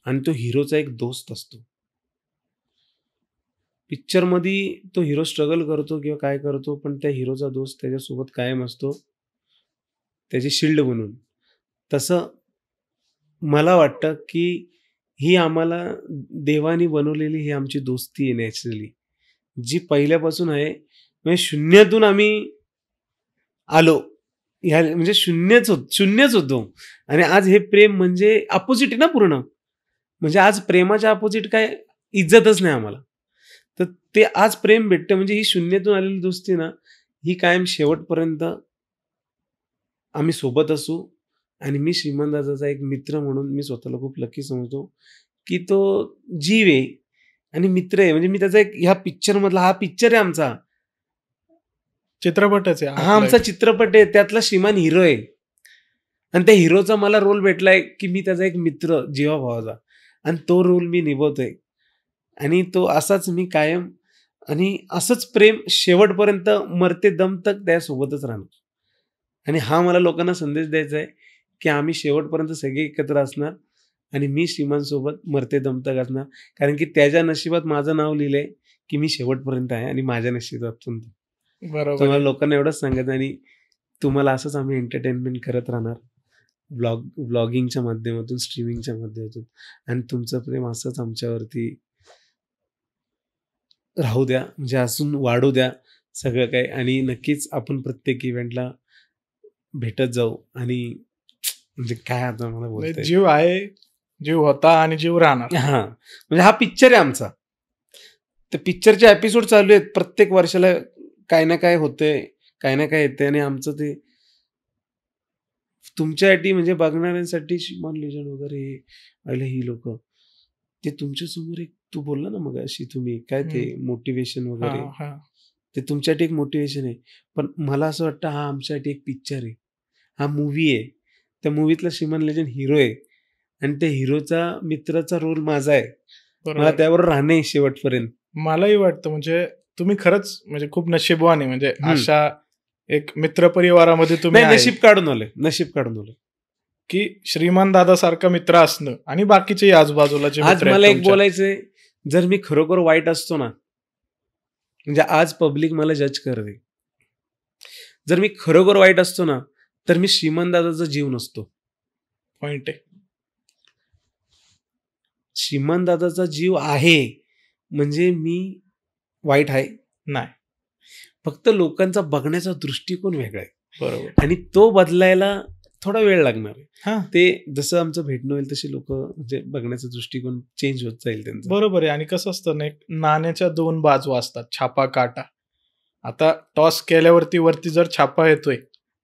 Speaker 2: आणि तो हिरोचा एक दोस्त असतो. पिक्चर मध्ये तो हिरो स्ट्रगल करतो किंवा काय करतो, पण त्या हिरोचा दोस्त त्याच्यासोबत कायम असतो, त्याची शिल्ड बनून. तसं मला वाटतं की ही आम्हाला देवाने बनवलेली ही आमची दोस्ती आहे नॅचरली, जी पहिल्यापासून आहे. म्हणजे शून्यातून आम्ही आलो, ह्या म्हणजे शून्यच होतो, आणि आज हे प्रेम म्हणजे अपोजिट आहे ना पूर्ण. म्हणजे आज प्रेमाच्या अपोजिट काय, इज्जतच नाही आम्हाला. तर ते आज प्रेम भेटतं, म्हणजे ही शून्यातून आलेली दोस्ती ना, ही कायम शेवटपर्यंत आम्ही सोबत असू. आणि मी श्रीमंतदादाचा एक मित्र म्हणून मी स्वतःला खूप लकी समजतो की तो जीव आहे आणि मित्र आहे. म्हणजे मी त्याचा एक ह्या पिक्चर मधला, हा पिक्चर आहे आमचा,
Speaker 1: चित्रपटच आहे
Speaker 2: हा आमचा चित्रपट आहे, त्यातला श्रीमान हिरो आहे. आणि त्या हिरोचा मला रोल भेटलाय की मी त्याचा एक मित्र जीवाभावाचा, आणि तो रोल मी निभवतोय. आणि तो असाच मी कायम, आणि असंच प्रेम शेवटपर्यंत मरते दम तक त्यासोबतच राहणार. आणि हा मला लोकांना संदेश द्यायचा आहे की आम्ही शेवटपर्यंत सगळे एकत्र असणार, आणि मी श्रीमानसोबत मरते दम तक असणार. कारण की त्याच्या नशिबात माझं नाव लिहिलंय की मी शेवटपर्यंत आहे, आणि माझ्या नशिबात
Speaker 1: बरोबर.
Speaker 2: तुम्हाला लोकांना एवढंच सांगत, आणि तुम्हाला असंच आम्ही एंटरटेनमेंट करत राहणार, व्लॉगिंगच्या माध्यमातून, स्ट्रीमिंगच्या माध्यमातून. आणि तुमचं प्रेम असंच आमच्यावरती राहू द्या, म्हणजे असून वाढू द्या सगळं काही. आणि नक्कीच आपण प्रत्येक इव्हेंटला भेटत जाऊ. आणि म्हणजे काय आता मला बोलतोय,
Speaker 1: जीव आहे, जीव होता आणि जीव राहणार.
Speaker 2: हा म्हणजे हा पिक्चर आहे आमचा. तर पिक्चरचे एपिसोड चालू आहेत, प्रत्येक वर्षाला काय ना काय होतंय, काय ना काय येते. आणि आमचं ते तुमच्यासाठी, म्हणजे बघणाऱ्यांसाठी श्रीमान लेजंड वगैरे आले, ही लोक ते तुमच्या समोर एक, तू बोलला ना मग अशी तुम्ही काय ते मोटिवेशन वगैरे, ते तुमच्यासाठी एक मोटिवेशन आहे. पण मला असं वाटतं हा आमच्यासाठी एक पिक्चर आहे, हा मूवी आहे. त्या मूवीतला श्रीमान लेजंड हिरो आहे, आणि त्या हिरोचा मित्राचा रोल माझा आहे. मला त्यावर राहणे शेवटपर्यंत.
Speaker 1: मलाही वाटतं म्हणजे तुम्ही खरंच म्हणजे खूप नशीबवान आहे, म्हणजे अशा एक मित्र परिवारामध्ये तुम्ही
Speaker 2: नशीब काढून आले
Speaker 1: की श्रीमान दादा सारखा मित्र असणं, आणि बाकीचे आजूबाजूला जे
Speaker 2: आज मला एक बोलायचंय, जर मी खरोखर वाईट असतो ना, म्हणजे आज पब्लिक मला जज करते, जर मी खरोखर वाईट असतो ना, तर मी श्रीमान दादाचा जीव नसतो.
Speaker 1: पॉइंट आहे.
Speaker 2: श्रीमान दादाचा जीव आहे म्हणजे मी वाईट आहे
Speaker 1: नाही,
Speaker 2: फक्त लोकांचा बघण्याचा दृष्टिकोन वेगळा आहे.
Speaker 1: बरोबर.
Speaker 2: आणि तो बदलायला थोडा वेळ लागणार आहे.
Speaker 1: हा,
Speaker 2: ते जसं आमचं भेटणं होईल तसे लोक, म्हणजे बघण्याचा दृष्टिकोन चेंज होत जाईल त्यांचा.
Speaker 1: बरोबर आहे. आणि कसं असतं ना, नाण्याच्या दोन बाजू असतात, छापा काटा. आता टॉस केल्यावरती वरती जर छापा येतोय,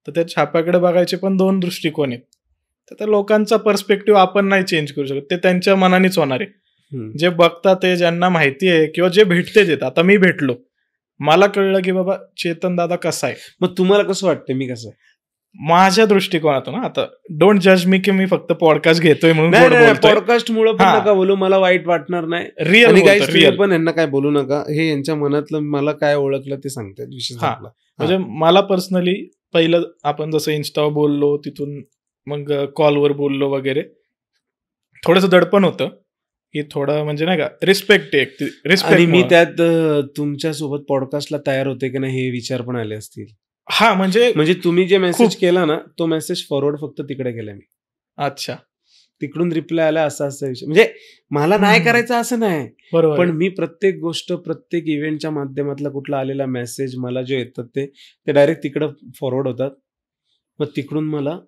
Speaker 1: तर त्या छाप्याकडे बघायचे पण दोन दृष्टिकोन आहेत. तर त्या लोकांचा पर्स्पेक्टिव्ह आपण नाही चेंज करू शकत, ते त्यांच्या मनानेच होणार आहे. जे बघतात ते, ज्यांना माहिती आहे, किंवा जे भेटते देत. आता मी भेटलो, मला कळलं की बाबा चेतन दादा कसा आहे.
Speaker 2: मग तुम्हाला कसं वाटतं मी कसं आहे?
Speaker 1: माझ्या दृष्टिकोनातून. आता डोंट जज मी की मी फक्त पॉडकास्ट घेतोय म्हणून.
Speaker 2: पॉडकास्ट मुळे पण नका बोलू, मला वाईट वाटणार नाही. रिअल पण यांना काय बोलू नका, हे यांच्या मनातलं मला काय ओळखलं ते सांगतात विषय.
Speaker 1: म्हणजे मला पर्सनली पहिलं आपण जसं इन्स्टावर बोललो, तिथून मग कॉलवर बोललो वगैरे, थोडंसं दडपण होतं की थोडं म्हणजे नाही का रिस्पेक्ट आहे.
Speaker 2: आणि मी त्यात तुमच्यासोबत पॉडकास्टला तयार होते की नाही हे विचार पण आले असतील.
Speaker 1: हा, म्हणजे
Speaker 2: तुम्ही जे मेसेज केला ना, तो मेसेज फॉरवर्ड फक्त तिकडे केला मी.
Speaker 1: अच्छा,
Speaker 2: तिकडून रिप्लाय आला असा विषय. म्हणजे मला नाही करायचं असं नाही,
Speaker 1: बरोबर.
Speaker 2: पण मी प्रत्येक गोष्ट, प्रत्येक इव्हेंटच्या माध्यमातला कुठला आलेला मेसेज मला जे येतात ते डायरेक्ट तिकडं फॉरवर्ड होतात. मग तिकडून मला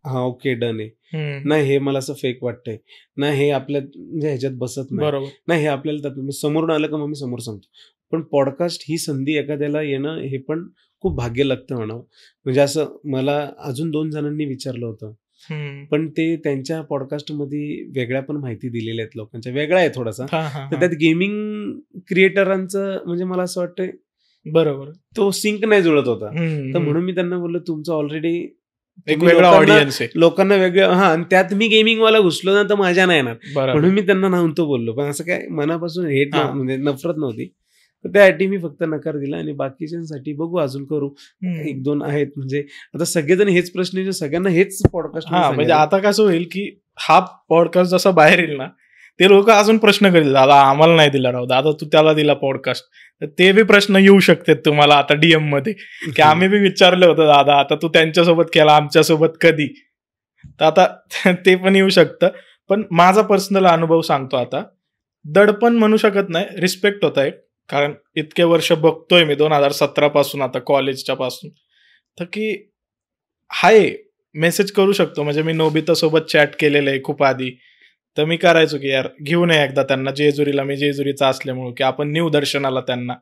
Speaker 2: हा ओके डन आहे, नाही हे मला असं फेक वाटतंय, नाही हे आपल्या म्हणजे ह्याच्यात बसत नाही, नाही हे आपल्याला समोरून आलं का मग मी समोर सांगतो. पण पॉडकास्ट ही संधी एखाद्याला येणं हे पण खूप भाग्य लागतं म्हणावं. म्हणजे असं मला अजून 2 जणांनी विचारलं होतं, पण ते त्यांच्या पॉडकास्टमध्ये वेगळ्या पण माहिती दिलेल्या आहेत लोकांच्या, वेगळा आहे थोडासा. तर त्यात गेमिंग क्रिएटरांचं म्हणजे मला असं वाटतंय
Speaker 1: बरोबर
Speaker 2: तो सिंक नाही जुळत होता. तर म्हणून मी त्यांना बोललो तुमचं ऑलरेडी
Speaker 1: एक वेगळा ऑडियन्स आहे,
Speaker 2: लोकांना वेगळं. हा, आणि त्यात मी गेमिंग वाला घुसलो ना तर माझ्या नाही येणार, म्हणून मी त्यांना नव्हतं बोललो. पण असं काय मनापासून हेट म्हणजे नफरत नव्हती, तर त्यासाठी मी फक्त नकार दिला. आणि बाकीच्यांसाठी बघू, अजून करू. 1-2 आहेत, म्हणजे आता सगळेजण हेच प्रश्न, सगळ्यांना हेच पॉडकास्ट.
Speaker 1: म्हणजे आता कसं होईल की हा पॉडकास्ट जसा बाहेर येईल ना, ते लोक अजून प्रश्न करील, दादा आम्हाला नाही दिला राव, दादा तू त्याला दिला पॉडकास्ट. तर ते बी प्रश्न येऊ शकतात तुम्हाला आता DM मध्ये, की आम्ही बी विचारलं होतं दादा, आता तू त्यांच्यासोबत केला, आमच्यासोबत कधी. तर आता ते पण येऊ शकतं. पण माझा पर्सनल अनुभव सांगतो आता. दडपण म्हणू शकत नाही, रिस्पेक्ट होत आहे, कारण इतके वर्ष बघतोय मी 2017 पासून, आता कॉलेजच्या पासून, तर की हाय मेसेज करू शकतो. म्हणजे मी नोबिता सोबत चॅट केलेलं आहे खूप आधी, तर मी करायचो की यार घेऊन ये एकदा त्यांना जेजुरीला, मी जेजुरीचा असल्यामुळे, की आपण नेऊ दर्शनाला त्यांना.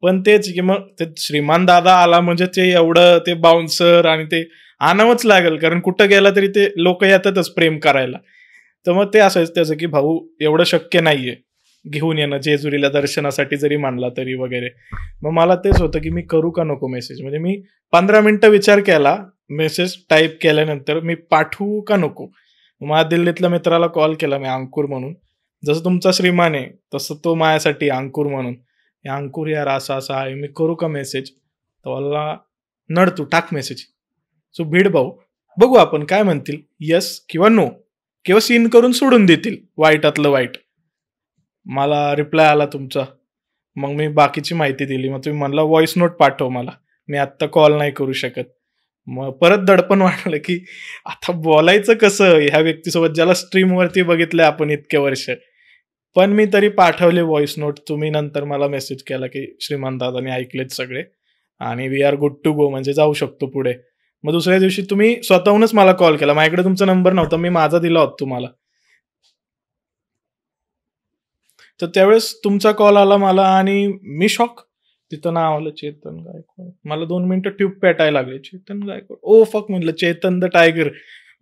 Speaker 1: पण तेच की मग ते श्रीमान दादा आला म्हणजे ते एवढं ते बाउन्सर आणि ते आणावंच लागेल, कारण कुठं गेला तरी ते लोक येतातच प्रेम करायला. तर मग ते असायचं त्याचं की भाऊ एवढं शक्य नाहीये घेऊन येणं जेजुरीला दर्शनासाठी जरी मानला तरी वगैरे. मग मला तेच होतं की मी करू का नको मेसेज. म्हणजे मी 15 मिनिटं विचार केला, मेसेज टाईप केल्यानंतर मी पाठवू का नको. माझ्या दिल्लीतल्या मित्राला कॉल केला मी, अंकुर म्हणून, जसं तुमचा श्रीमान आहे तसं तो माझ्यासाठी अंकुर म्हणून. अंकुर यार असं असं आहे, मी करू का मेसेज. तर मला नड तू टाक मेसेज, सो भीड भाऊ बघू आपण काय म्हणतील, येस किंवा नो, किंवा सीन करून सोडून देतील वाईटातलं वाईट. मला रिप्लाय आला तुमचा, मग मी बाकीची माहिती दिली. मग तुम्ही म्हणला व्हॉइस नोट पाठव मला, मी आत्ता कॉल नाही करू शकत. मग परत दडपण वाटलं की आता बोलायचं कसं ह्या व्यक्तीसोबत ज्याला स्ट्रीमवरती बघितलंय आपण इतके वर्ष. पण मी तरी पाठवले व्हॉइस नोट. तुम्ही नंतर मला मेसेज केला की श्रीमान दादाने ऐकलेत सगळे आणि we are good to go, म्हणजे जाऊ शकतो पुढे. मग दुसऱ्या दिवशी तुम्ही स्वतःहूनच मला कॉल केला, माझ्याकडे तुमचा नंबर नव्हता, मी माझा दिला होता तुम्हाला. तर त्यावेळेस तुमचा कॉल आला मला आणि मी शॉक. तिथं नाव आलं चेतन गायकवाड. मला 2 मिनिटं ट्यूब पेटायला लागले, चेतन गायकवाड, ओ फक म्हणलं, चेतन द टायगर.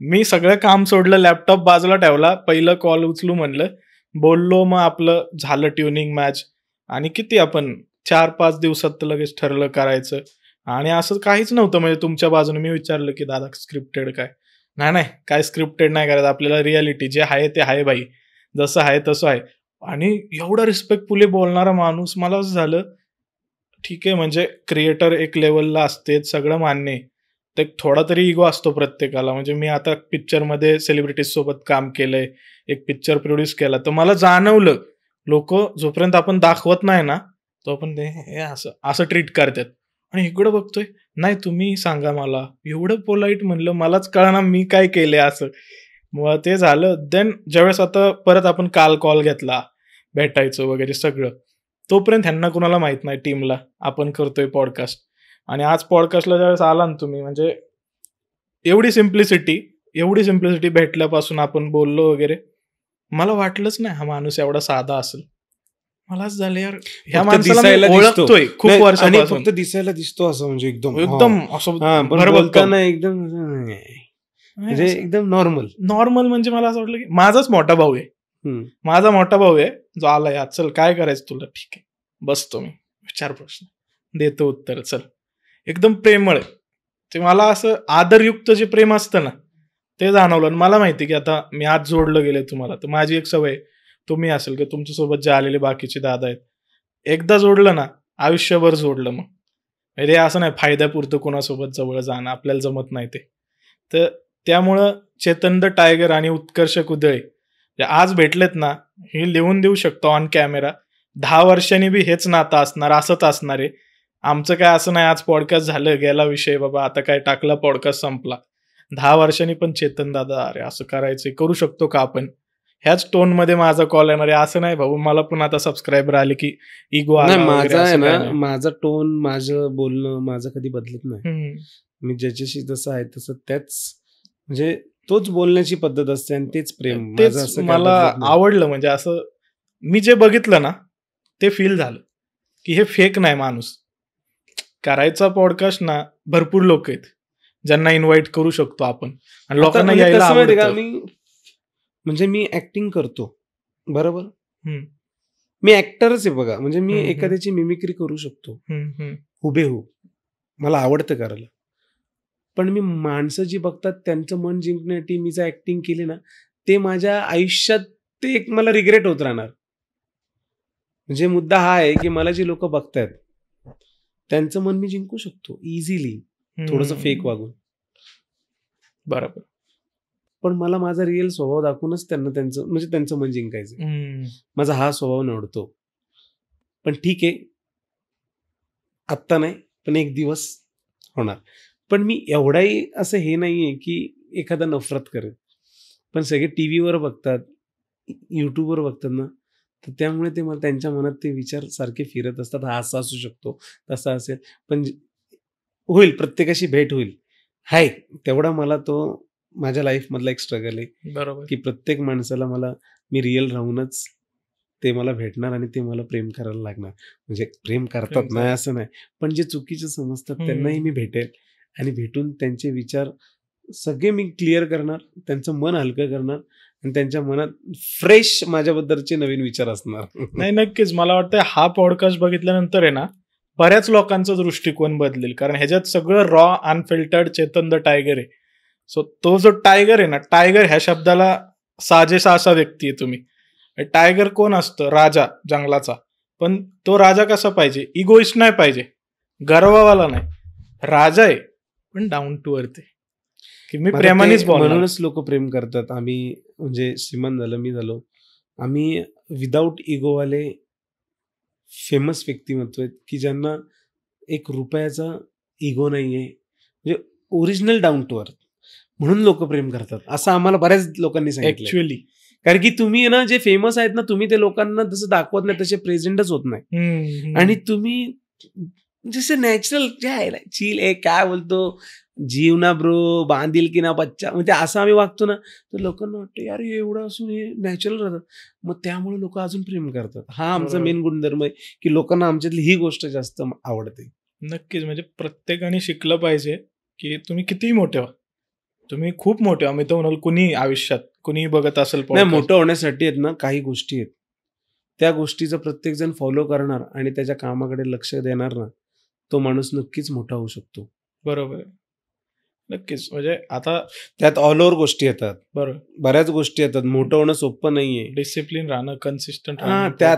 Speaker 1: मी सगळं काम सोडलं, लॅपटॉप बाजूला ठेवला, पहिलं कॉल उचलू म्हणलं, बोललो, मग आपलं झालं ट्युनिंग मॅच. आणि किती आपण 4-5 दिवसात लगेच ठरलं करायचं. आणि असं काहीच नव्हतं म्हणजे तुमच्या बाजूने. मी विचारलं की दादा स्क्रिप्टेड काय, नाही काय स्क्रिप्टेड नाही करायचं, आपल्याला रियालिटी जे आहे ते आहे भाई, जसं आहे तसं आहे. आणि एवढा रिस्पेक्टफुली बोलणारा माणूस. मला असं झालं ठीक आहे, म्हणजे क्रिएटर एक लेवलला असते, सगळं मान्य आहे, तर थोडा तरी इगो असतो प्रत्येकाला. म्हणजे मी आता पिक्चरमध्ये सेलिब्रिटीज सोबत काम केलंय, एक पिक्चर प्रोड्यूस केला, तर मला जाणवलं लोक जोपर्यंत आपण दाखवत नाही ना तो आपण हे असं ट्रीट करतात. आणि इकडं बघतोय, नाही तुम्ही सांगा मला, एवढं पोलाईट. म्हणलं मलाच कळना मी काय केलंय असं. मग ते झालं. देन ज्यावेळेस आता परत आपण काल कॉल घेतला भेटायचं वगैरे सगळं, तोपर्यंत ह्यांना कुणाला माहित नाही टीमला आपण करतोय पॉडकास्ट. आणि आज पॉडकास्टला ज्यावेळेस आला ना तुम्ही, म्हणजे एवढी सिम्प्लिसिटी भेटल्यापासून आपण बोललो वगैरे, मला वाटलंच नाही हा माणूस एवढा साधा असेल. मलाच झालं यार, ह्या माणसाला ओळखतोय खूप वर्षापासून,
Speaker 2: फक्त दिसायला दिसतो असं, म्हणजे एकदम
Speaker 1: असं
Speaker 2: बोलताना एकदम म्हणजे एकदम नॉर्मल.
Speaker 1: म्हणजे मला असं वाटलं की माझाच मोठा भाऊ आहे, माझा मोठा भाऊ आहे जो आलाय, चल काय करायचं तुला, ठीक आहे बसतो मी, विचार प्रश्न, देतो उत्तर, चल. एकदम प्रेमळ आहे ते. मला असं आदरयुक्त जे प्रेम असतं ना ते जाणवलं. आणि मला माहिती की आता मी आज जोडलं गेले तुम्हाला, तर माझी एक सवय, तुम्ही असेल की तुमच्यासोबत जे आलेले बाकीचे दादा आहेत, एकदा जोडलं ना आयुष्यभर जोडलं. मग म्हणजे असं नाही फायद्यापुरतं कोणासोबत जवळ जाणं, आपल्याला जमत नाही ते. तर त्यामुळं चेतन द टायगर आणि उत्कर्ष कुदळे आज भेटलेत ना, हे लिहून देऊ शकतो ऑन कॅमेरा, 10 वर्षांनी बी हेच नातं असणार, असंच असणार आहे आमचं. काय असं नाही आज पॉडकास्ट झालं गेला विषय बाबा, आता काय टाकला पॉडकास्ट संपला. 10 वर्षांनी पण चेतन दादा अरे असं करायचं, करू शकतो का आपण, ह्याच टोन मध्ये माझा कॉल येणार आहे. असं नाही भाऊ, मला पण आता सबस्क्रायबर आले की इगो आला.
Speaker 2: माझा आहे ना, माझा टोन, माझं बोलणं माझं कधी बदलत नाही. मी ज्याच्याशी जसं आहे तसं त्याच, म्हणजे तोच बोलण्याची पद्धत असते आणि तेच प्रेम.
Speaker 1: तेच मला आवडलं. म्हणजे असं मी जे बघितलं ना ते फील झालं की हे फेक नाही माणूस. करायचा पॉडकास्ट ना, भरपूर लोक आहेत ज्यांना इन्व्हाइट करू शकतो आपण आणि लोकांना यायला आवडतं.
Speaker 2: म्हणजे मी ऍक्टिंग करतो बरोबर, मी ऍक्टरच आहे बघा. म्हणजे मी एखाद्याची मिमिक्री करू शकतो हुबेहूब, मला आवडतं करायला. पण मी माणसं जी बघतात त्यांचं मन जिंकण्यासाठी मी जर ऍक्टिंग केली ना, ते माझ्या आयुष्यात ते एक मला रिग्रेट होत राहणार. म्हणजे मुद्दा हा आहे की मला जी लोक बघतायत त्यांचं मन मी जिंकू शकतो इझिली, थोडंसं फेक वागून.
Speaker 1: बरोबर.
Speaker 2: पण मला माझा रिअल स्वभाव दाखवूनच त्यांना त्यांचं मन जिंकायचं. माझा हा स्वभाव निवडतो. पण ठीक आहे, आत्ता नाही, पण एक दिवस होणार. पण मी एवढाही असं हे नाहीये की एखादा नफरत करेल. पण सगळे टीव्हीवर बघतात, युट्यूबवर बघतात ना, तर त्यामुळे ते मला त्यांच्या मनात ते विचार सारखे फिरत असतात. हा असा असू शकतो, तसा असेल, पण होईल, प्रत्येकाशी भेट होईल. हाय तेवढा मला तो माझ्या लाईफमधला एक स्ट्रगल आहे.
Speaker 1: बरोबर.
Speaker 2: की प्रत्येक माणसाला मी रिअल राहूनच ते मला भेटणार आणि ते मला प्रेम करायला लागणार. म्हणजे प्रेम करतात नाही असं नाही, पण जे चुकीचे समजतात त्यांनाही मी भेटेल आणि भेटून त्यांचे विचार सगळे मी क्लिअर करणार, त्यांचं मन हलकं करणार आणि त्यांच्या मनात फ्रेश माझ्याबद्दलचे नवीन विचार असणार.
Speaker 1: नाही, नक्कीच मला वाटतं हा पॉडकास्ट बघितल्यानंतर आहे ना, बऱ्याच लोकांचा दृष्टिकोन बदलेल. कारण ह्याच्यात सगळं raw unfiltered Chetan the tiger आहे. सो तो जो टायगर आहे ना, टायगर ह्या शब्दाला साजेसा असा व्यक्ती आहे तुम्ही. टायगर कोण असतं? राजा जंगलाचा. पण तो राजा कसा पाहिजे? इगोइस्ट नाही पाहिजे, गर्ववाला नाही. राजा आहे पण डाऊन टू अर्थ आहे, की मी प्रेमानेच बोलणार.
Speaker 2: म्हणूनच लोक प्रेम करतात. आम्ही म्हणजे श्रीमंत झालं, मी झालो, आम्ही विदाऊट इगोवाले फेमस व्यक्तिमत्व आहेत की ज्यांना एक रुपयाचा इगो नाहीये, म्हणजे ओरिजिनल डाऊन टू अर्थ. म्हणून लोक प्रेम करतात असं आम्हाला बऱ्याच लोकांनी सांगितलं.
Speaker 1: ऍक्च्युअली
Speaker 2: कारण की तुम्ही ना जे फेमस आहेत ना, तुम्ही ते लोकांना जसं दाखवत नाही तसे प्रेझेंटच होत नाही. आणि तुम्ही जसे नॅचरल जे आहे ना, चिल आहे, काय बोलतो, जीवना ब्रो, बांधील की ना बच्चा, म्हणजे असं आम्ही वागतो ना, तर लोकांना वाटतं यार एवढं असून हे नॅचरल राहतात. मग त्यामुळे लोक अजून प्रेम करतात. हा आमचा मेन गुणधर्म आहे की लोकांना आमच्यातली ही गोष्ट जास्त आवडते.
Speaker 1: नक्कीच. म्हणजे प्रत्येकाने शिकलं पाहिजे की तुम्ही कितीही मोठे व्हा, तुम्ही खूप मोठे व्हा. मी तर म्हणाल कुणी आयुष्यात कुणीही बघत असेल,
Speaker 2: नाही, मोठं होण्यासाठी आहेत ना काही गोष्टी आहेत, त्या गोष्टीचा प्रत्येक जण फॉलो करणार आणि त्याच्या कामाकडे लक्ष देणार ना, तो माणूस नक्कीच मोठा होऊ शकतो.
Speaker 1: बरोबर, नक्कीच. म्हणजे आता
Speaker 2: त्यात ऑल ओव्हर गोष्टी येतात,
Speaker 1: बरोबर,
Speaker 2: बऱ्याच गोष्टी येतात. मोठं होणं सोपं नाहीये.
Speaker 1: डिसिप्लिन राहणं, कन्सिस्टंट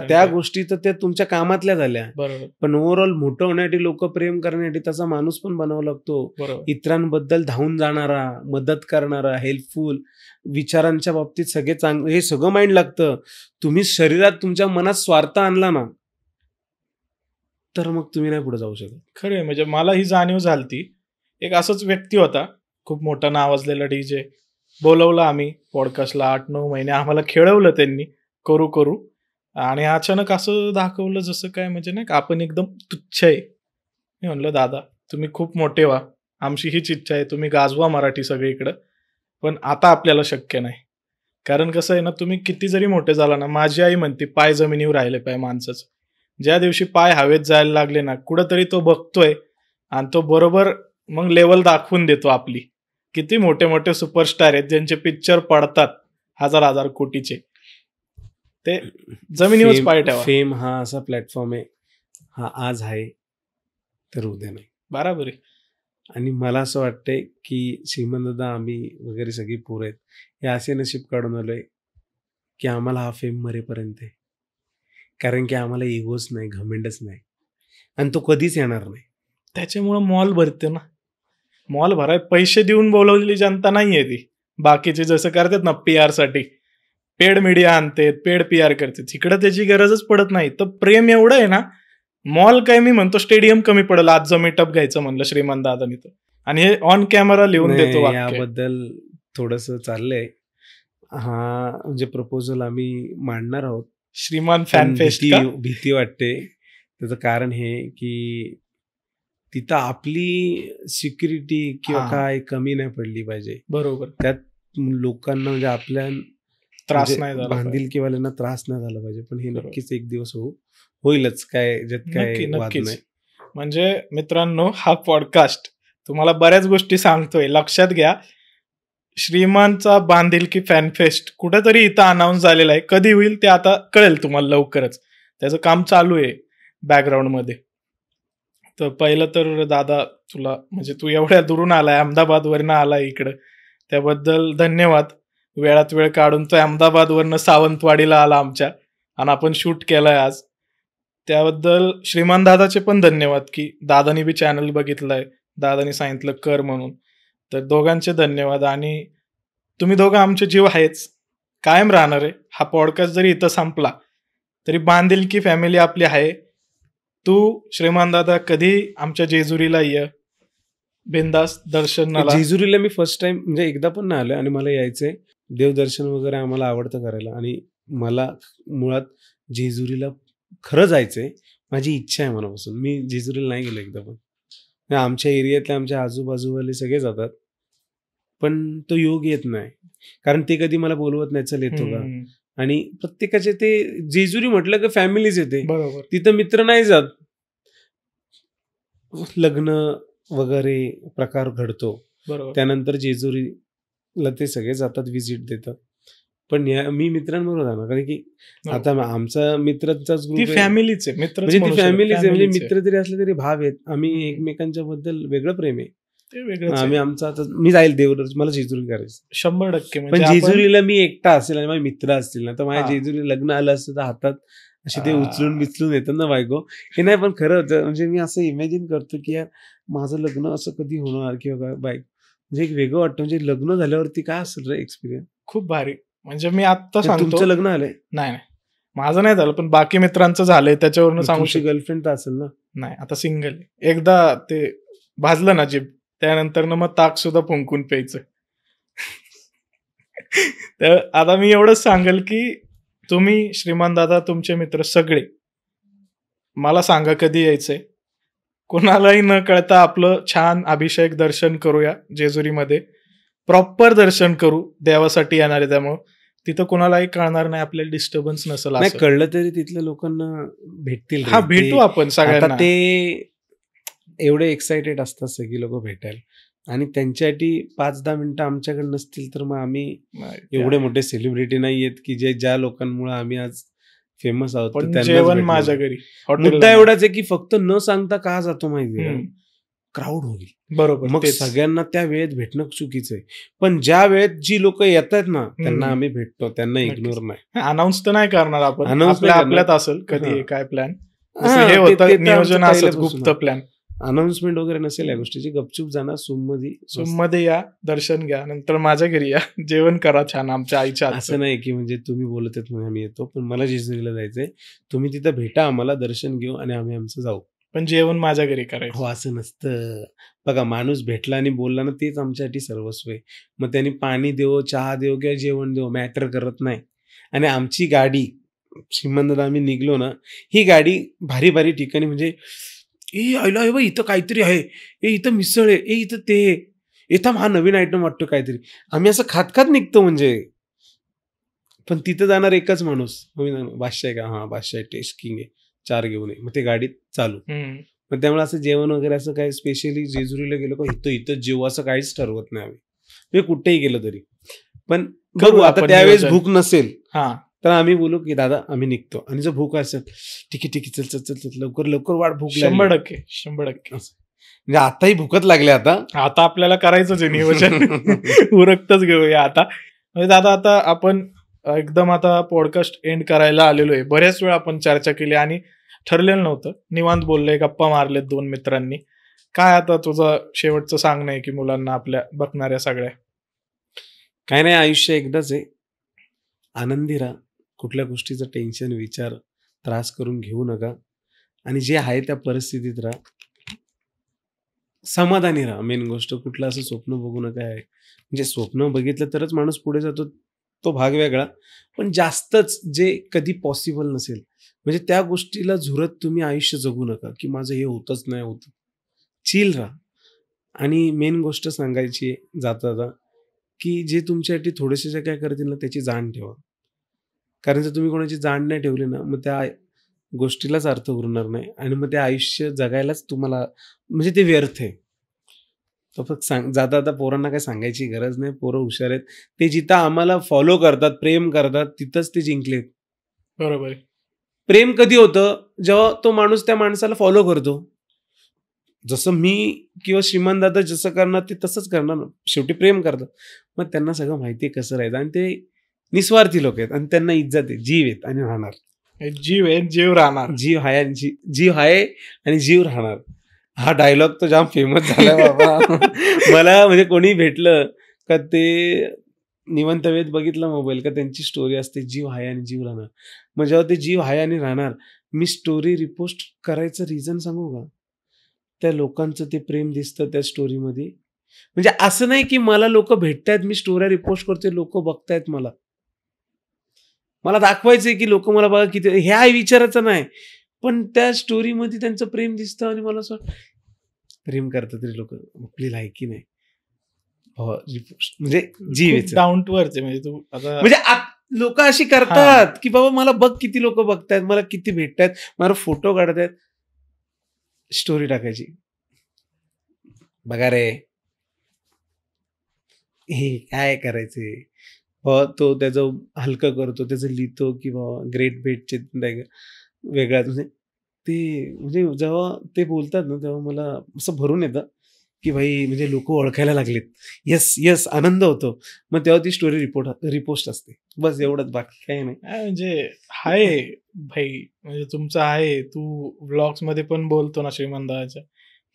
Speaker 2: त्या गोष्टी तर त्या तुमच्या कामातल्या झाल्या.
Speaker 1: बरोबर.
Speaker 2: पण ओव्हरऑल मोठं होण्यासाठी, लोक प्रेम करण्यासाठी तसा माणूस पण बनावा लागतो.
Speaker 1: बरोबर.
Speaker 2: इतरांबद्दल धावून जाणारा, मदत करणारा, हेल्पफुल, विचारांच्या बाबतीत सगळे चांगले, हे सगळं माइंड लागतं. तुम्ही शरीरात तुमच्या मनात स्वार्थ आणला ना, तर मग तुम्ही नाही पुढे जाऊ शकत.
Speaker 1: खरं म्हणजे मला ही जाणीव झालती. एक असंच व्यक्ती होता, खूप मोठा नावाजलेला डीजे. बोलवलं आम्ही पॉडकास्टला, 8-9 महिने आम्हाला खेळवलं त्यांनी करू करू, आणि अचानक असं दाखवलं जसं काय म्हणजे नाही का आपण एकदम तुच्छ आहे. मी म्हणलं दादा तुम्ही खूप मोठे व्हा, आमची हीच इच्छा आहे, तुम्ही गाजवा मराठी सगळीकडं, पण आता आपल्याला शक्य नाही. कारण कसं आहे ना, तुम्ही किती जरी मोठे झाला ना, माझी आई म्हणते पाय जमिनीवर राहिले पाय माणसाचं. ज्या दिवशी पाय हवेत जायला लागले ना, कुठंतरी तो बघतोय आणि तो बरोबर मग लेवल दाखवून देतो आपली. किती मोठे मोठे सुपरस्टार आहेत ज्यांचे पिक्चर पडतात 1000 कोटीचे, ते जमिनीवर पाय ठेवा.
Speaker 2: फेम हा असा प्लॅटफॉर्म आहे, हा आज आहे तर उद्या नाही.
Speaker 1: बरोबर आहे.
Speaker 2: आणि मला असं वाटतंय की श्रीमंतदा, आम्ही वगैरे सगळी पोरं आहेत, हे असे नशीब काढून आलोय की आम्हाला हा फेम मरेपर्यंत आहे. कारण की आम्हाला इगोच नाही, घमेंडच नाही, आणि तो कधीच येणार नाही.
Speaker 1: त्याच्यामुळं मॉल भरते ना, मॉल भराय पैसे देऊन बोलवलेली जनता नाहीये ती. बाकीचे जसं करतात ना PR साठी, पेड मीडिया आणते, पेड PR करते, तिकडं त्याची गरजच पडत नाही. तर प्रेम एवढं आहे ना, मॉल काय मी म्हणतो स्टेडियम कमी पडेल आज जर मीटअप घ्यायचं म्हणलं श्रीमंत दादानी तर. आणि हे ऑन कॅमेरा लिहून देतो वाक्य.
Speaker 2: याबद्दल थोडस चाललंय, हा म्हणजे प्रपोजल आम्ही मांडणार आहोत.
Speaker 1: श्रीमान फॅन फेस्ट.
Speaker 2: भीती वाटते. त्याचं कारण हे की तिथं आपली सिक्युरिटी किंवा काय कमी नाही पडली पाहिजे.
Speaker 1: बरोबर.
Speaker 2: त्यात लोकांना म्हणजे आपल्या
Speaker 1: त्रास नाही झाला,
Speaker 2: बांधिलकीवाल्यांना त्रास नाही झाला पाहिजे. पण हे नक्कीच एक दिवस होईलच, काय ज्यात काय वाद नाही.
Speaker 1: म्हणजे मित्रांनो, हा पॉडकास्ट तुम्हाला बऱ्याच गोष्टी सांगतोय, लक्षात घ्या. श्रीमानचा बांधिलकी फॅन फेस्ट कुठेतरी इथं अनाऊन्स झालेला आहे. कधी होईल ते आता कळेल तुम्हाला लवकरच. त्याचं काम चालू आहे बॅकग्राऊंड मध्ये. तर पहिलं तर दादा तुला, म्हणजे तू एवढ्या दुरून आलाय, अहमदाबादवरनं आलाय इकडं, त्याबद्दल धन्यवाद. वेळात वेळ काढून तो अहमदाबादवरनं सावंतवाडीला आला आमच्या, आणि आपण शूट केलाय आज. त्याबद्दल श्रीमान दादाचे पण धन्यवाद की दादानी बी चॅनल बघितलाय, दादानी सांगितलं कर म्हणून. तर दोघांचे धन्यवाद. आणि तुम्ही दोघं आमचे जीव आहेच, कायम राहणार आहे. हा पॉडकास्ट जरी इथं संपला तरी बांधिलकी फॅमिली आपली आहे. तू श्रीमान दादा कधी आमच्या जेजुरीला ये, बिंदास दर्शनाला.
Speaker 2: जेजुरीला मी फर्स्ट टाइम म्हणजे एकदा पण नाही आलोय आणि मला यायचंय. देवदर्शन वगैरे आम्हाला आवडतं करायला आणि मला मुळात जेजुरीला खरं जायचंय. माझी इच्छा आहे मनापासून. मी जेजुरीला नाही गेलो एकदा पण. आमच्या एरियातले आमच्या आजूबाजूवाले सगळे जातात पण तो योग येत नाही, कारण ते कधी मला बोलवत नाही चल येतो का. आणि प्रत्येकाचे ते जेजुरी म्हटलं की फॅमिलीच येते,
Speaker 1: बरोबर.
Speaker 2: तिथं मित्र नाही जात. लग्न वगैरे प्रकार घडतो,
Speaker 1: बरोबर.
Speaker 2: त्यानंतर जेजुरीला ते सगळे जातात, व्हिजिट देतात. पण मी मित्रांबरोबर जाणार, कारण की आता आमचा मित्रांचाच ग्रुप
Speaker 1: फॅमिलीच आहे, मित्र
Speaker 2: म्हणजे ती फॅमिलीच आहे. म्हणजे मित्र जरी असले तरी भाव आहेत. आम्ही एकमेकांच्या बद्दल वेगळं प्रेम आहे. आम्ही आमचं आता मी जाईल देवदर्शन, मला जेजुरी करायचं
Speaker 1: 100%.
Speaker 2: पण जेजुरीला मी एकटा असेल आणि माझे मित्र असतील ना तर माझ्या जेजुरी लग्न आलं असतं तर हातात असे ते उचलून बिचलून येतात ना बायको. हे नाही पण खरं होतं. म्हणजे मी असं इमॅजिन करतो की यार माझं लग्न असं कधी होणार किंवा बायको, म्हणजे एक वेगळं वाटतं. म्हणजे लग्न झाल्यावरती काय असेल रे एक्सपिरियन्स.
Speaker 1: खूप भारी. म्हणजे मी आता सांगतो.
Speaker 2: तुमचं लग्न आलंय?
Speaker 1: नाही, माझं नाही झालं पण बाकी मित्रांचं झालंय, त्याच्यावरून सांगू शकतो.
Speaker 2: गर्लफ्रेंड तर असेल ना?
Speaker 1: नाही, आता सिंगल. एकदा ते भाजलं ना जीभ, त्यानंतर ना मग ताक सुद्धा फुंकून प्यायचं. तर आता मी एवढंच सांगेल की तुम्ही श्रीमान दादा, तुमचे मित्र सगळे मला सांगा कधी यायचंय. कोणालाही न कळता आपलं छान अभिषेक दर्शन करूया जेजुरीमध्ये. प्रॉपर दर्शन करू, देवासाठी येणार आहे त्यामुळं तिथं कोणालाही कळणार नाही, आपल्याला डिस्टर्बन्स नसेल.
Speaker 2: नाही कळलं तरी तिथल्या लोकांना भेटतील.
Speaker 1: हा, भेटू आपण सगळ्यांना.
Speaker 2: ते एवढे एक्साइटेड असतात सगळी लोक भेटायला आणि त्यांच्यासाठी 5-10 मिनिटं आमच्याकडे नसतील तर मग आम्ही एवढे मोठे सेलिब्रिटी नाही आहेत की ज्या लोकांमुळे आम्ही आज फेमस आहोत.
Speaker 1: जेवण माझ्या घरी.
Speaker 2: मुद्दा एवढाच आहे की फक्त न सांगता का जातो माहिती, क्राऊड होईल.
Speaker 1: बरोबर.
Speaker 2: मग सगळ्यांना त्या वेळेत भेटणं चुकीचं आहे. पण ज्या वेळेत जी लोक येतात ना त्यांना आम्ही भेटतो, त्यांना इग्नोर नाही.
Speaker 1: अनाऊन्स तर नाही करणार आपण, आपल्यात असेल कधी काय प्लॅन हे होतं, नियोजन असं गुप्त प्लॅन.
Speaker 2: अनाउन्समेंट वगैरे नसेल या गोष्टीची. गपचूप जाणार
Speaker 1: मध्ये या, दर्शन घ्या, नंतर माझ्या घरी या, जेवण करा छान आमच्या आईच्या. असं नाही
Speaker 2: की म्हणजे तुम्ही बोलत आहेत म्हणून आम्ही येतो, पण मला जेजुरीला जायचंय, तुम्ही तिथं भेटा आम्हाला, दर्शन घेऊ आणि आम्ही आमचं जाऊ,
Speaker 1: पण जेवण माझ्या घरी करायचं.
Speaker 2: हो असं नसतं. बघा माणूस भेटला आणि बोलला ना तेच आमच्यासाठी सर्वस्व आहे. मग त्यांनी पाणी देव, चहा देव किंवा जेवण देव मॅटर करत नाही. आणि आमची गाडी श्रीमंत आम्ही निघलो ना, ही गाडी भारी भारी ठिकाणी म्हणजे आयला हे बघ इथं काहीतरी आहे, इथं मिसळ आहे, इथं ते इथं हा नवीन आयटम वाटतो काहीतरी, आम्ही असं खात खात निघतो म्हणजे. पण तिथं जाणार एकच माणूस, बादशाह आहे का, हा बादशाह टेस्ट किंग आहे, 4 घेऊन ये, मग ते गाडीत चालू. मग त्यामुळे असं जेवण वगैरे असं काही स्पेशली जेजुरीला गेलो का इथं जेव असं काहीच ठरवत नाही आम्ही, कुठेही गेलो तरी. पण बघू आता त्यावेळेस भूक नसेल तर आम्ही बोलू की दादा आम्ही निघतो, आणि जर भूक असेल ठीक आहे चल चल चल चल लवकर लवकर वाढ, भूक
Speaker 1: 100%
Speaker 2: म्हणजे आताही भूकच लागले. आता
Speaker 1: आपल्याला करायचंच आहे नियोजन. उरकतच घेऊया आता. म्हणजे दादा आता आपण एकदम आता पॉडकास्ट एंड करायला आलेलो आहे. बऱ्याच वेळा आपण चर्चा केली आणि ठरलेलं नव्हतं, निवांत बोललोय, गप्पा मारलेत 2 मित्रांनी. काय आता तुझं शेवटचं सांगणं आहे की मुलांना आपल्या बघणाऱ्या सगळ्या?
Speaker 2: काय नाही, आयुष्य एकदाच आहे, आनंदी राहा, कुठल्या गोष्टीचं टेन्शन विचार त्रास करून घेऊ नका, आणि जे आहे त्या परिस्थितीत राहा, समाधानी राहा. मेन गोष्ट, कुठलं असं स्वप्न बघू नका. आहे म्हणजे स्वप्न बघितलं तरच माणूस पुढे जातो, तो भाग वेगळा, पण जास्तच जे कधी पॉसिबल नसेल म्हणजे त्या गोष्टीला झुरत तुम्ही आयुष्य जगू नका की माझं हे होतच नाही होत. चिल राहा. आणि मेन गोष्ट सांगायची जाता जाता की जे तुमच्यासाठी थोडेसे जे काय करतील ना त्याची जाण ठेवा, कारण जर तुम्ही कोणाची जाण नाही ठेवली ना मग त्या गोष्टीलाच अर्थ उरणार नाही, आणि मग ते आयुष्य जगायलाच तुम्हाला म्हणजे ते व्यर्थ आहे. तर फक्त जाता आता पोरांना काय सांगायची गरज नाही, पोरं हुशार आहेत, ते जिथं आम्हाला फॉलो करतात, प्रेम करतात, तिथंच ते जिंकलेत.
Speaker 1: बरोबर.
Speaker 2: प्रेम कधी होतं, जेव्हा तो माणूस त्या माणसाला फॉलो करतो. जसं मी किंवा श्रीमान दादा जसं करणार ते तसंच करणार ना, शेवटी प्रेम करतात. मग त्यांना सगळं माहिती आहे कसं राहायचं, आणि ते निस्वार्थी लोक आहेत, आणि त्यांना इज्जत आहे, जीव आहेत आणि राहणार.
Speaker 1: जीव आहे, जीव राहणार.
Speaker 2: जीव आहे आणि जीव आहे आणि जीव राहणार. हा डायलॉग तो जाम फेमस झालाय बाबा. मला म्हणजे कोणी भेटलं का ते निवांत वेळेत बघितला मोबाईल का त्यांची स्टोरी असते जीव हाय आणि जीव राहणार. मग जेव्हा ते जीव हाय आणि राहणार, मी स्टोरी रिपोस्ट करायचं रिझन सांगू का? त्या लोकांचं ते प्रेम दिसतं त्या स्टोरीमध्ये. म्हणजे असं नाही की मला लोक भेटतायत, मी स्टोऱ्या रिपोस्ट करतोय, लोक बघतायत मला. मला दाखवायचंय की लोक मला बघा किती, ह्या विचाराचं नाही, पण त्या स्टोरीमध्ये त्यांचं प्रेम दिसतं आणि मला असं प्रेम करतात तरी लोक, आपली लायकी नाही. म्हणजे जीव
Speaker 1: डाऊन टू अर्थ म्हणजे तू आता
Speaker 2: म्हणजे लोक अशी करतात की बाबा मला बघ किती लोक बघतायत, मला किती भेटतायत, मला फोटो काढतायत, स्टोरी टाकायची. बघा रे हे काय करायचंय. तो त्याचं हलकं करतो, त्याचं लिहितो की बाबा ग्रेट भेटचे वेगळ्याच. म्हणजे जेव्हा ते बोलतात ना तेव्हा मला असं भरून येतं की भाई म्हणजे लोक ओळखायला लागलेत. येस येस, आनंद होतो. मग तेव्हा ती स्टोरी रिपोस्ट असते. बस एवढंच, बाकी काही नाही.
Speaker 1: म्हणजे आहे भाई, म्हणजे तुमचं आहे. तू व्लॉग्स मध्ये पण बोलतो ना श्रीमंताच्या,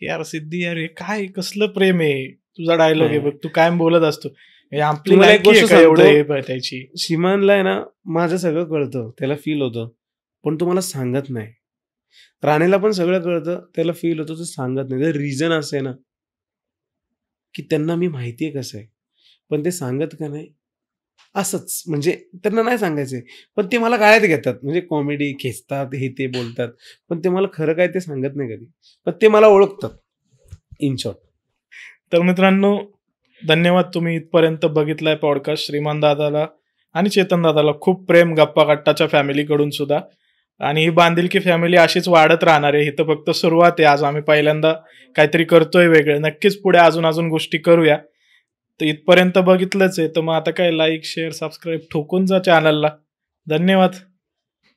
Speaker 1: यार सिद्धी यार हे काय कसलं प्रेम आहे. तुझा डायलॉग आहे बघ, तू कायम बोलत असतो. आपली
Speaker 2: मला एक गोष्ट
Speaker 1: सांगतो, त्याची
Speaker 2: श्रीमानला आहे ना माझं सगळं कळतं, त्याला फील होतं, पण तो मला सांगत नाही. राणेला पण सगळं कळतं, त्याला फील होतं, तो सांगत नाही. रिझन असं आहे ना की त्यांना मी माहितीये कसं आहे, पण ते सांगत का नाही असंच. म्हणजे त्यांना नाही सांगायचंय, पण ते मला गाळ्यात घेतात. म्हणजे कॉमेडी खेचतात, हे ते बोलतात, पण ते मला खरं काय ते सांगत नाही कधी. पण ते मला ओळखतात इन शॉर्ट.
Speaker 1: तर मित्रांनो, धन्यवाद, तुम्ही इथपर्यंत बघितलाय पॉडकास्ट. श्रीमान दादाला आणि चेतन दादाला खूप प्रेम गप्पा कट्टाच्या फॅमिलीकडून सुद्धा. आणि ही बांधिलकी फॅमिली अशीच वाढत राहणार आहे. ही तर फक्त सुरुवात आहे. आज आम्ही पहिल्यांदा काहीतरी करतोय वेगळं. नक्कीच पुढे अजून गोष्टी करूया. तर इथपर्यंत बघितलंच आहे, तर मग आता काय लाईक शेअर सबस्क्राईब ठोकून जा चॅनलला. धन्यवाद.